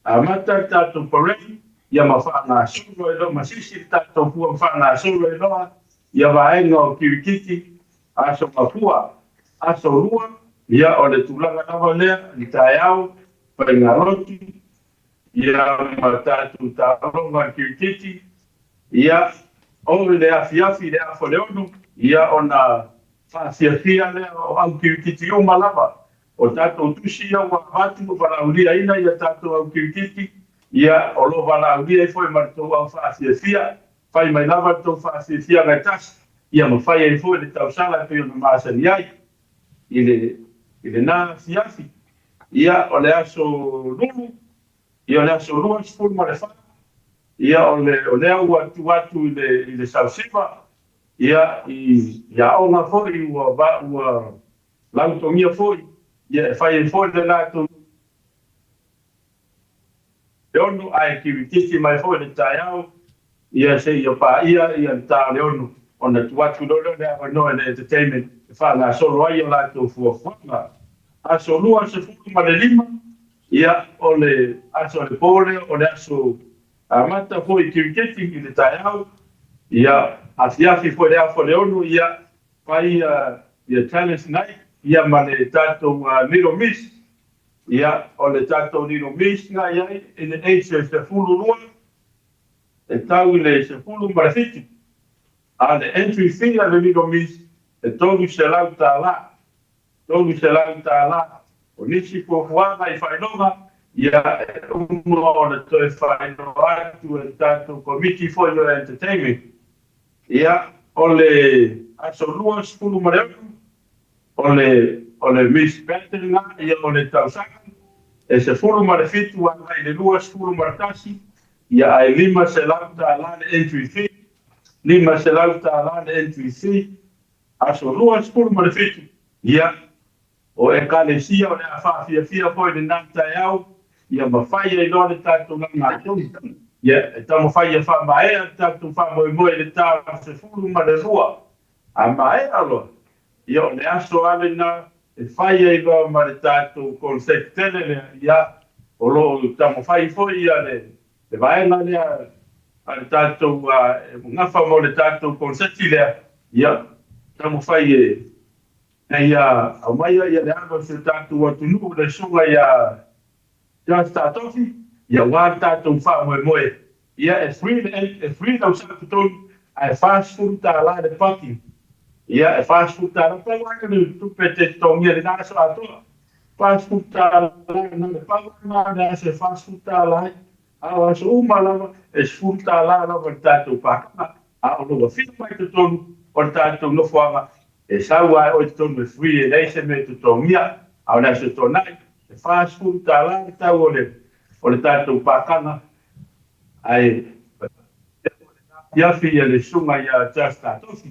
amata tātou parei, ia ma wha ngā solo e loa, ma sisi tātou pua wha ngā solo e loa, ia vaenga o kirikiti, aso mapua, aso lua, ia o le tulaga lava lea, i tae au, pai ngā roti, ia ma tātou tāronga kirikiti, ia o le afiafi le afo leono, ia o na whaasiafia lea o au kirikiti o malava, o tātou tusi au a vatu o warauria ina ia tātou au kirikiti, ia o lo warauria i foi martou au whaasiafia, whai mai lava tau whaasiafia ngai tasi, ia ma whai e foi le tau sala pe o na maasani ai, i le nā fiafi, ia o le aso lulu, ia o le aso lua sifuru ma le wha, ia o le au atu i le sausiva, ia ia o ngā foi ua lautongia foi, ia e whai e foi le nātou le onu ai kirikiti mai foi le tai au, ia se ia pā ia le tā le onu, o na tuatu lolo le awa noe le entertainment, e wha ngā solo ai o lātou fuafuanga. Aso lua se fulu ma le lima, ia o le aso le pole, o le aso amata foi kirikiti i le tai au, ia afiafi foi le afo le onu, ia whai ia talent night, ia ma le tātou Little Miss, ia o le tātou Little Miss ngā iai, i le eise se fulu lua, e tau i le se fulu ma le fiti. A le entry fee a le Little Miss, e tolu se lau tā la, o nisi fuafuanga i whainonga, ia umo o le toe whainonga atu e tātou komiti foi o entertainment. Ia o le aso lua se fulu ma le o le Miss Catering ia o le tausanga, e se fulu ma le fitu anga i le lua se fulu ma le tasi, ia ai lima se lau tā la le entry fee, lima se lau tā la le entry fee, aso lua se fulu ma le fitu, ia o e kalesia o le a whaafiafia foi le nātai au, ia mawhai e loa le tātou ngā tūni, ia e tamo whai e whamaea tātou whamoemoe le tāra se fulu ma le lua, a maea loa, ia o le aso ale na e whai e loa ma le tātou konsek tele lea, ia o lo tamo whai foi ia le vaenga lea, a le tātou ngafa mo le tātou konseki lea, ia tamo whai ia au maia ia le anga se tātou atunu le sunga ia just tātofi, ia wā tātou whamoemoe, ia e free lau sakutonu, a e fast food tā la le paki, ia e fast food tā la pawanga le tupe te tongia le nasa atoa, fast food tā la le pawanga le ase fast food tā la au aso umalawa e food tā la lava tātou pakanga, a o loa whina mai te tonu o tātou nofuanga, e saua o te tonu e free e leise me te tongia, au le aso tonai, e fast food tā la tau o le tātou pakanga, ai iafi ia le sunga ia just tātofi,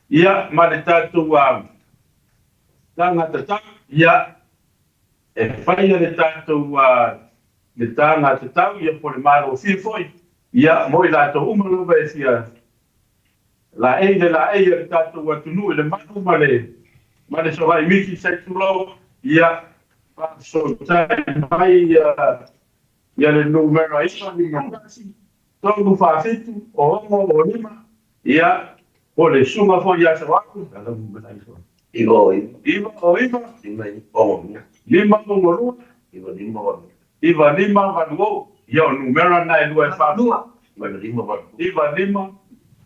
ia ma le tātou tanga tatau, ia e whaia le tātou le tanga tatau, ia po le maro whiwhoi, ia moi lātou umalova e fia la e le tātou atunu, le manu ma le sorai miki se tulau, ia so tai mai ia le numero isa ni ngasi, tonu whawhitu o hongo o lima, ia po le sunga fo ia se waku, Iva o lima o ngorua, Iva lima vanuo, ia o numero na e lua e whanua, Iva lima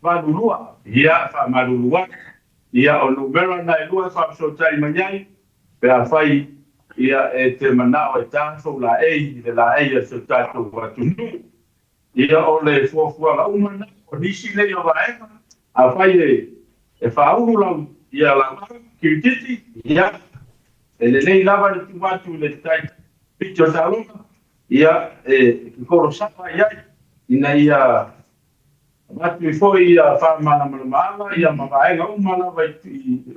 vanulua, ia whamarulua, ia o numero na e lua e whamsotai manyai, pe a whai ia e te manao e tātou la e a se tātou watunu, ia o le fuafuanga umana, o nisi le o vaenga, a whai e whauru lau, ia la kirikiti, ia e le nei lava le tuwatu le tai pito talunga, ia e kikoro sapa iai, ina ia matu i foi ia whamana malamaala, ia mawaenga umana vai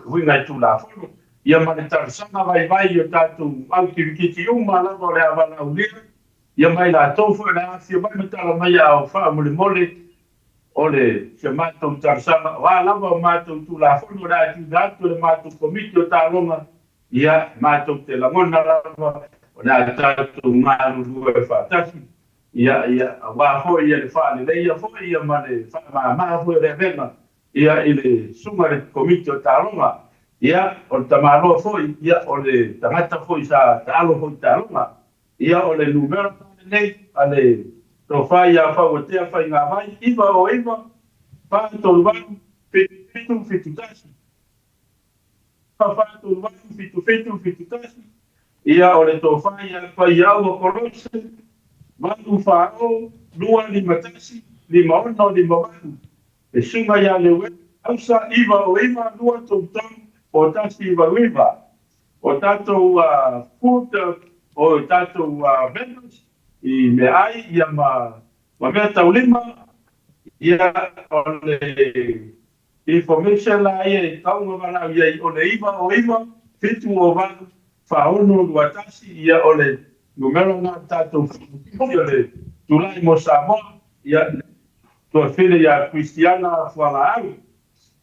huinga i tulafono, ia ma le tarsanga vai o tātou au kirikiti umana o le awana ulia, ia mai la tofu e la afia mai matala mai au wha mole ole se mātou tarsanga, wā lava mātou tulafono rā tu dātu le mātou komiti o tālonga, ia mātou te langona lava, o nā tātou māru rua e whātasi, ia wā hoi ia le whālelei, ia hoi ia ma le whamā hoi re venga, ia i le sunga le komiti o tālonga, ia o tamaro hoi, ia o le tangata hoi sa tālo hoi tālonga, ia o le numero nei, a le to fai a fau te fai ngā mai, iwa o iwa, whātou wanu, fitu tasi. Whātou wanu, fitu tasi. Ia o le to fai a fai au a korose, wanu whāo, lua lima tasi, lima ono, lima wanu. E sunga ia le we, ausa iwa o iwa, lua tau tau, o tasi iwa iwa. O tātou food, o tātou vendors, I me ai ia ma mea taulima ia o le information la ia I taunga wala ia o le iwa o iwa fitu o wanu whaono luatasi ia o le numero ngā tātou ia le tulai mo Samoa ia toa while ia Christiana whala au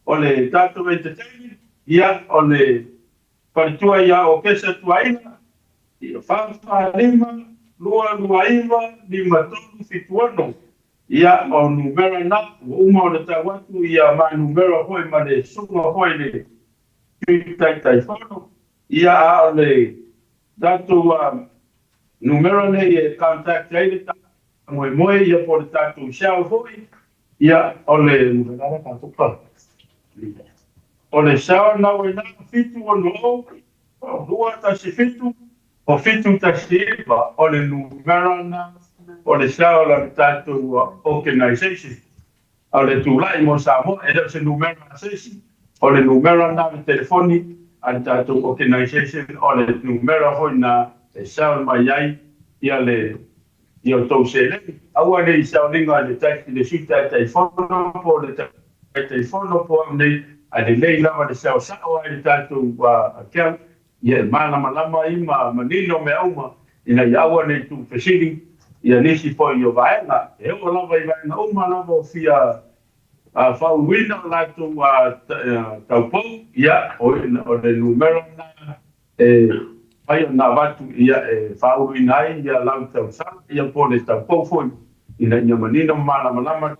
o le tātou entertainment ia o le paritua ia o kesa tuaina ia whawha lua iwa, lima tonu fituano. Ia o numero na, uma o le tawatu, ia ma numero hoi ma le sunga hoi le tulafono. Ia a le tatu numero ne e contact leile ta moe ia po le tatu shao hoi. Ia o le numero ka o le shao na we na fitu o no o lua ta si fitu. O fitu tasiva o le numero na o le sao la tātou organisation. O le tūlai mo Samoa, e se numero na sesi. O le numero na le telefoni a le tātou organisation. O le numero hoi na e sao mai ai ia le i o tau sele. Aua le I sao linga le taiki le sita e taifono po le taifono po amnei a le lei lava le sao sao a le tātou account. Ia mana malama I manino me auma ina iaua nei tu fesili ia nisi po I o vaenga e o lava I vaenga uma lava o fia whauwina la tu taupou ia o le numero na pai o na watu ia whauwina ai ia lau tausana ia po le taupou foi ina ia manino mana malama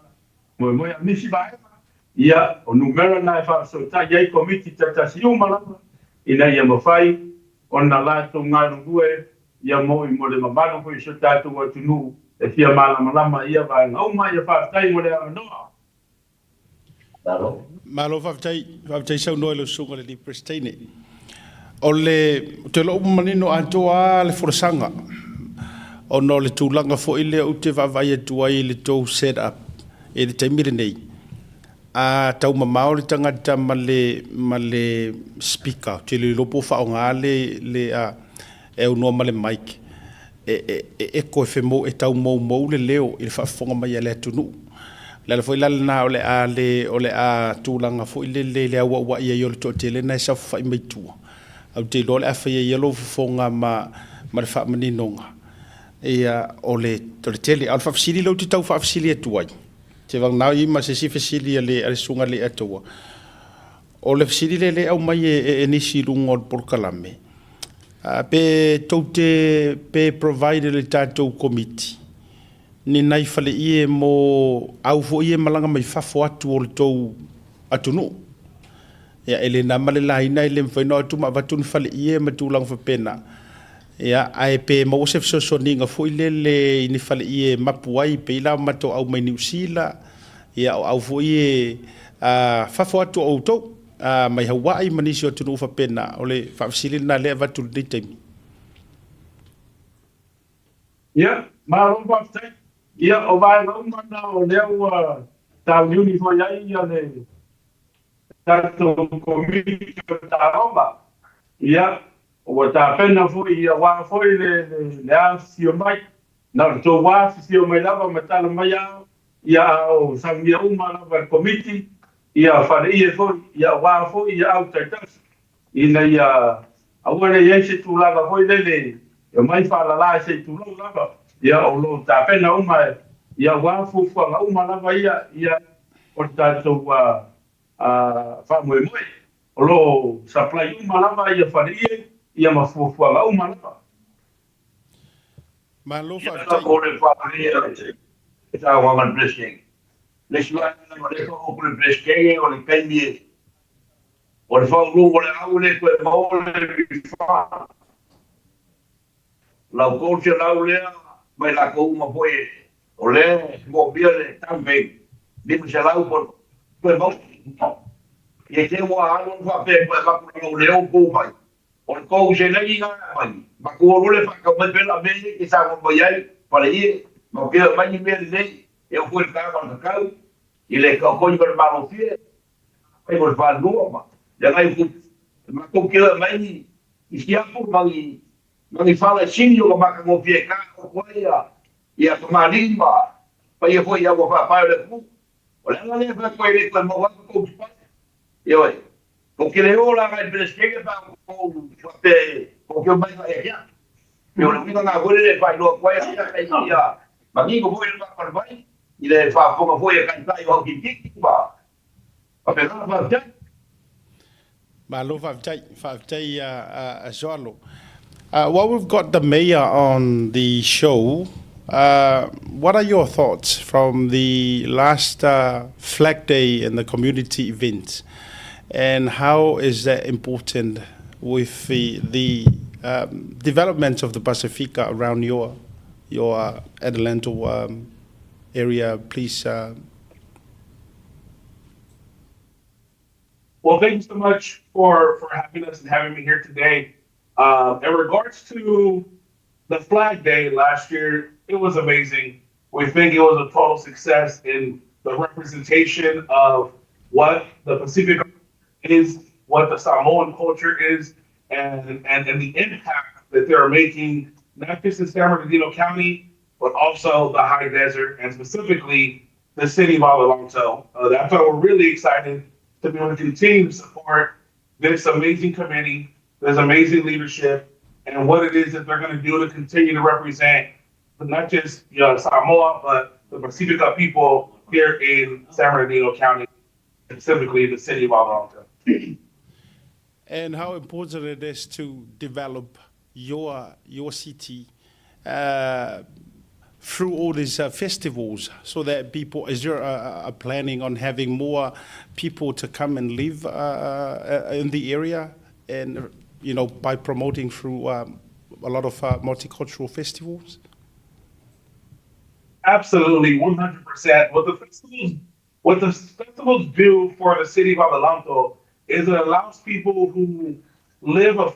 moe a nisi vaenga ia o numero na whaasota iai komiti tatasi umalama ina ia mafai ona lato ngarue ia mo I mo le mamano ko so tatu wa tunu e fia malama ia va au mai fa tai mo le no malo fa tai sau no le sunga le prestine o le te lo manino atoa le forsanga o no le tulanga fo ile o te va vai tu ai le to set up e le taimire nei a tau mamao le tangata ma le speaker te le lopo whaonga le e unua ma le mic e koe whemo e tau mou le leo i le whaafonga mai a le atunu le foi la na o le a tūlanga fo le awa ia i o le to te le na sa whai mai tua au te lo le a whai i lo whafonga ma le whaamaninoga o le tele al whaafsili lo te tau whaafsili atuai te wang nau I ma se si fasili le sunga le atua. O le fasili le au mai e nisi runga o porkalame. Pe taute pe provide le tātou komiti. Ni nai fale ie mo au fo ie malanga mai fafo atu o le tau atunu. Ia ele na male la ina ele mwhaino atu ma vatun fale ie ma tūlang whapena. Ia ai pe mo se so ninga fo ile le ni fale ie mapu ai pe ila mato au mai New Zealand ia au fo ie fafo atu o to mai Hawaii manisi o tunu fa pena o le fafsili na le vatu de temi ia ma ro pa te ia o vai no mana o le ta uni fo ia le tato komiti ta Roma ia o ta pena fo ia wa fo le sio mai na to wa sio mai lava matala mai ia o samia uma lava komiti ia fare ia fo ia wa fo ia au tatas ina ia awale ia se tu lava fo le mai fa la se tu lava ia o lo ta pena uma ia wa fo fo uma lava ia o tātou whamoemoe. O lo supply umalama ia wharie, ia mafuafuanga umalama. Malofa Ia ko le whaparia, e tā wangan blessing. Le sua o le ko le blessing o le kaimi o le whaulu o le au le koe mau le wha. Lau kou te lau lea, mai la kou ma poe o le mo bia le tambe. Bimu se lau po koe mau. Ia te mua anu whape koe maku lau leo kou mai. O le kou se lei ngā mai. Maku o role whaka mai pela mei ke sa mo mai ai. Pare ie, ma bia mai ni mea nei. E o koe kāma na kau. I le kau koi kore maro fie. Pai kore whanua ma. Ia ngai ku, ma kou kira mai ni. I siapu mangi. Mangi whala sini o ka maka ngō pia kā o koe ia ka māriri ma. Pai e hoi ia wa whapai o le ku. O le anga lea koe le koe ma waka kou tupai. Ia wai. Ko kile o la ngai pele skege pa ko whape ko kio mai ka e hea. Me o le wika ngā hore le whai loa koe ia kai ia. Ma ngi ko hoi le waka vai. I le whaponga hoi e kai tai o hau ki tiki pa. Pa pe ngā whapai. Malo whaftai Zoalo. While we've got the mayor on the show, what are your thoughts from the last Flag Day and the community event? And how is that important with the development of the Pacifica around your Adelanto area? Please. Well, thank you so much for having us and having me here today. In regards to the Flag Day last year, it was amazing. We think it was a total success in the representation of what the Pacific is, what the Samoan culture is, and the impact that they're making, not just in San Bernardino County, but also the high desert, and specifically the city of Adelanto. That's why we're really excited to be able to continue to support this amazing committee, this amazing leadership, and what it is that they're going to do to continue to represent not just Samoa, but the Pacifica people here in San Bernardino County, specifically the city of Adelanto. And how important it is to develop your city through all these festivals, so that people, is there a planning on having more people to come and live in the area, and by promoting through a lot of multicultural festivals? Absolutely, 100%. What the festivals do for the city of Adelanto is it allows people who live a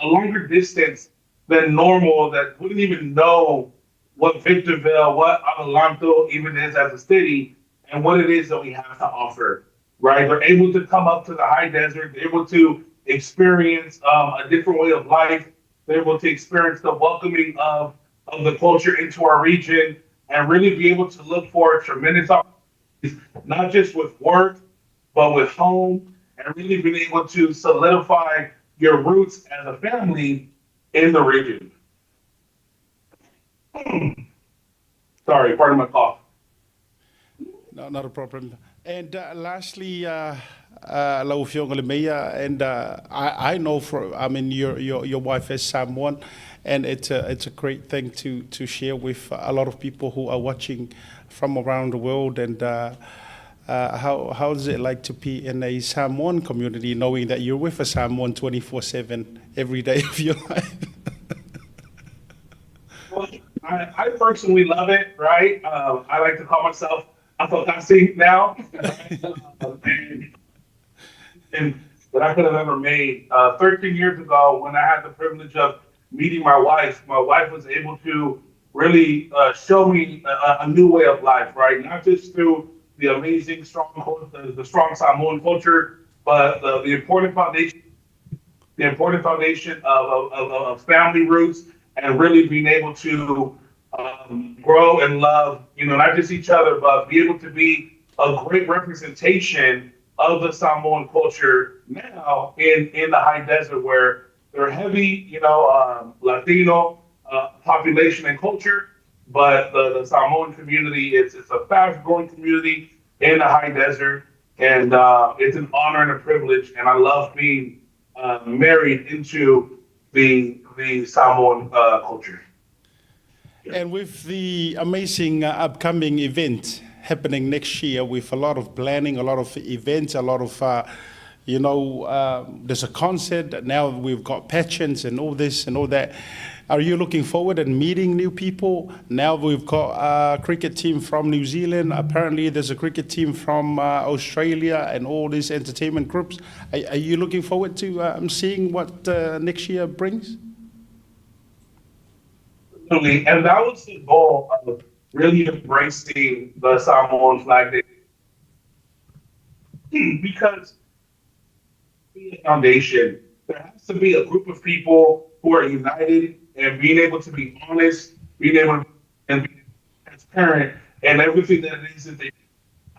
longer distance than normal, that wouldn't even know what Victorville, what Adelanto even is as a city, and what it is that we have to offer, right? They're able to come up to the high desert, they're able to experience a different way of life, they're able to experience the welcoming of the culture into our region, and really be able to look for tremendous opportunities, not just with work, but with home, and really being able to solidify your roots as a family in the region. Sorry, pardon my cough. No, not a problem. And lastly, Laufionga Lemeia, and I know your wife is Samoan, and it's a great thing to share with a lot of people who are watching from around the world. And how is it like to be in a Samoan community, knowing that you're with a Samoan 24/7 every day of your life? Well, I personally love it, right? I like to call myself Tasi now, and that I could have ever made. 13 years ago, when I had the privilege of meeting my wife was able to really show me a new way of life, right? Not just through the amazing, the strong Samoan culture, but the important foundation of family roots, and really being able to grow and love, not just each other, but be able to be a great representation of the Samoan culture now in the high desert, where they're heavy, Latino population and culture, but the Samoan community, it's a fast growing community. in the high desert. And it's an honor and a privilege. And I love being married into the Samoan culture. And with the amazing upcoming event happening next year, with a lot of planning, a lot of events, a lot of, there's a concert, now we've got pageants and all this and all that. Are you looking forward and meeting new people? Now we've got a cricket team from New Zealand. Apparently there's a cricket team from Australia and all these entertainment groups. Are you looking forward to seeing what next year brings? Absolutely. And that was the goal of really embracing the Samoan flag day. Because being a foundation, there has to be a group of people who are united and being able to be honest, being able to be transparent and everything that it is that they do,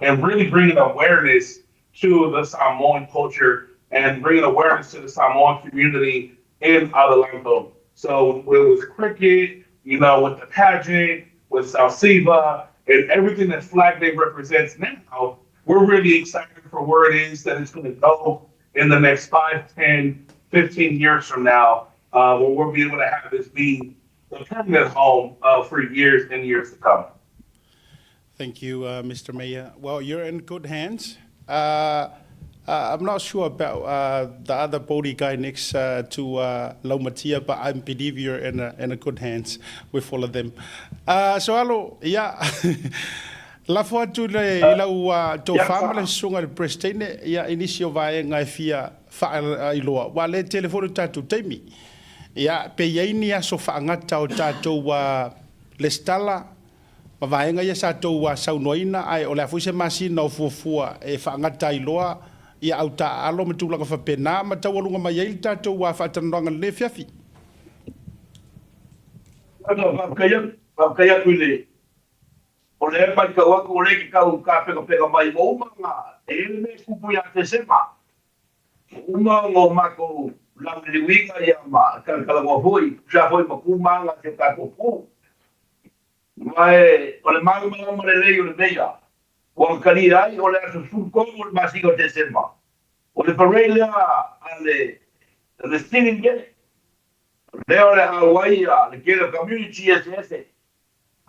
and really bringing awareness to the Samoan culture and bringing awareness to the Samoan community in Talalelei. So with cricket, with the pageant, with South Siva, and everything that Flag Day represents now, we're really excited for where it is that it's going to go in the next 5, 10, 15 years from now, where we'll be able to have this be the permanent home for years and years to come. Thank you, Mr. Mayor. Well, you're in good hands. I'm not sure about the other body guy next to Laumatia, but I believe you're in a good hands with all of them. So, alo, yeah. Lafo atu le ilau tō whamale sunga le prestene, ia inisio vae ngai fia whaailoa. Wa le telefonu tātou teimi. Ia pe iaini aso whaangata o tātou le stala, ma vaenga ia sa tau saunoina ai o le afuise masina o fuafua e whaangata iloa, ia au ta alo me tūlanga whapena, ma tau alunga mai eil tātou whaatanoanga le fiafi. Whakaya kuile. O le pai ka wako o le ki kau ka peka mai mo umanga e me kupu ya te sema. Uma ngō mako lau li winga ia ma kalakala hoi, sa hoi ma kumanga te ka kupu. Mai o le mau malama le lei o le meia. O kani ai o le aso suko o le masiko te sema. O le parelea a le stinging gene. Leo le Hawaii le kere community SS.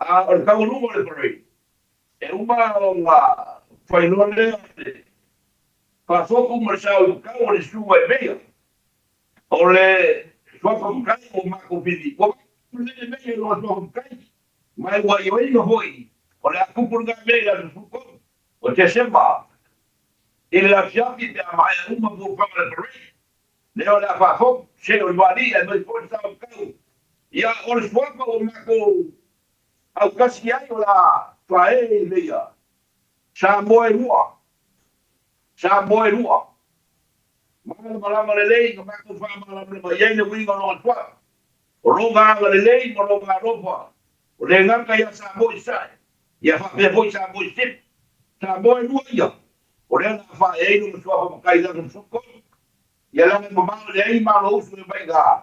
O le kaulunga le parelea. E uma o ngā whainoa lea pa whoku marasau i kau o le sua e mea. O le swapa mkai o mako pidi. O mako le mea o swapa mkai. Mai wa i oinga hoi. O le akupurunga mea le suko. O te sema. I le afiafi te amai a uma po whama le parei. Leo le a whawhok. Se o i wani e mai pōi sa o kau. Ia o le swapa o mako au kasi ai o la A'e leia. Samoa rua. Samoa rua. Malama le lei, ka mako whamala le mai ei le winga no atua. O ronga le lei, mo ronga ropa. O le ngaka ia Samoa sai. Ia whapea poi Samoa sip. Samoa rua ia. O le ana whae no mtua whamakai langa suko. Ia langa mamao le ei malo usu e mai ngā.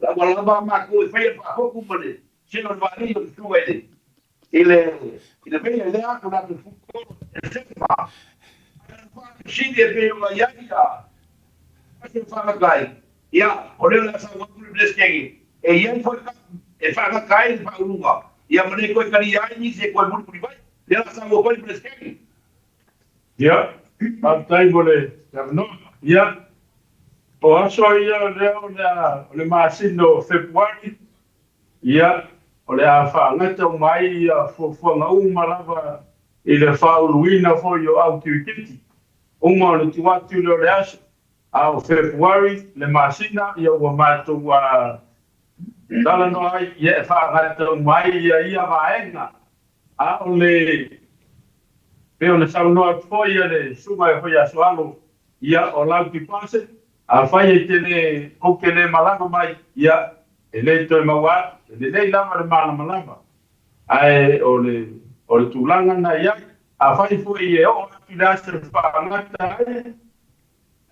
La walama mako e whaia whahoku mane. Sino whani o suwa e ile meia le aku na te fuko e sepa. Sini e peo la iaia. Ase whakakai. Ia, o leo la sa wakuru bleskegi. E iai whakakai e whaurunga. Ia mane koe kari ai ni se koe murupuri vai. Leo la sa wakuru bleskegi. Ia, Tautai mole, no. Ia, o aso ia leo le masino Februari. Ia, o le a whaangata mai a fuanga umarava i le whauluina fo i o au tiwikiti. Unga o le tuatu leo le aso. A o Februari le masina i o mātou tala no ai i e whaangata mai ia vaenga. A o le peo le saunoa tfoi a le suma e hoi aso alo ia o lau ti pase. A whai e tene koke le malanga mai ia e le toi maua. Le nei lama le malama lama. Ai o le tūlanga na ia. A whai fui e o atu lasa le whaangata ai.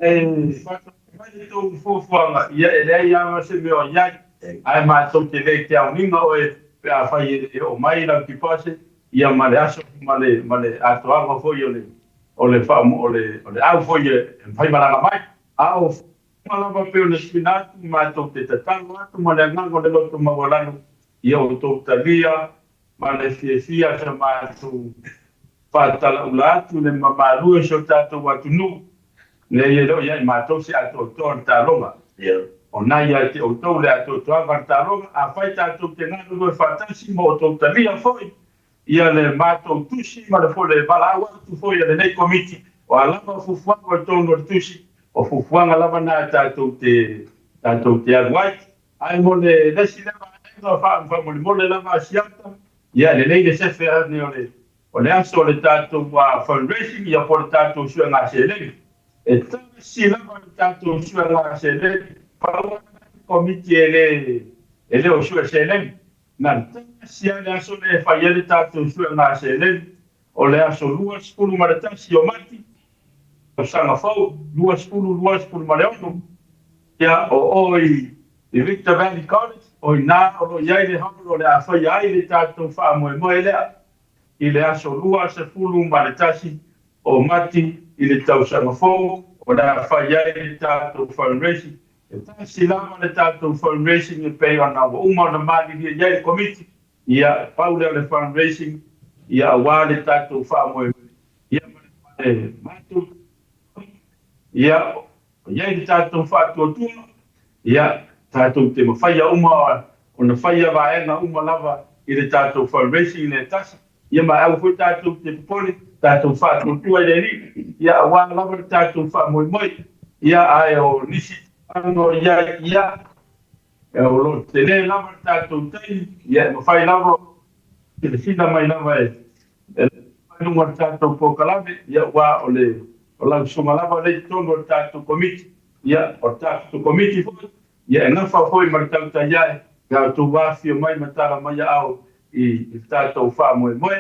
E whai tō fuafuanga. Ia e lei ama se meo iai. Ai mātou te lei te auninga o e a whai e o mai lau ki pase. Ia ma le aso ma le atoanga fui o le o le au foi fai malanga mai au malava pe le spinatu ma to te tatalo atu ma le ngango le loto mawalano ia o to talia ma le fia sa ma tu fatala ulatu le mamalu so tato watu nu le ye lo ia ma to se ato to ta longa ona ia te o to le ato to va longa a fai tato te ngano do fatasi mo to talia foi ia le matou tusi ma le fole balaua tu foi le nei komiti o alava fufuanga o tono tusi o fufuanga lava na tatou te aluai ai mo le lesi lava no fa mo le mole lava siata ia le nei le sefe ne o le aso le tatou wa fundraising ia por tatou sua nga sele e tasi lava le tatou sua nga sele pa komiti ele o sua sele na sia le aso le fai ele tatou sua ngā se le o le aso lua sepulu ma le tasi o mati o sanga fau lua sepulu ma le ono ia o i Victor Valley College o i nā o lo iai le hapolo le a fai ai le tatou wha moe lea i le aso lua sepulu ma le tasi o mati i le tau sanga fau o le a fai ai le tatou fundraising si lama le tatou fundraising e pei ana uma na mali ia iai le komiti ia paule le fundraising ia awa le tatou whaamoe ia matu ia iai le tatou whaatuatua ia tatou te mawhaia uma o na whaia vaenga uma lava i le tatou fundraising le tasa ia ma au fui tatou te popole tatou whaatuatua i le ri ia awa lava le tatou whaamoe ia ai o nisi ano ia o lo tele lava tatou tei ia mawhai lava te sina mai lava nunga tatou pokalave ia wa o lau sunga lava le tono tatou komiti ia o tatou komiti ia ngafa foi ma Tautai A'e ga tu wafi mai matara mai au i tatou whaamoe moe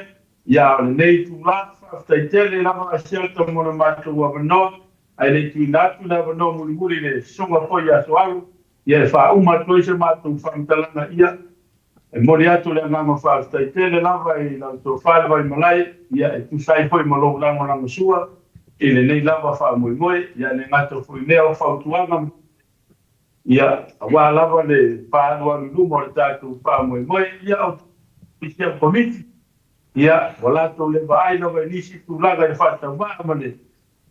ia o nei tu la whaftai tele lava asialta mona matou wa manoa ai le tuinatu na no muri le sunga foi a soalu ia fa uma toise matu fantalana ia e molia tu le ngama fa stai tele lava i la to fa vai malai ia tu sai foi malo lango na sua i le nei lava fa moi ia le ngato foi leo fa tuanga ia wa lava le pa no lu mo tatu fa moi ia o pisia komiti ia wala to le vai no venisi tu laga le fa ta mane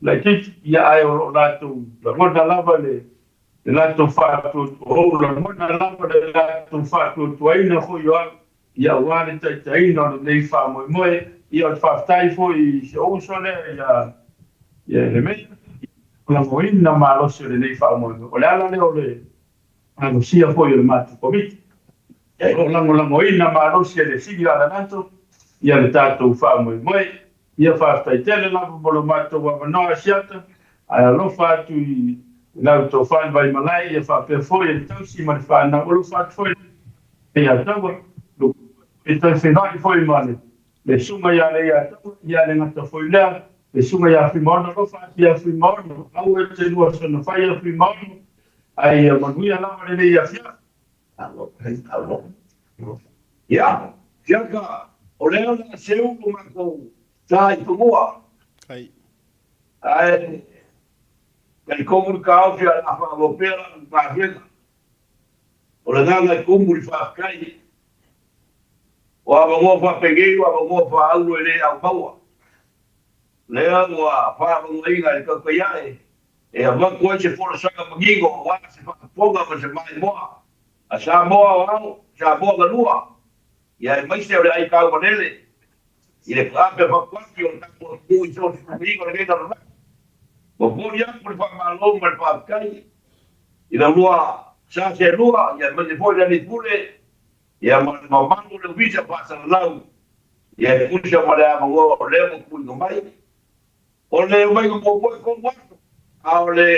la kit ia ai o lato la mona lava le lato fatu o la mona lava le lato fatu tu ai na ho yo ia wale tai no nei fa mo ia fa tai foi o so le ia le me la moina ma lo se le nei fa mo o le ala le o le ano sia foi le matu komiti e o la moina ma lo se le sigia la nato ia le tato fa mo ia whaftai tele lava molo matou wa manoa siata ai alofa atu i lau tō whaen vai malai ia whapea foi e tausi ma le whaena olo whaat foi e a taua e tai whenai foi mane le sunga ia le ia taua ia le ngata foi lea le sunga ia whimaono lo whaati ia whimaono au e te lua sona whai ia whimaono ai manuia lava le ia fia ia fiaka o leo na seu kumako tai tumua Kai. ai el comunicado que a europea va bien o le danga el comunicado kai o abo fa peguei o abo fa algo ele au paua le amo a fa mo inga el cocoyae e a van coche for saca magingo o se fa Pauga mas mai moa a Samoa o Samoa ga lua ia mai se ai ka manele i le prape fa quanti o tapo muy so amigo le da la o molia por fa malo mal fa kai i la lua sa se lua ia me le foi ni pure ia ma mando le visa pasa lau ia puxa ma le mo le mo pu no mai o le mai ko ko guardo a le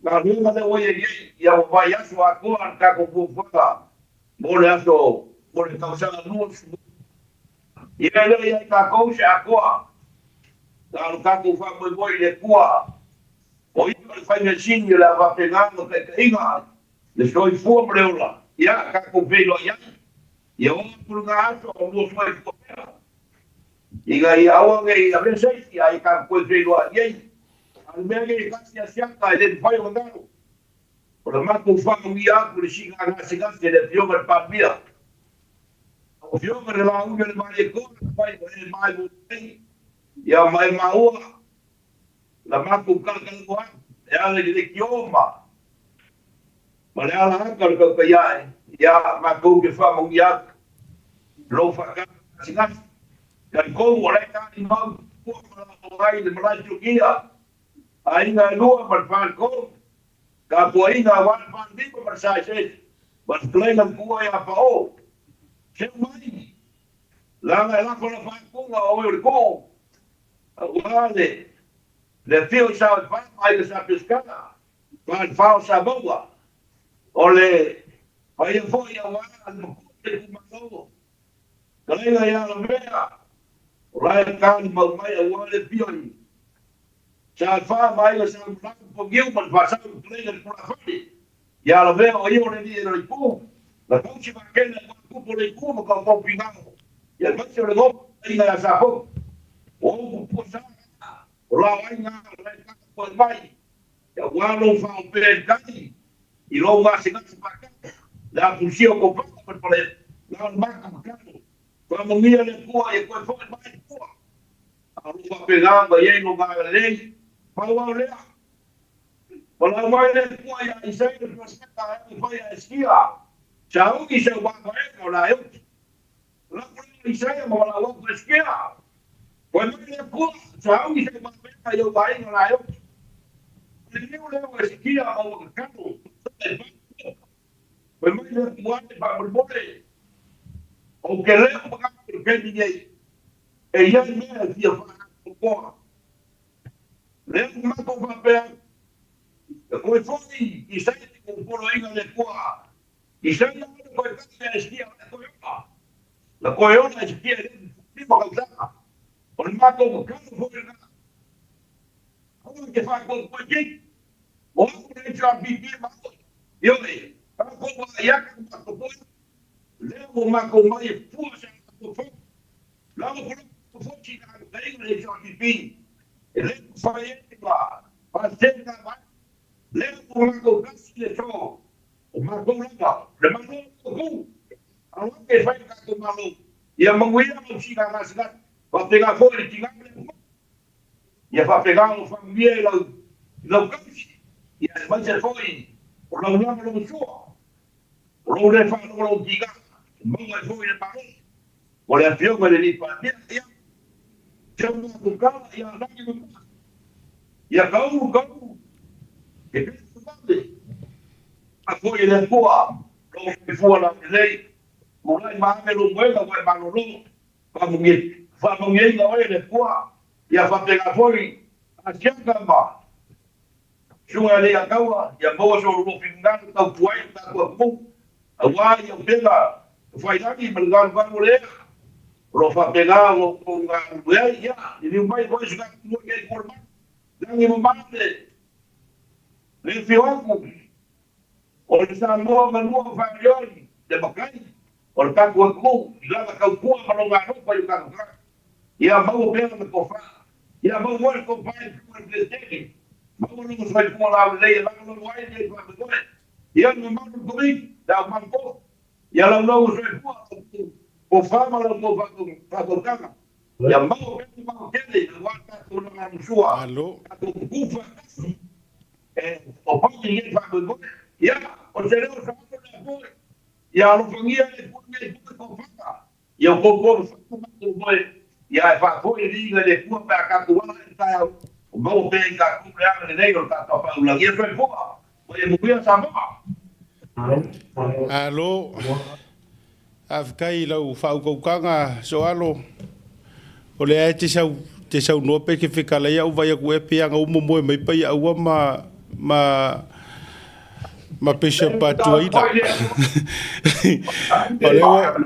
la rima de hoy ia o vai a sua ko an ka ko pu fa mo le aso mo le causa la luz e ele ia ka coxa akoa la luka ko fa moi le kua o i le fai machine la va pegando que inga le soi fu breula ia ka ko velo ia e o pulgato o lo foi Inga ia awa ngai a me sei ia ka ko trelo ai. Al me ngai ka sia sia ka le fai o ngaro. O le mako fa ngi a ku le singa nga singa se le pio per pa mia. O pio per la u le mai ko fai o le mai o nei. Ia mai maua. La mako ka ka ko a. Ia le kioma. Ma le ala ka ko ka ia. Ia mako ke fa ngi a. Lo fa ka singa. Dan ko mo le ka ni mau ko ai le mai tu kia. Ai nga lua per fa ko. Ka poina wan pan di per sa se. Mas klein ku ai apa o. Se mai. La la ko la fa ko o ko. Wale. Le fio sa fa mai le sa pescada. Pan fa sa boa. Ole. Ai foi a wa al ku ma ko. Kalena ya la mea. Rai kan mau mai a wale pioni. Sa fa mai le sa fa po giu man fa sa kalena ku la fa. Ya la mea o io le di ero ku. La coach va che la ku po le ku mo ko pinamo. Ya el macho le go ai na sa po. O po sa. La ai na la ka po mai. Ya walo fa o pe kai. I lo va se ka pa ka. La pusio ko pa per pole. La ma ka. Quando mia le cua e poi fuori mai cua. Allora pegando e non va a lei. Ma va lei. Quando mai le cua e sai che aspetta e poi a schia. Ciao chi se va a la io. La poi sai ma la va a schia. Quando le cua ciao chi se va a io vai non la io. Io le va a schia ma lo capo. Quando le cua va per bore. O que leo para que ninguém e ia me dia para fora leo uma com papel depois foi e sai com por aí na coa e sai na coa que é esquia na coa na esquia de para usar o mato com carro foi na como que faz com o que o que já bibi mas eu para como ia com o leo mako mai puasa ko fo la ko fo china dai le jo pipi le fai ba pa tena ba leo mako kasi le so mako la le mako ko awa ke fai ka ko malo ia manguia mo china na sila pa pegar fora tinga ia fa pegar o família lo kasi ia vai ser foi por la una lo so lo le fa lo diga Monga foi de paro. Olha a filma dele para dia. Chama do carro e a daqui do carro. E a carro. E pensa a foi de boa. Como que foi lá lei. Mulai mais no mundo vai balolo. Vamos ir lá de boa. E a pegar foi a chegamba. Chua ali a caua e a boa só no final da poeira da corpo. A vai eu pega fai lagi melgar mulher lo fa pegar com a mulher ya e vai jogar com o que por mais dangi mate le fioco o Samoa no família de bacai o tá com o lá da calcua para não ganhar para jogar e a mão pega no cofá e a mão vai com pai por dele vamos não vai com a lei lá no vai de para e a mão comigo da manco e ela não usa o fama não pode para tocar e a mão vem para aquele guarda tudo na sua alô ufa o pai ninguém vai do e o cerebro só para e a família é por meio de confaka e o povo do boi e a foi liga de pua para Catuana está o mau pega com a de negro está topando lá e foi boa foi muito Samoa. Alo, afkai lau whaukaukaga so alo. O le ai te sau noa pe ke whikalei au vai aku e peanga umo moe mai pai aua ma pesa patua ina.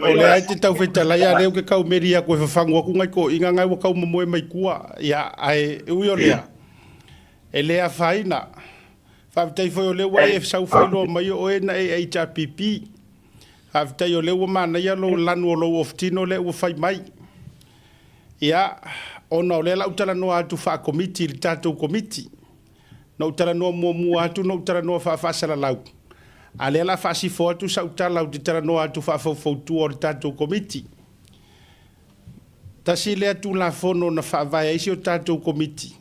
O le ai te tau whetalai a leo ke kau meri aku e whawhangu aku ngai ko inga ngai wa kau moe mai kua. Ia ai ui o lea. E lea whaina. Whawhitai whai o leo wai e sau whaino mai o e na e HRPP. Whawhitai o leo mana ia lo lanu o lo oftino le ua whai mai. ia ona o le la utala no atu fa komiti le tatou komiti no utala no mo atu no utala no fa sala lau ale la fa si fo atu sa utala utala no atu fa fo tu o tatou komiti tasi le atu lafono na fa vai isi o tatou komiti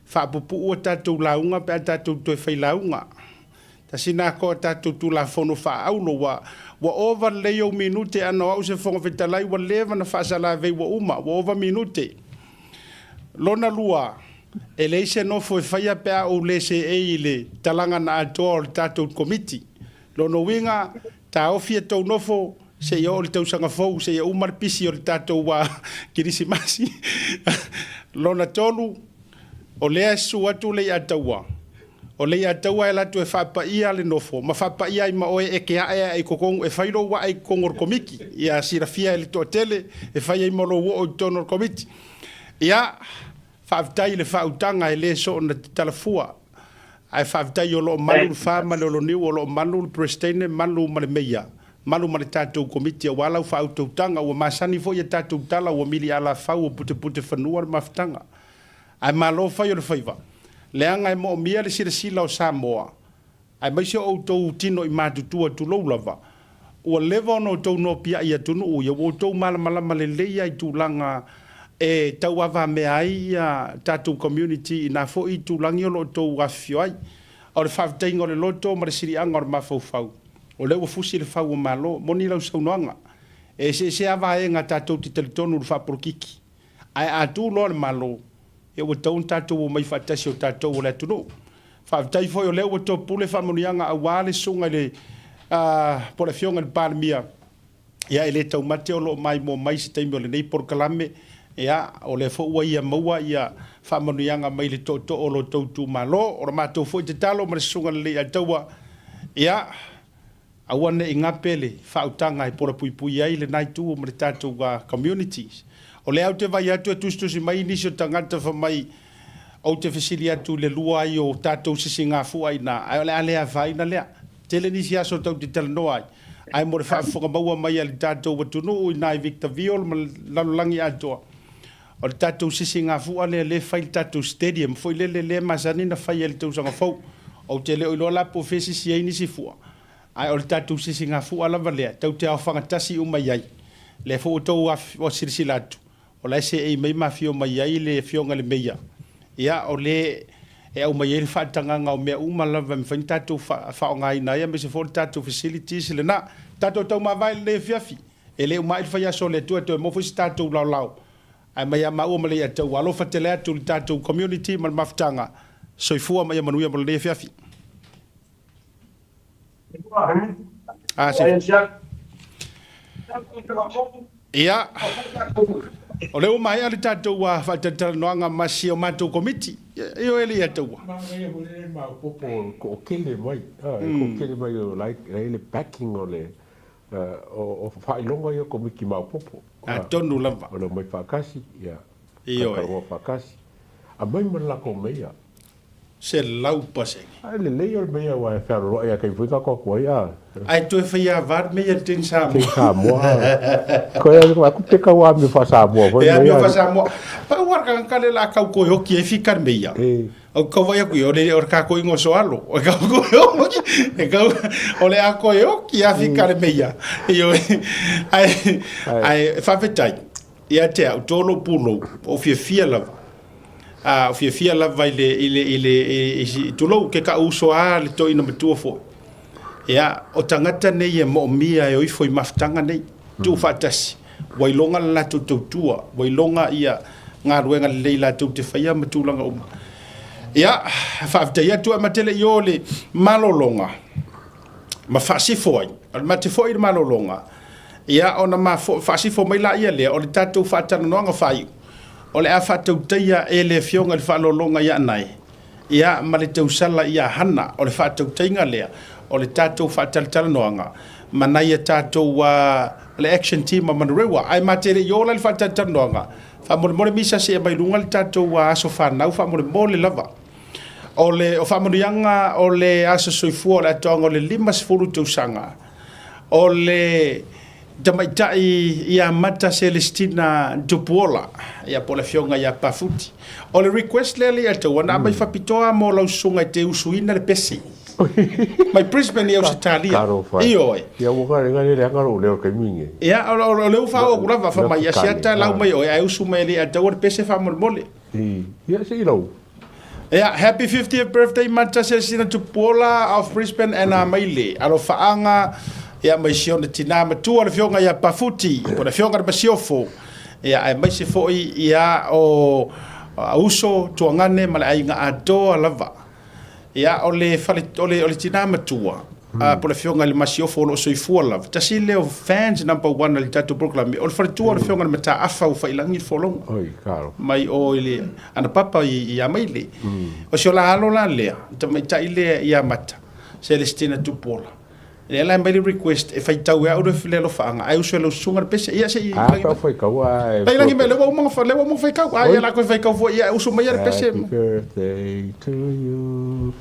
fa pupu o tatou launga pe tatou to fai launga tasi na ko tatou tulafono fa aulo wa over leo minute ana o se fonga fetalai wa leva na fa sala ve wa uma wa over minute lona lua ele se no foi fai pe o le se e le talanga na ator tatou komiti lono winga ta ofia to nofo se yo le tau sanga fo se yo umar pisi o tatou wa kirisimasi lona tolu o le asu atu le atawa o le atawa la tu fa pa ia le nofo ma fa pa ia ma o e ke a e kokong e failo wa e kongor komiki ia sirafia le to tele e fai mo lo o tonor komiti ia fa tai le fa utanga e le so na talafua ai fa tai o lo malu fa ma lo ni o lo malu prestene malu ma le meia malu ma le tatou komiti wala fa utanga o masani fo ia tatou tala o mili ala fa o pute fanua ma ftanga ai malo fa yo le faiva le anga mo mia le sila o Samoa ai mai se o to tino i matutua tu lo lava o leva no to no pia ia tunu o ia o to mala le leia i tulanga e tau ava me ai tatou community na fo i tulangi o lo to afio ai o le faftainga o le loto ma le siri anga o le mafau o le o fusi le fau o malo moni lau saunoanga e se ava e nga tatou titalitonu le faporokiki ai atu lo le malo e o tau tatou o mai fatasi o tatou o le atunu whaavitai foi o leo o tō pule whamonianga a wale sunga le por fionga le pārmia ia e le tau mate o lo mai mo mai si taimi o le nei por kalame ia o le fo ua ia maua ia whamonianga mai le tō o lo tau tū malo o le mātou foi te talo ma le sunga le lei ataua ia awane i ngapele whautanga e pora pui pui ai le nai tū o ma le tatou communities o le au te vai atu e tustusi mai nisi o tangata wha mai o te fesili atu le lua ai o tatou sisi ngā fua i nā. Ai o le alea vai na lea. Tele nisi aso tau te tala noa ai. Ai mo le whaafonga maua mai ali tatou watunu i nā i Victor Viol ma lalulangi atoa. O le tatou sisi ngā fua le whai tatou stadium. Foi le masani na whai ali tau sanga fau. O te leo ilo la po fesisi ai nisi fua. Ai o le tatou sisi ngā fua lava lea. Tau te au whangatasi umai ai. Le fo o tau o sirisila atu. O la se e mai mafio mai ai le fionga le meia. Ia o le e au mai ele whaatanganga o mea umalava me whain tatou whaongai na ia me se fōle tatou facilities le na tatou tau mawai le fiafi e le umai whai aso le tua e mofo si tatou lau lau ai mai a maua ma le atau alofa te le atu le tatou community ma le maftanga soifua mai a manuia ma le fiafi ia o leo mai ali tatou wa whaatatanoanga masi o mātou komiti. Io ele ia taua. Ma popo ko kele mai. Ko kele mai o le backing o le o whailonga ia komiki ma popo. A tonu lava. O le mai whakasi. Io e. Kakaro whakasi. A mai malako meia. Se lau paseng. Ai le lei o meia wa e whaero ia kei whika koko ia. Ai tu e whaia var meia ten Samoa. Ten Samoa. Ko ia aku peka wa mi fa Samoa. Ia mi fa Samoa. Pa warka kale la kau ko hoki e fikar meia. O ka vai aku o le or ka ko ingo soalo. O ka ko hoki. E ka o le ako e hoki a fikar meia. Io ai fa fetai. Ia te au tolo pulo o fia lava. O fia lava ile tulau ke ka uso a le to ina matua fo. Ia o tangata nei e mo mia e oifo i maftanga nei. Tu fatasi. Wailonga la tu tua. Wailonga ia ngā ruenga leila tu te whaia matulanga uma. Ia whaaftea tu a matele i ole malolonga. Ma whaasifo ai. Ma te fo i malolonga. Ia ona ma whaasifo mai la ia lea. O le tatou whaatana noanga whaiu. O le a whaatau teia e le fionga le whaalolonga ia nai. Ia ma le tau sala ia hana. O le whaatau teinga lea. O le tatou whaatala noanga. Manai e tatou le action team a manurewa. Ai matere i ola le whaatala noanga. Whamore misa se e mai runga le tatou aso whanau. Whamore mole lava. O le o whamorianga o le aso soifua o le atonga o le 5 tau sanga. O le Tamaitai ia mata Celestina Dupuola ia pola fionga ia pafuti. O le request lele ata wana mai fapitoa mo lau sunga te usuina le pesi. Mai Brisbane ia usitalia. Io e. Ia waka renga le ngaro leo kai mingi. Ia o leu fa o grava fa mai asiata lau mai o ai usu mai le ata o pese fa mole. Ia se ilo. Yeah, happy 50th birthday mata Celestina Dupuola of Brisbane and Amaile. Alo faanga ia mai sio na tina matua le fionga ia pafuti po le fionga le siofo ia ai mai se foi ia o uso tuangane mala ai nga ado lava ia ole ole tina matua po le fionga le masiofo lo soifua lava tasile o fans number 1 le tatu proclam ole fale tua le fionga le mata afa u failangi folong oi karo mai o ile ana papa ia mai le o sio la halo la le tamai tai le ia mata Celestina Dupuola. Ela mai request e fai tau au le lo faanga ai uso lo sunga pese ia se pa foi kau ai ai langi me le mo fai kau ai la ko fai kau fo ia uso mai pese happy birthday to you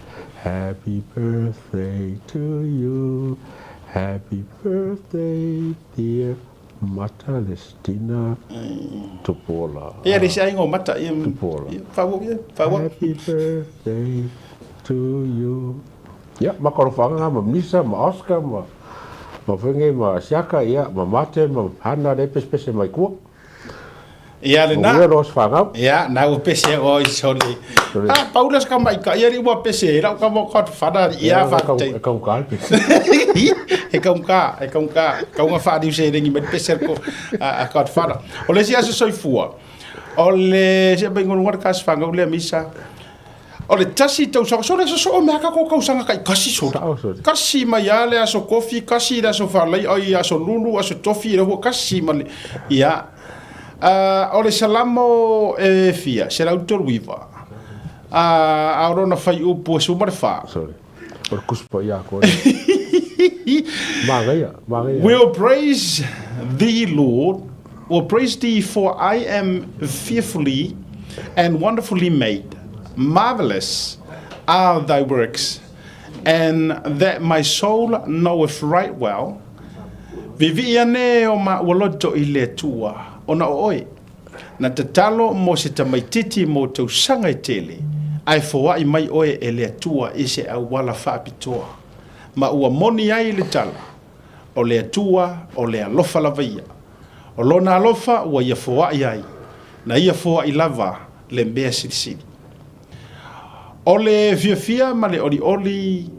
happy birthday to you happy birthday dear Mata Celestina Dupuola ia le sai ngo mata ia Dupuola fa happy birthday to you. Ya, makorofanga ma misa ma Oscar ma whengi ma siaka ia ma mate ma hana de pese mai kua. Ia le na. Ia ros whanga. Ia, na o pese o i soli. Ah, Paulas ka mai ka ia ri wa pese ra ka mo ka fada ia fa te. E kau kalpe. E kau ka nga fa di se ringi met pese ko a ka fada. O le sia so soifua. O le se bengon ngor ka sfanga o le misa. O le tasi tau so so me ka ko sanga kai kasi so kasi mai ale aso coffee kasi da so falai ai aso lulu aso tofi ro kasi male ia o le salamo e fia será autor viva a rona fai u po su marfa sorry por cuspo ia ko magaya will praise thee Lord will praise thee for I am fearfully and wonderfully made. Marvelous are thy works, and that my soul knoweth right well. Viviane o ma waloto ile tua, ona oi. Na te talo mo se tamaititi mo tau sanga i tele, ai foa i mai oe ele tua i se au wala whaapitoa. Ma ua moni ai le tala, o le tua o le alofa lavaia. O lona alofa ua ia foa i ai, na ia foa i lava le mbea sirisiri. O le fia ma le oli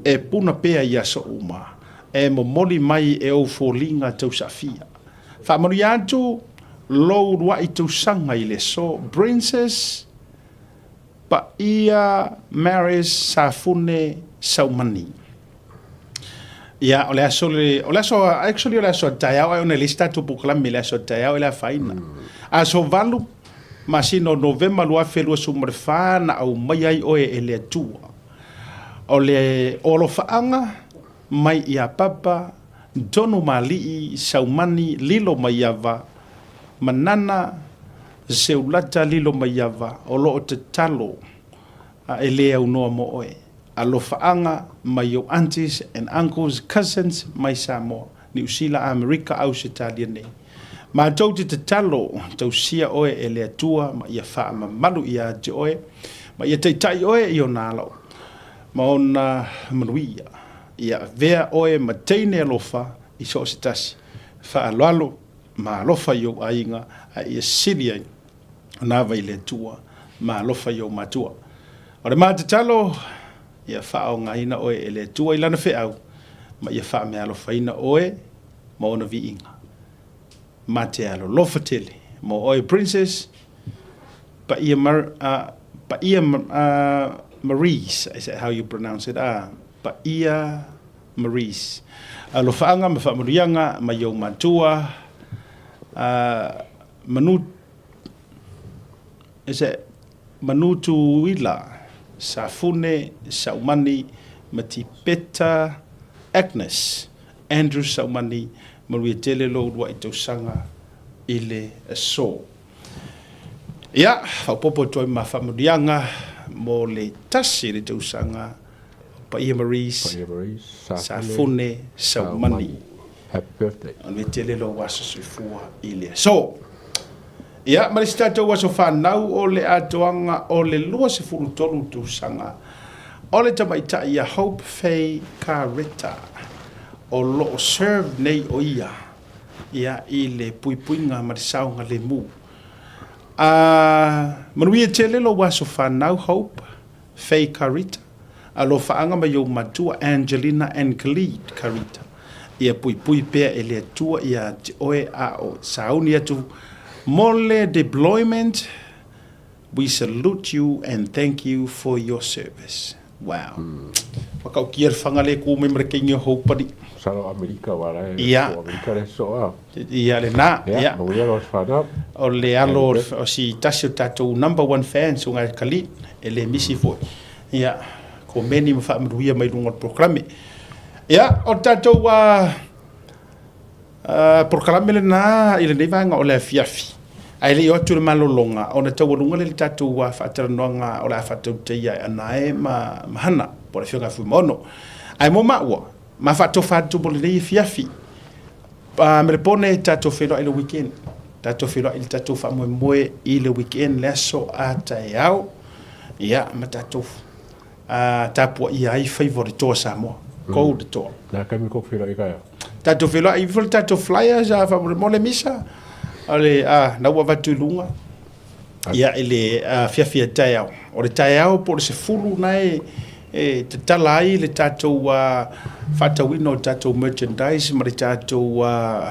e puna pea ia so uma. E mo moli mai e o fōlinga tau safia. Whamari atu, lou rua i tau sanga i le so. Princess, pa ia Maris Safune Saumani. Ia, o le aso, actually o le aso taiao, e o ne lista tu puklami le aso taiao e le faina. Aso valu, masino November lua felua sumrefa na au mai ai oe ele tua. O le olofaanga mai ia papa dono mali saumani lilo maiava manana seulata lilo maiava o lo te talo a ele au noa mo oe. Alofaanga mai your aunties and uncles, cousins mai Samoa, New Zealand, America, Australia nei. Ma tau te talo, tau sia oe e lea tua, ma ia wha ma malu ia te oe, ma ia teitai oe i o nālau. Ma ona manuia, ia vea oe ma teine alofa i so se tasi. Wha aloalo, ma alofa i o ainga, a ia siria nā vai lea tua, ma alofa i o matua. O re ma te talo, ia wha o ngā ina oe e lea tua i lana wheau, ma ia wha me alofa ina oe, ma ona vi inga. Mate alo lofa tele mo oi princess pa ia Maurice, is that how you pronounce it? Pa ia Maurice alo faanga ma famurianga ma yo matua manu is it manutu ila safune saumani matipeta Agnes Andrew saumani Maria tele lo wa ito sanga ile so. Ya, whapopo toi ma whamurianga mo le tasi le tau sanga pa ia Maurice, Safune, Saumani. Happy birthday. On me te lelo wasa soifua i lea. So, ia, ma le si tātou waso whanau o le atoanga o le lua se furu tolu tūsanga. O le tamaita ia Hope Faye Kareta. O lo serve nei o ia. Ia i le puipuinga ma le saunga le mu. Manuia te lelo waso whanau Hope Faye Kareta. Alo whaanga mai o matua Angelina and Khalid Kareta. Ia pui pea e le atua ia te oe a o sauni atu. Mole deployment, we salute you and thank you for your service. Wow. Wakau kia whangale ko me mrekengi o haupari. Saro Amerika wala e. Ia. Amerika le soa. Ia le nā. Ia. No ia los whanau. O le alo o si tasi o tātou #1 fan so ngai Khalid e le misi foi. Ia. Ko meni ma whaamaruia mai runga programe. Ia, o tātou programe le nā i le nei vanga o le fiafi. Ai le o atu le malolonga, o na tau alunga le tātou whaataranoanga o le whatau te ia anae mahana, po le whionga fui mono. Ai mo maua, ma whatou whatou po le nei fiafi. Me le pone tātou whenua i le weekend. Tātou whenua i le tātou whamoe i le weekend le aso a tae au. Ia, ma tātou tāpua i ai whaivore toa Samoa. Kou de toa. Nā kami ko whira i kaya. Tātou whenua i whole tātou flyers a whamore mole misa. Ale na ua watu lunga. Ia ele fiafia tae au. O le tae au po le se fulu nai te tala ai le tātou whatawina o tātou merchandise ma le tātou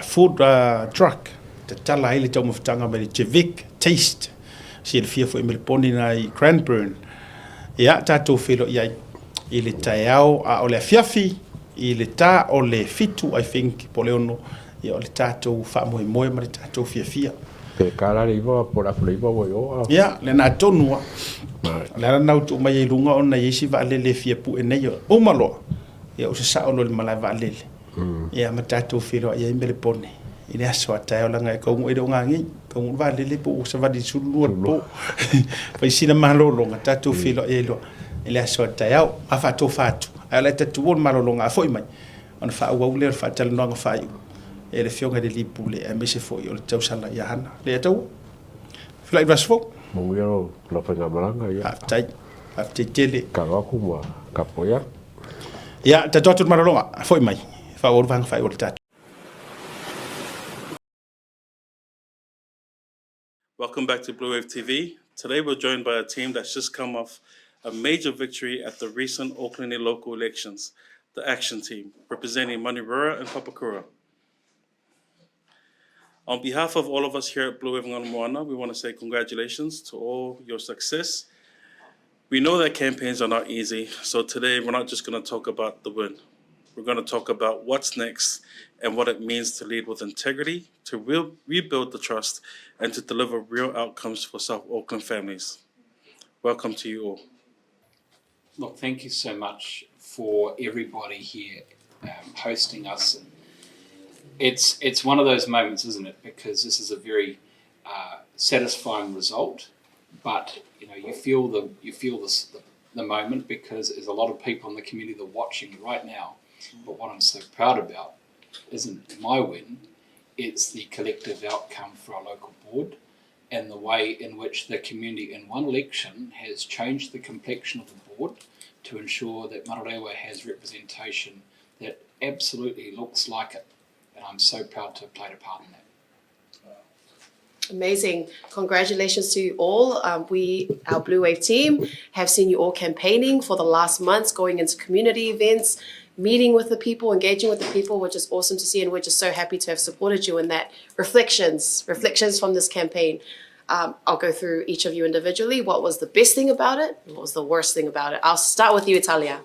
food truck. Te tala ai le tau mawhitanga ma le JEVIK taste. Si le fia fo i melponi nai Cranburn. Ia tātou whelo iai i le tae au o le fiafi i le tā o le fitu I think po le ono. Ia o le tātou whaamoe ma le tātou fiafia. Pe kārare iwa po la fule iwa wai oa. Ia, le nā tonua. Le ana nau tu mai e lunga o na yesi vaalele fia pu e nei o maloa. Ia o se sa ono le malai vaalele. Ia ma tātou whiroa ia i mele pone. I le aso a tae o langa e kaungu e reo ngangi. Kaungu vaalele po o sa vadi sulua po. Pai sina malolonga tātou whiroa ia loa. I le aso a tae au. A whatou whatu. A le tātou o malolonga a foi mai. Ona whaau au le whaatalonoanga whaiu. E le fionga le lipu le mese foi o le tausala ia hana. Le atau. Fila i vasfo. Mungu yaro la whainga maranga ia. Tai. Te tele. Ka waku mua ka poia. Ia, ta tōtu maralonga. Foi mai. Wha oru vanga whai o le tatu. Welcome back to Blue Wave TV. Today we're joined by a team that's just come off a major victory at the recent Auckland local elections. The Action Team, representing Manurewa and Papakura. On behalf of all of us here at Blue Wave Moana, we want to say congratulations to all your success. We know that campaigns are not easy, so today we're not just going to talk about the win. We're going to talk about what's next and what it means to lead with integrity, to rebuild the trust, and to deliver real outcomes for South Auckland families. Welcome to you all. Look, thank you so much for everybody here hosting us. It's one of those moments, isn't it? Because this is a very satisfying result, but you feel the moment because there's a lot of people in the community that are watching right now. But what I'm so proud about isn't my win; it's the collective outcome for our local board and the way in which the community in one election has changed the complexion of the board to ensure that Manurewa has representation that absolutely looks like it. And I'm so proud to have played a part in that. Amazing. Congratulations to you all. Our Blue Wave team, have seen you all campaigning for the last months, going into community events, meeting with the people, engaging with the people, which is awesome to see. And we're just so happy to have supported you in that. Reflections from this campaign. I'll go through each of you individually. What was the best thing about it? What was the worst thing about it? I'll start with you, Italia.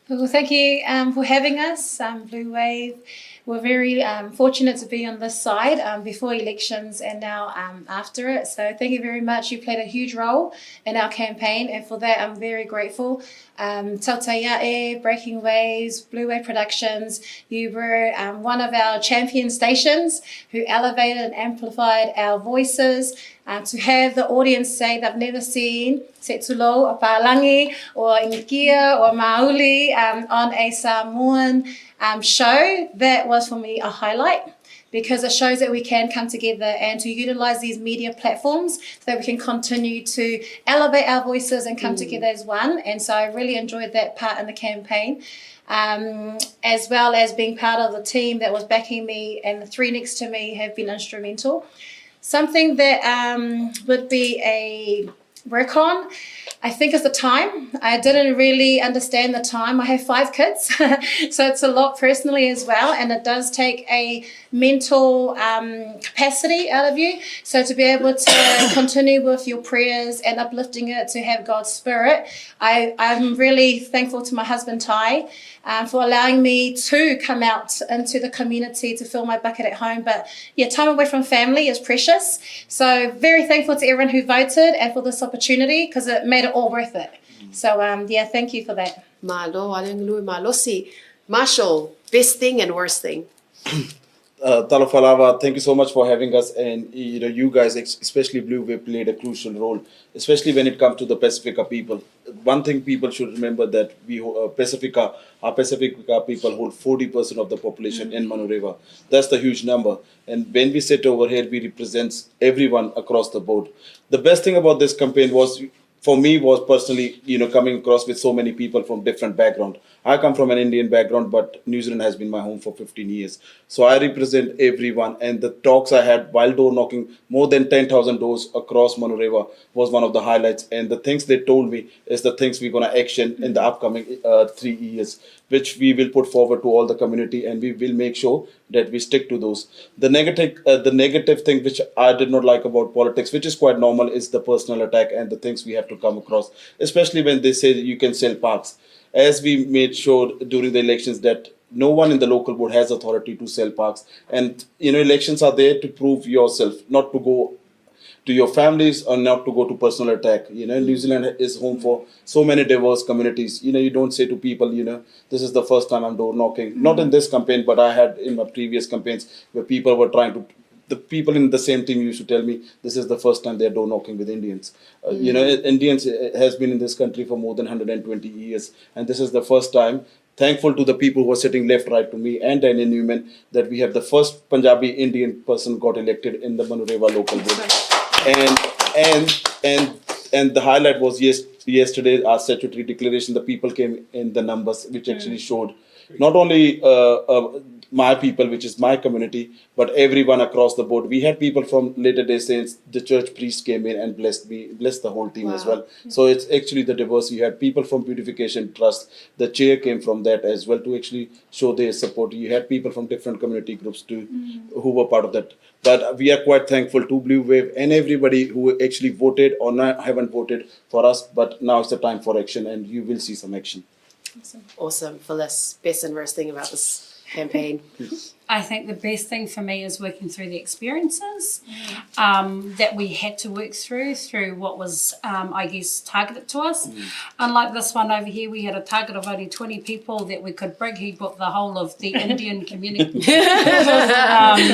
Well, thank you for having us, Blue Wave. We're very fortunate to be on this side before elections and now after it. So thank you very much. You played a huge role in our campaign, and for that I'm very grateful. Tautai A'e, Breaking Waves, Blue Wave Productions, you were one of our champion stations who elevated and amplified our voices. To have the audience say they've never seen Se Itulau, or Pālangi, or Ingia, or Mauli on a Samoan show, that was was for me a highlight, because it shows that we can come together and to utilize these media platforms so that we can continue to elevate our voices and come together as one. And so I really enjoyed that part in the campaign, as well as being part of the team that was backing me, and the three next to me have been instrumental. Something that would be a work on, I think, is the time. I didn't really understand the time. I have 5 kids, so it's a lot personally as well, and it does take a mental capacity out of you. So to be able to continue with your prayers and uplifting it, to have God's Spirit, I'm really thankful to my husband Ty for allowing me to come out into the community to fill my bucket at home. But yeah, time away from family is precious. So very thankful to everyone who voted and for this opportunity, because it made it all worth it. So yeah, thank you for that. Malo, alengului malosi. Marshall, best thing and worst thing. Talafalava, thank you so much for having us, and you guys, especially Blue Wave, played a crucial role, especially when it comes to the Pacifica people. One thing people should remember, that we Pacifica people hold 40% of the population in Manureva. That's the huge number, and when we sit over here, we represent everyone across the board. The best thing about this campaign was, for me, was personally, coming across with so many people from different background. I come from an Indian background, but New Zealand has been my home for 15 years. So I represent everyone. And the talks I had while door knocking more than 10,000 doors across Manureva was one of the highlights. And the things they told me is the things we're going to action in the upcoming 3 years, which we will put forward to all the community, and we will make sure that we stick to those. The negative thing which I did not like about politics, which is quite normal, is the personal attack and the things we have to come across, especially when they say you can sell parks. As we made sure during the elections that no one in the local board has authority to sell parks. And, elections are there to prove yourself, not to go to your families or not to go to personal attack. New Zealand is home for so many diverse communities. You don't say to people, this is the first time I'm door knocking. Not in this campaign, but I had in my previous campaigns where people were the people in the same team used to tell me this is the first time they're door knocking with Indians. Indians has been in this country for more than 120 years. And this is the first time, thankful to the people who are sitting left, right to me and Daniel Newman, that we have the first Punjabi Indian person got elected in the Manureva local board. And the highlight was yesterday, our statutory declaration, the people came in the numbers, which actually showed not only my people, which is my community, but everyone across the board. We had people from Latter-day Saints, the church priest came in and blessed the whole team as well. So it's actually the diversity. You had people from Beautification Trust, the chair came from that as well to actually show their support. You had people from different community groups too, who were part of that. But we are quite thankful to Blue Wave and everybody who actually voted or haven't voted for us. But now it's the time for action, and you will see some action. Awesome. Phyllis, best and worst thing about this campaign? I think the best thing for me is working through the experiences that we had to work through what was, I guess, targeted to us. Unlike this one over here, we had a target of only 20 people that we could bring. He booked the whole of the Indian community.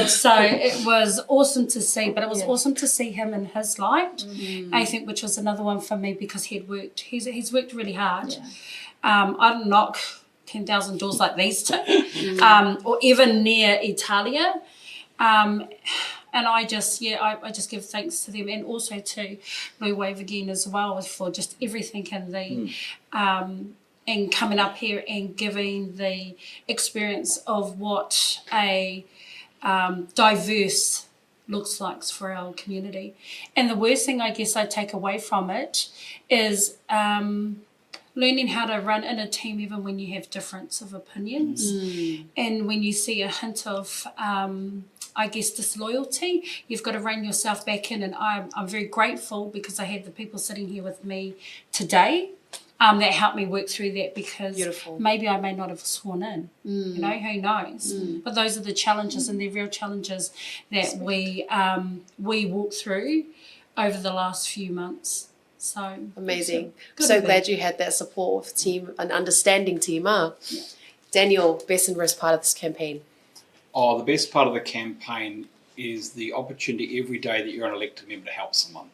So it was awesome to see, but it was awesome to see him in his light, I think, which was another one for me, because he's worked really hard. I don't knock 10,000 doors like these two, or even near Italia. And I just give thanks to them, and also to Blue Wave again as well, for just everything in the and coming up here and giving the experience of what a diverse looks like for our community. And the worst thing I guess I take away from it is learning how to run in a team even when you have difference of opinions, and when you see a hint of I guess disloyalty, you've got to rein yourself back in. And I'm very grateful, because I had the people sitting here with me today that helped me work through that, because maybe I may not have sworn in, who knows. But those are the challenges, and they're real challenges that we walked through over the last few months. So amazing. So glad you had that support of team, an understanding team. Daniel, best and worst part of this campaign? The best part of the campaign is the opportunity every day that you're an elected member to help someone.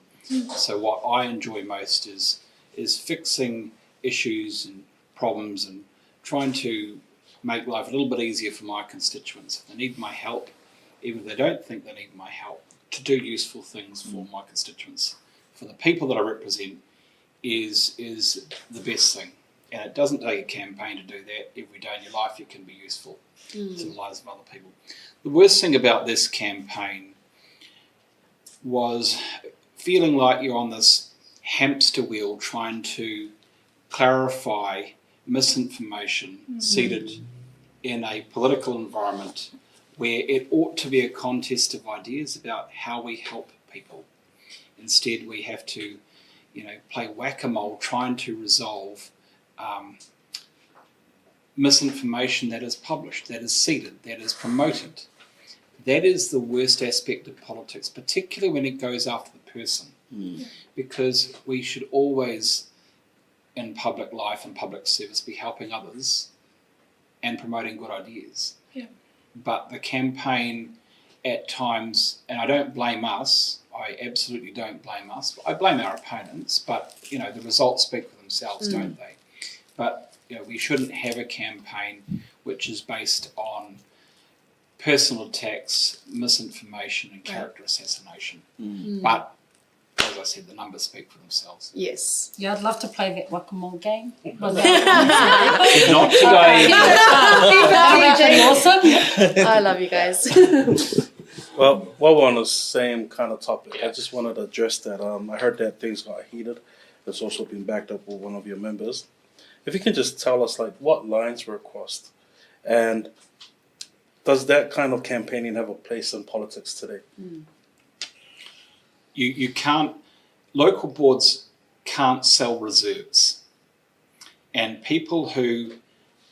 So what I enjoy most is fixing issues and problems, and trying to make life a little bit easier for my constituents. If they need my help, even if they don't think they need my help, to do useful things for my constituents, for the people that I represent, is the best thing. And it doesn't take a campaign to do that. Every day in your life you can be useful to the lives of other people. The worst thing about this campaign was feeling like you're on this hamster wheel trying to clarify misinformation seated in a political environment where it ought to be a contest of ideas about how we help people. Instead, we have to, play whack-a-mole trying to resolve misinformation that is published, that is seeded, that is promoted. That is the worst aspect of politics, particularly when it goes after the person, because we should always, in public life and public service, be helping others and promoting good ideas. Yeah. But the campaign at times, and I don't blame us, I absolutely don't blame us. I blame our opponents, but the results speak for themselves, don't they? But we shouldn't have a campaign which is based on personal attacks, misinformation, and character assassination. But as I said, the numbers speak for themselves. Yes. Yeah, I'd love to play that whack-a-mole game. Not today. Awesome. I love you guys. Well, while we're on the same kind of topic, I just wanted to address that. I heard that things got heated. It's also been backed up with one of your members. If you can just tell us, what lines were crossed, and does that kind of campaigning have a place in politics today? You can't, local boards can't sell reserves, and people who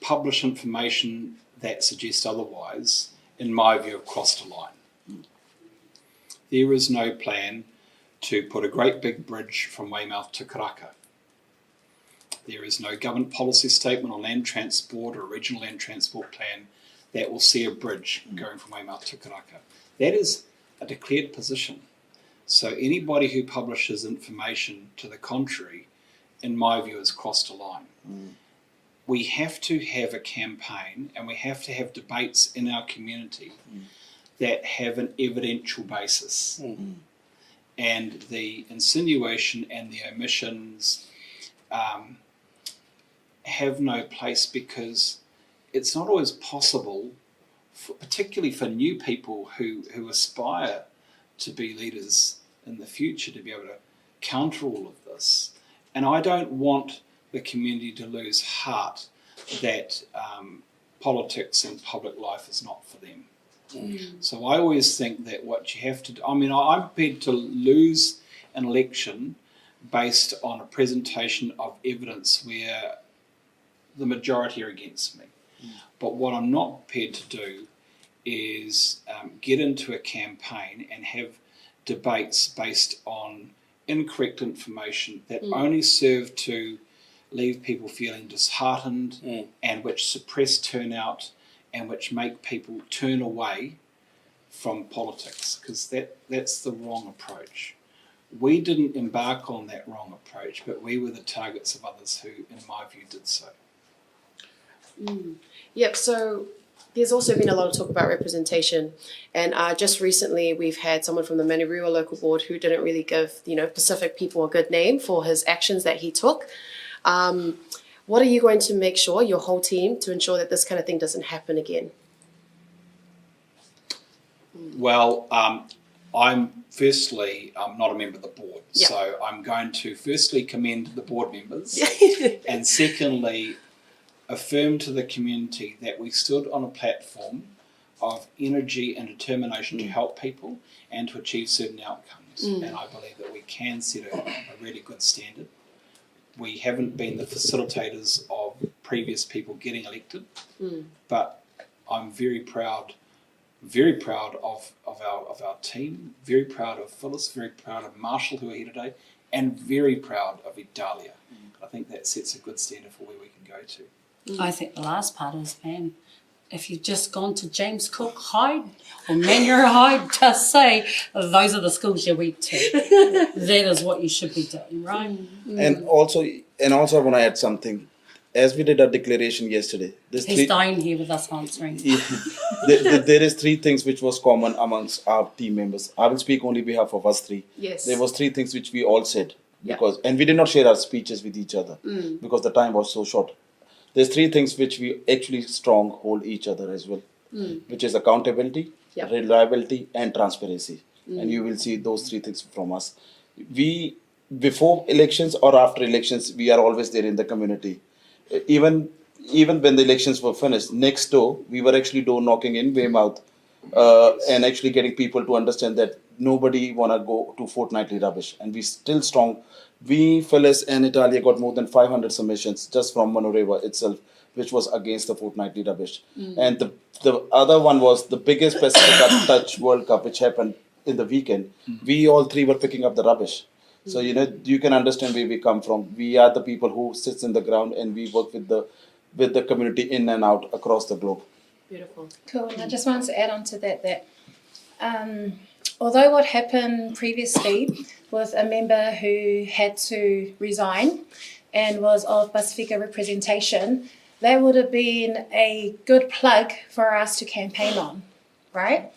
publish information that suggests otherwise, in my view, have crossed a line. There is no plan to put a great big bridge from Weymouth to Karaka. There is no government policy statement on land transport or regional land transport plan that will see a bridge going from Weymouth to Karaka. That is a declared position. So anybody who publishes information to the contrary, in my view, has crossed a line. We have to have a campaign, and we have to have debates in our community that have an evidential basis. And the insinuation and the omissions have no place, because it's not always possible, particularly for new people who aspire to be leaders in the future, to be able to counter all of this. And I don't want the community to lose heart that politics and public life is not for them. So I always think that what you have to do, I'm prepared to lose an election based on a presentation of evidence where the majority are against me. But what I'm not prepared to do is get into a campaign and have debates based on incorrect information that only serve to leave people feeling disheartened and which suppress turnout and which make people turn away from politics, because that's the wrong approach. We didn't embark on that wrong approach, but we were the targets of others who, in my view, did so. Yep, so there's also been a lot of talk about representation, and just recently we've had someone from the Manurewa local board who didn't really give Pacific people a good name for his actions that he took. What are you going to make sure, your whole team, to ensure that this kind of thing doesn't happen again? Well, I'm not a member of the board, so I'm going to firstly commend the board members and secondly affirm to the community that we stood on a platform of energy and determination to help people and to achieve certain outcomes. And I believe that we can set a really good standard. We haven't been the facilitators of previous people getting elected, but I'm very proud of our team, very proud of Phyllis, very proud of Marshall, who are here today, and very proud of Idalia. I think that sets a good standard for where we can go to. I think the last part is, man, if you've just gone to James Cook Hyde or Manurewa Hyde, just say, those are the schools you went to. That is what you should be doing, right? And also I want to add something. as we did our declaration yesterday, He's dying here with us answering. There is 3 things which was common amongst our team members. I will speak only behalf of us 3. Yes. There was 3 things which we all said Yeah. because, and we did not share our speeches with each other Mm. because the time was so short. There's 3 things which we actually stronghold each other as well, Mm. which is accountability, Yeah. reliability, and transparency. And you will see those 3 things from us. We, before elections or after elections, we are always there in the community. Even when the elections were finished, next door, we were actually door knocking in Weymouth and actually getting people to understand that nobody want to go to fortnightly rubbish. And we still strong. We, Phyllis and Italia, got more than 500 submissions just from Manoreva itself, which was against the fortnightly rubbish. And the other one was the biggest Pacific Touch World Cup, which happened in the weekend. We all 3 were picking up the rubbish. So, you know, you can understand where we come from. We are the people who sits in the ground and we work with the community in and out across the globe. Beautiful. Cool. And I just wanted to add on to that although what happened previously with a member who had to resign and was of Pacifica representation, that would have been a good plug for us to campaign on, right?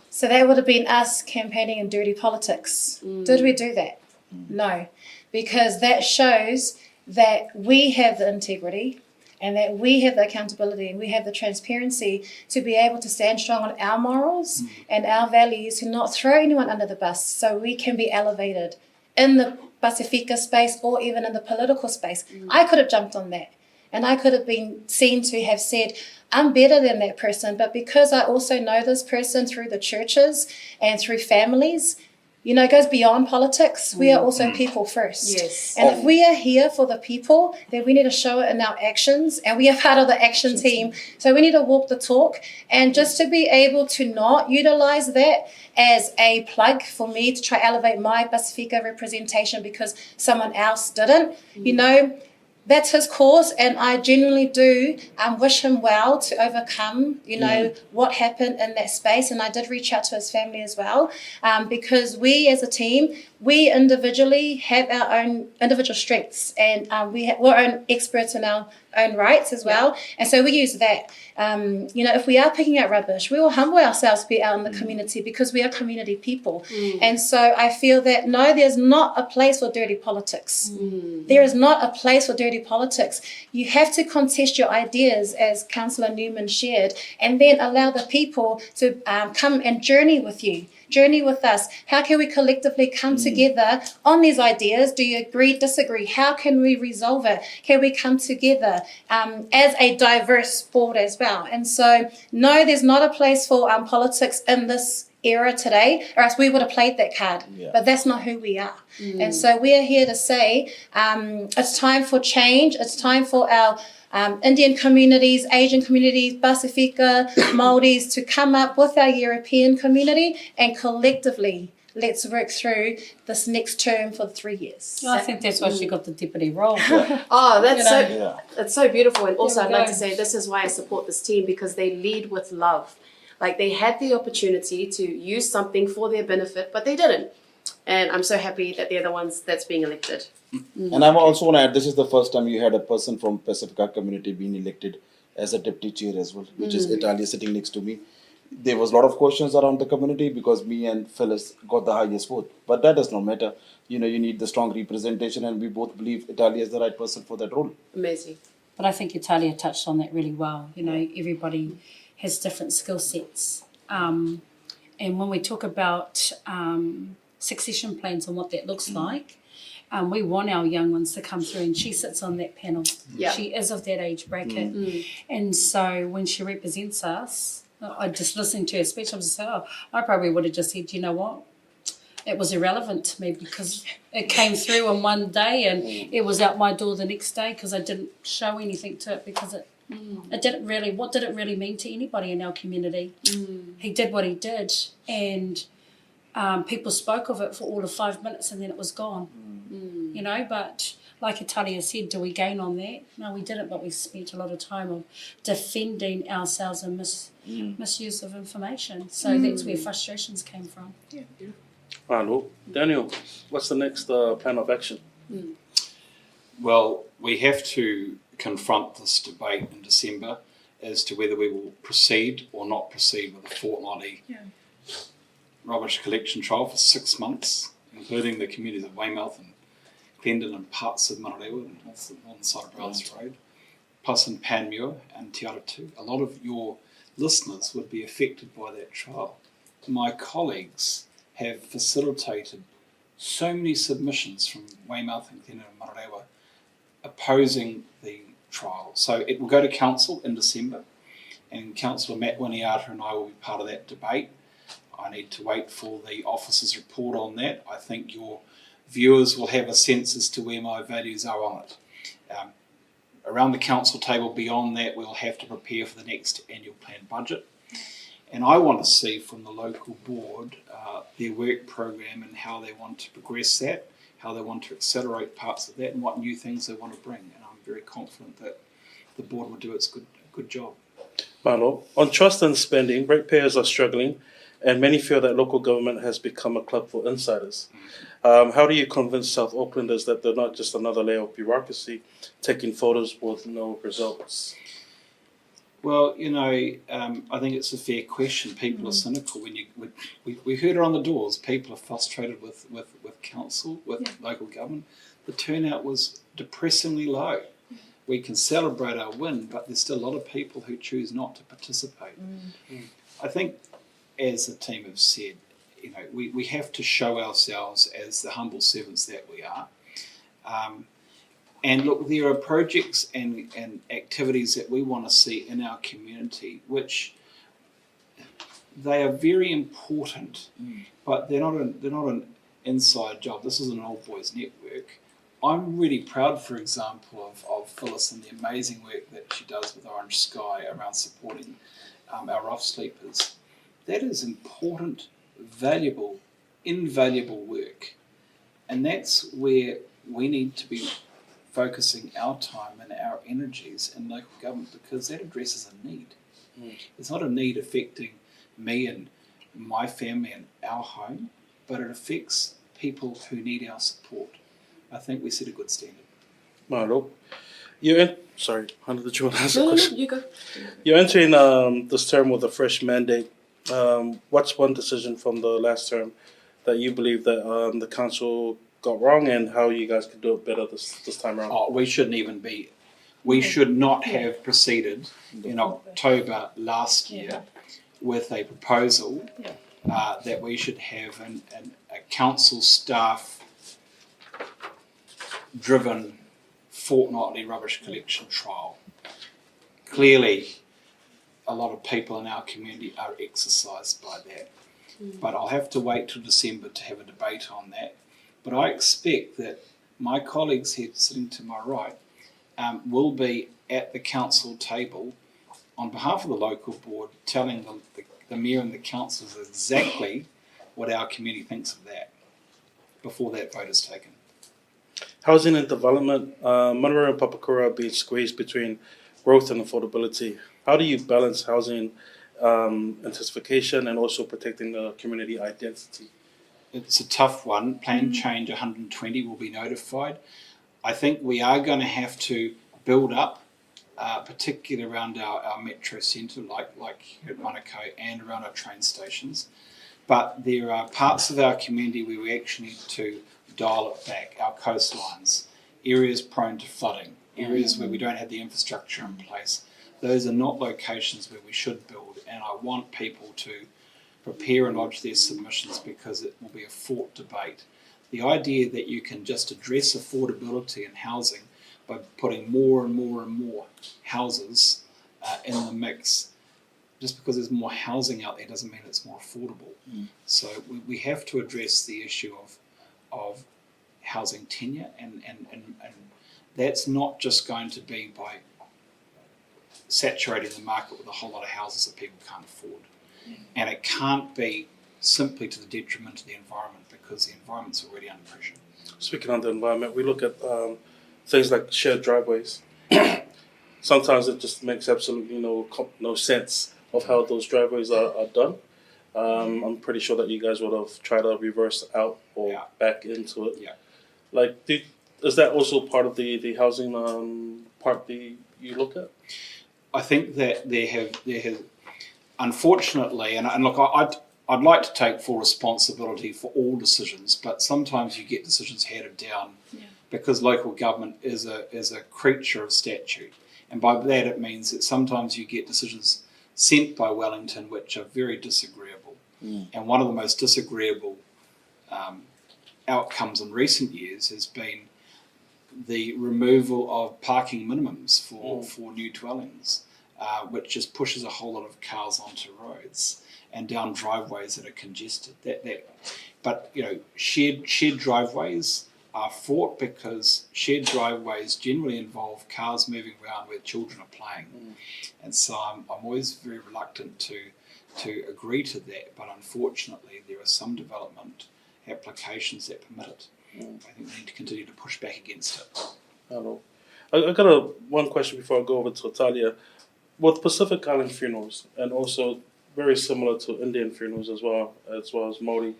So that would have been us campaigning in dirty politics. Did we do that? No, because that shows that we have the integrity and that we have the accountability and we have the transparency to be able to stand strong on our morals and our values, to not throw anyone under the bus, so we can be elevated in the Pacifica space or even in the political space. I could have jumped on that and I could have been seen to have said, I'm better than that person, but because I also know this person through the churches and through families, you know, it goes beyond politics. We are also people first. Yes. And if we are here for the people, then we need to show it in our actions. And we are part of the action team. So we need to walk the talk. And just to be able to not utilize that as a plug for me to try elevate my Pacifica representation because someone else didn't, you know, that's his cause, and I genuinely do wish him well to overcome, you know, what happened in that space. And I did reach out to his family as well, because we as a team, we individually have our own individual strengths, and we're own experts in our own rights as well. And so we use that. You know, if we are picking out rubbish, we will humble ourselves to be out in the community because we are community people. And so I feel that, no, there's not a place for dirty politics. There is not a place for dirty politics. You have to contest your ideas, as Councillor Newman shared, and then allow the people to come and journey with you. Journey with us. How can we collectively come together on these ideas? Do you agree, disagree? How can we resolve it? Can we come together as a diverse board as well? And so, no, there's not a place for politics in this era today, or else we would have played that card. But that's not who we are. And so we are here to say it's time for change. It's time for our Indian communities, Asian communities, Pacifica, Māoris to come up with our European community, and collectively let's work through this next term for 3 years. I think that's why she got the deputy role. Oh, that's You know. that's so beautiful. And also, There I'd we like go. to say this is why I support this team, because they lead with love. Like, they had the opportunity to use something for their benefit, but they didn't. And I'm so happy that they're the ones that's being elected. And I also want to add, this is the first time you had a person from Pacifica community being elected as a deputy chair as well, which is Italia sitting next to me. There was a lot of questions around the community because me and Phyllis got the highest vote. But that does not matter. You know, you need the strong representation, and we both believe Italia is the right person for that role. Amazing. But I think Italia touched on that really well. You know, everybody has different skill sets. And when we talk about succession plans and what that looks like, we want our young ones to come through, and she sits on that panel. Yeah. She is of that age bracket. And so when she represents us, I just listening to her speech, I'm just saying, oh, I probably would have just said, you know what? It was irrelevant to me because it came through on one day and it was out my door the next day because I didn't show anything to it because it didn't really, what did it really mean to anybody in our community? He did what he did, and people spoke of it for all of 5 minutes and then it was gone. You know, but like Italia said, do we gain on that? No, we didn't, but we spent a lot of time of defending ourselves and misuse of information. So that's where frustrations came from. Yeah. Well, Daniel, what's the next plan of action? Well, we have to confront this debate in December as to whether we will proceed or not proceed with a fortnightly rubbish collection trial for 6 months, including the communities of Weymouth and Glendon and parts of Manarewa and the northern side of Brothers Road, plus in Panmure and Te Aratū. A lot of your listeners would be affected by that trial. My colleagues have facilitated so many submissions from Weymouth and Glendon and Manarewa opposing the trial. So it will go to Council in December, and Councillor Matt Winiata and I will be part of that debate. I need to wait for the officer's report on that. I think your viewers will have a sense as to where my values are on it. Around the council table beyond that, we'll have to prepare for the next annual plan budget. And I want to see from the local board their work program and how they want to progress that, how they want to accelerate parts of that, and what new things they want to bring. And I'm very confident that the board will do its good job. Malo, on trust and spending, ratepayers are struggling, and many feel that local government has become a club for insiders. How do you convince South Aucklanders that they're not just another layer of bureaucracy taking photos with no results? Well, you know, I think it's a fair question. People are cynical. We heard it on the doors. People are frustrated with council, with local government. The turnout was depressingly low. We can celebrate our win, but there's still a lot of people who choose not to participate. I think, as the team have said, you know, we have to show ourselves as the humble servants that we are. And look, there are projects and activities that we want to see in our community, which they are very important, but they're not an inside job. This is an old boys network. I'm really proud, for example, of Phyllis and the amazing work that she does with Orange Sky around supporting our rough sleepers. That is important, valuable, invaluable work. And that's where we need to be focusing our time and our energies in local government, because that addresses a need. It's not a need affecting me and my family and our home, but it affects people who need our support. I think we set a good standard. Malo, sorry, Hannah, did you want to ask a No, question? you go. You're entering this term with a fresh mandate. What's one decision from the last term that you believe that the council got wrong, and how you guys could do it better this time around? Oh, we shouldn't even be. We should not have proceeded in October last year with a proposal that we should have a council staff driven fortnightly rubbish collection trial. Clearly, a lot of people in our community are exercised by that. But I'll have to wait till December to have a debate on that. But I expect that my colleagues here sitting to my right will be at the council table on behalf of the local board, telling the mayor and the councillors exactly what our community thinks of that before that vote is taken. Housing and development, Manarewa and Papakura are being squeezed between growth and affordability. How do you balance housing intensification and also protecting the community identity? It's a tough one. Plan change 120 will be notified. I think we are going to have to build up, particularly around our metro centre, like here at Manukau and around our train stations. But there are parts of our community where we actually need to dial it back, our coastlines, areas prone to flooding, areas where we don't have the infrastructure in place. Those are not locations where we should build, and I want people to prepare and lodge their submissions, because it will be a fought debate. The idea that you can just address affordability in housing by putting more and more and more houses in the mix, just because there's more housing out there doesn't mean it's more affordable. So we have to address the issue of housing tenure, and that's not just going to be by saturating the market with a whole lot of houses that people can't afford. And it can't be simply to the detriment of the environment, because the environment's already under pressure. Speaking of the environment, we look at things like shared driveways. Sometimes it just makes absolutely no sense of how those driveways are done. I'm pretty sure that you guys would have tried to reverse out or back into it. Like, is that also part of the housing part that you look at? I think that there have unfortunately, and look, I'd like to take full responsibility for all decisions, but sometimes you get decisions handed down because local government is a creature of statute, and by that it means that sometimes you get decisions sent by Wellington which are very disagreeable, and one of the most disagreeable outcomes in recent years has been the removal of parking minimums for new dwellings, which just pushes a whole lot of cars onto roads and down driveways that are congested. But you know, shared driveways are fraught because shared driveways generally involve cars moving around where children are playing, and so I'm always very reluctant to agree to that. But unfortunately, there are some development applications that permit it. I think we need to continue to push back against it. Hello. I got one question before I go over to Talia. With Pacific Island funerals, and also very similar to Indian funerals as well as Maori,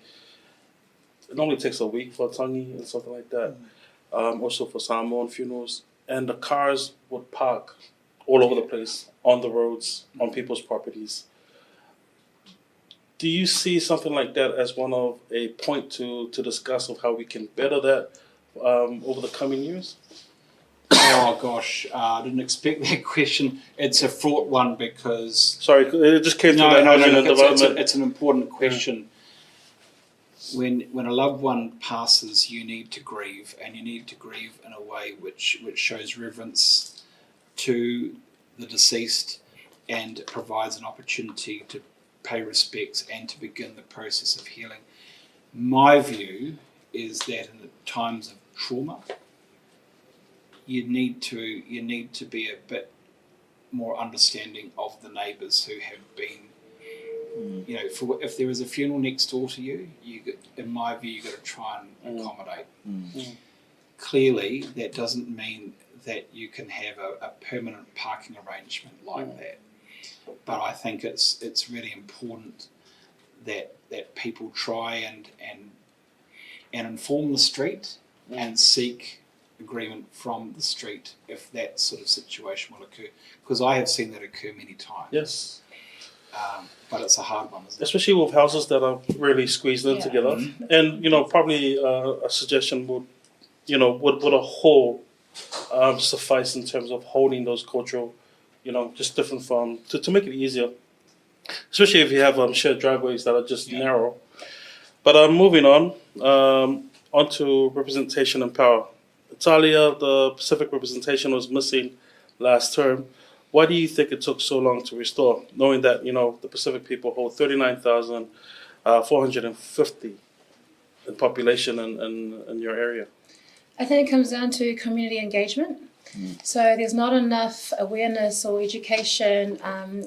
it normally takes a week for a tangi and something like that. Also for Samoan funerals, and the cars would park all over the place, on the roads, on people's properties. Do you see something like that as one of a point to discuss of how we can better that over the coming years? Oh gosh, I didn't expect that question. It's a fraught one because... Sorry, it just came to that housing and development. It's an important question. When a loved one passes, you need to grieve, and you need to grieve in a way which shows reverence to the deceased and provides an opportunity to pay respects and to begin the process of healing. My view is that in the times of trauma, you need to be a bit more understanding of the neighbours who have been, you know, if there is a funeral next door to you, in my view, you've got to try and accommodate. Clearly, that doesn't mean that you can have a permanent parking arrangement like that. But I think it's really important that people try and inform the street and seek agreement from the street if that sort of situation will occur, because I have seen that occur many times. Yes. But it's a hard one, isn't it? Especially with houses that are really squeezed in together. And, you know, probably a suggestion would, you know, would a whole suffice in terms of holding those cultural, you know, just different from, to make it easier. Especially if you have shared driveways that are just narrow. But moving on, onto representation and power. Talia, the Pacific representation was missing last term. Why do you think it took so long to restore, knowing that, you know, the Pacific people hold 39,450 in population in your area? I think it comes down to community engagement. So there's not enough awareness or education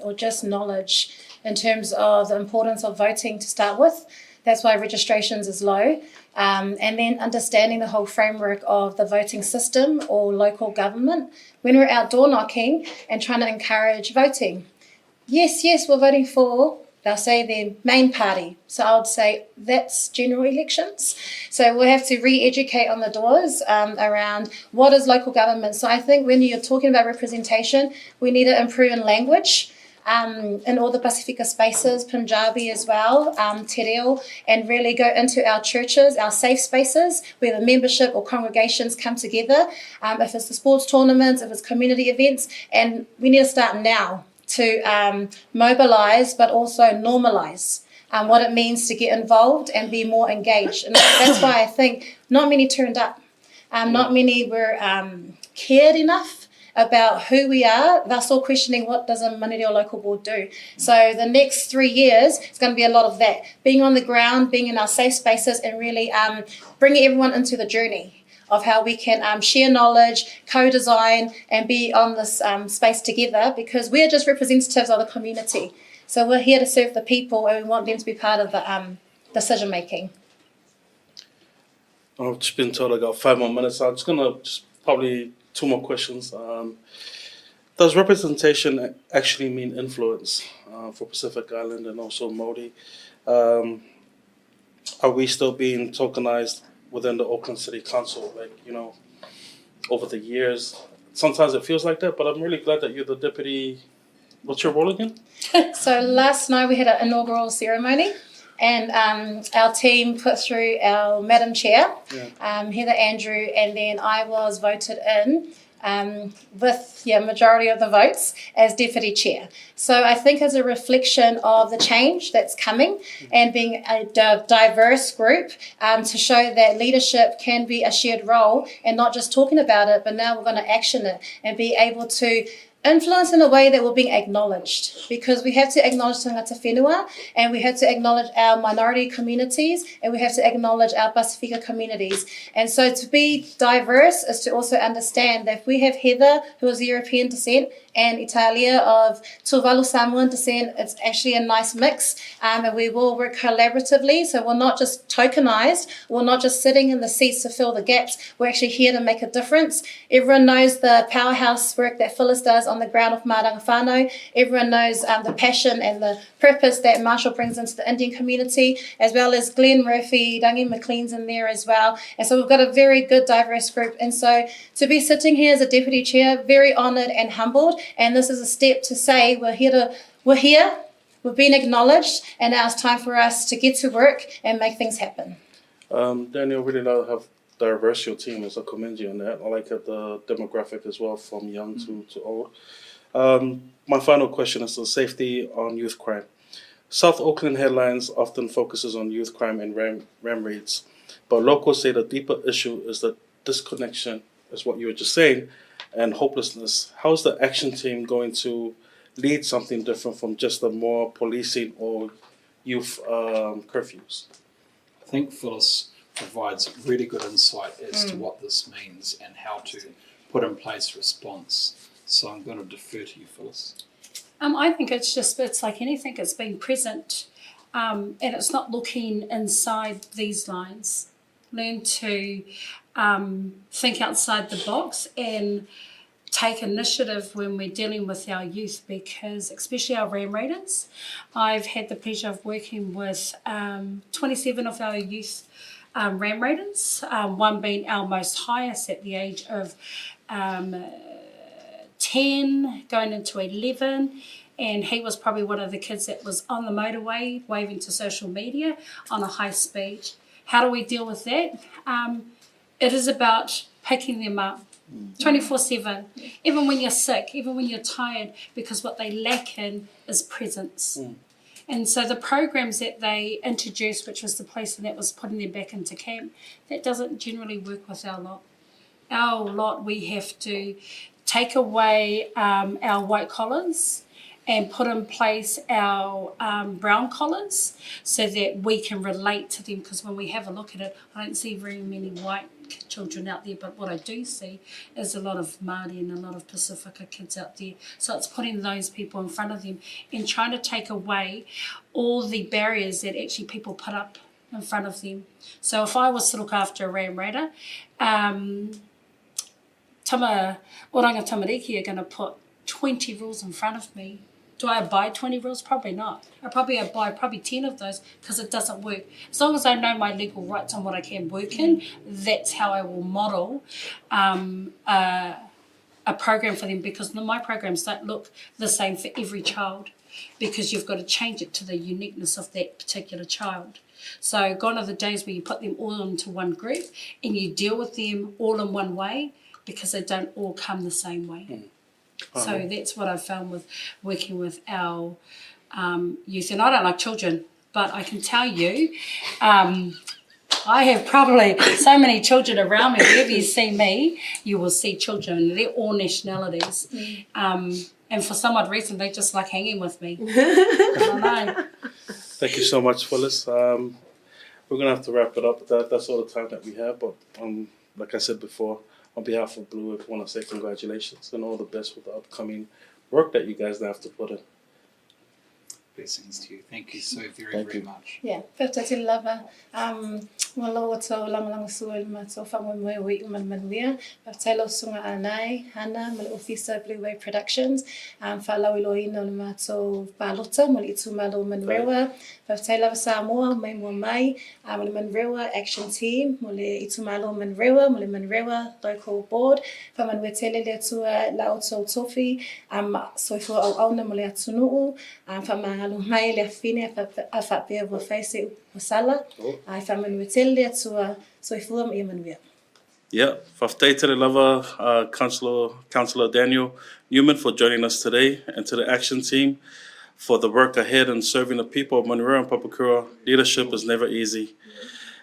or just knowledge in terms of the importance of voting to start with. That's why registrations is low. And then understanding the whole framework of the voting system or local government. When we're out door knocking and trying to encourage voting, yes, we're voting for, they'll say their main party. So I would say that's general elections. So we'll have to re-educate on the doors around what is local government. So I think when you're talking about representation, we need to improve in language. In all the Pasifika spaces, Punjabi as well, Te Reo, and really go into our churches, our safe spaces where the membership or congregations come together, if it's the sports tournaments, if it's community events, and we need to start now to mobilise but also normalise what it means to get involved and be more engaged. And that's why I think not many turned up, not many were cared enough about who we are. They're still questioning what does a Manireo local board do. So the next 3 years, it's going to be a lot of that. Being on the ground, being in our safe spaces, and really bringing everyone into the journey of how we can share knowledge, co-design, and be on this space together, because we're just representatives of the community. So we're here to serve the people, and we want them to be part of the decision-making. I've just been told I got 5 more minutes. I'm just going to probably 2 more questions. Does representation actually mean influence for Pacific Island and also Māori? Are we still being tokenized within the Auckland City Council? Like, you know, over the years, sometimes it feels like that, but I'm really glad that you're the deputy. What's your role again? So last night we had an inaugural ceremony, and our team put through our Madam Chair, Heather Andrew, and then I was voted in with majority of the votes as Deputy Chair. So I think as a reflection of the change that's coming and being a diverse group to show that leadership can be a shared role and not just talking about it, but now we're going to action it and be able to influence in a way that we're being acknowledged, because we have to acknowledge tangata whenua, and we have to acknowledge our minority communities, and we have to acknowledge our Pasifika communities. And so to be diverse is to also understand that if we have Heather, who is European descent, and Italia of Tuvalu Samoan descent, it's actually a nice mix, and we will work collaboratively. So we're not just tokenized, we're not just sitting in the seats to fill the gaps, we're actually here to make a difference. Everyone knows the powerhouse work that Phyllis does on the ground of Maranga Whānau. Everyone knows the passion and the purpose that Marshall brings into the Indian community, as well as Glenn Murphy, Dangi McLean's in there as well. And so we've got a very good diverse group. And so to be sitting here as a Deputy Chair, very honoured and humbled. And this is a step to say we're here, we've been acknowledged, and now it's time for us to get to work and make things happen. Daniel, really love how diverse your team is. I commend you on that. I like the demographic as well, from young to old. My final question is the safety on youth crime. South Auckland headlines often focuses on youth crime and ram raids, but locals say the deeper issue is the disconnection, is what you were just saying, and hopelessness. How is the action team going to lead something different from just the more policing or youth curfews? I think Phyllis provides really good insight as to what this means and how to put in place response. So I'm going to defer to you, Phyllis. I think it's like anything, it's being present, and it's not looking inside these lines. Learn to think outside the box and take initiative when we're dealing with our youth, because especially our ram raiders, I've had the pleasure of working with 27 of our youth ram raiders, one being our most highest at the age of 10 going into 11, and he was probably one of the kids that was on the motorway waving to social media on a high speed. How do we deal with that? It is about picking them up 24/7, even when you're sick, even when you're tired, because what they lack in is presence. And so the programs that they introduced, which was the place that was putting them back into camp, that doesn't generally work with our lot. Our lot, we have to take away our white collars and put in place our brown collars so that we can relate to them, because when we have a look at it, I don't see very many white children out there, but what I do see is a lot of Māori and a lot of Pacifica kids out there. So it's putting those people in front of them and trying to take away all the barriers that actually people put up in front of them. So if I was to look after a ram raider, Oranga Tamariki are going to put 20 rules in front of me. Do I abide 20 rules? Probably not. I probably abide 10 of those, because it doesn't work. As long as I know my legal rights and what I can work in, that's how I will model a program for them, because my programs don't look the same for every child, because you've got to change it to the uniqueness of that particular child. So gone are the days where you put them all into one group and you deal with them all in one way, because they don't all come the same way. So that's what I've found with working with our youth. And I don't like children, but I can tell you, I have probably so many children around me. Wherever you see me, you will see children. They're all nationalities. And for some odd reason, they just like hanging with me. I don't know. Thank you so much, Phyllis. We're going to have to wrap it up. That's all the time that we have. But like I said before, on behalf of Blue, I want to say congratulations and all the best with the upcoming work that you guys have to put in. Blessings to you. Thank you so very much. Yeah, whiwhata te lava. Waloa tau langalanga sua i mātou whamoi ui umanuia. Whiwhata sunga anai, Hana, ma le ofisa Blue Wave Productions. Whalau ilo ina o le mātou pālota, mo le itu malo manrewa. Whiwhata lava Samoa, mai mua mai. Mo le manrewa action team, mo le itu malo manrewa, mo le manrewa local board. Whamanua tele le atua la oto tofi. Soifua au auna mo le atunuu. Whamangalo mai le afine a whapea wa whaise usala. Ai whamanua tele le atua soifua ma imanuia. Yeah, whafteitele lava Councillor Daniel Newman for joining us today, and to the action team for the work ahead and serving the people of Manurewa and Papakura. Leadership is never easy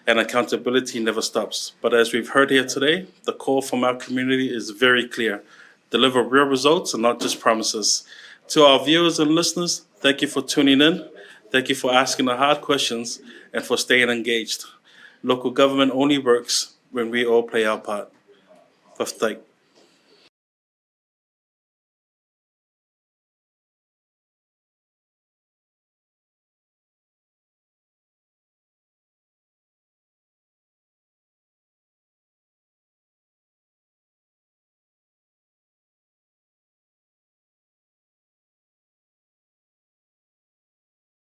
and accountability never stops. But as we've heard here today, the call from our community is very clear. Deliver real results and not just promises. To our viewers and listeners, thank you for tuning in. Thank you for asking the hard questions and for staying engaged. Local government only works when we all play our part. Whaftai.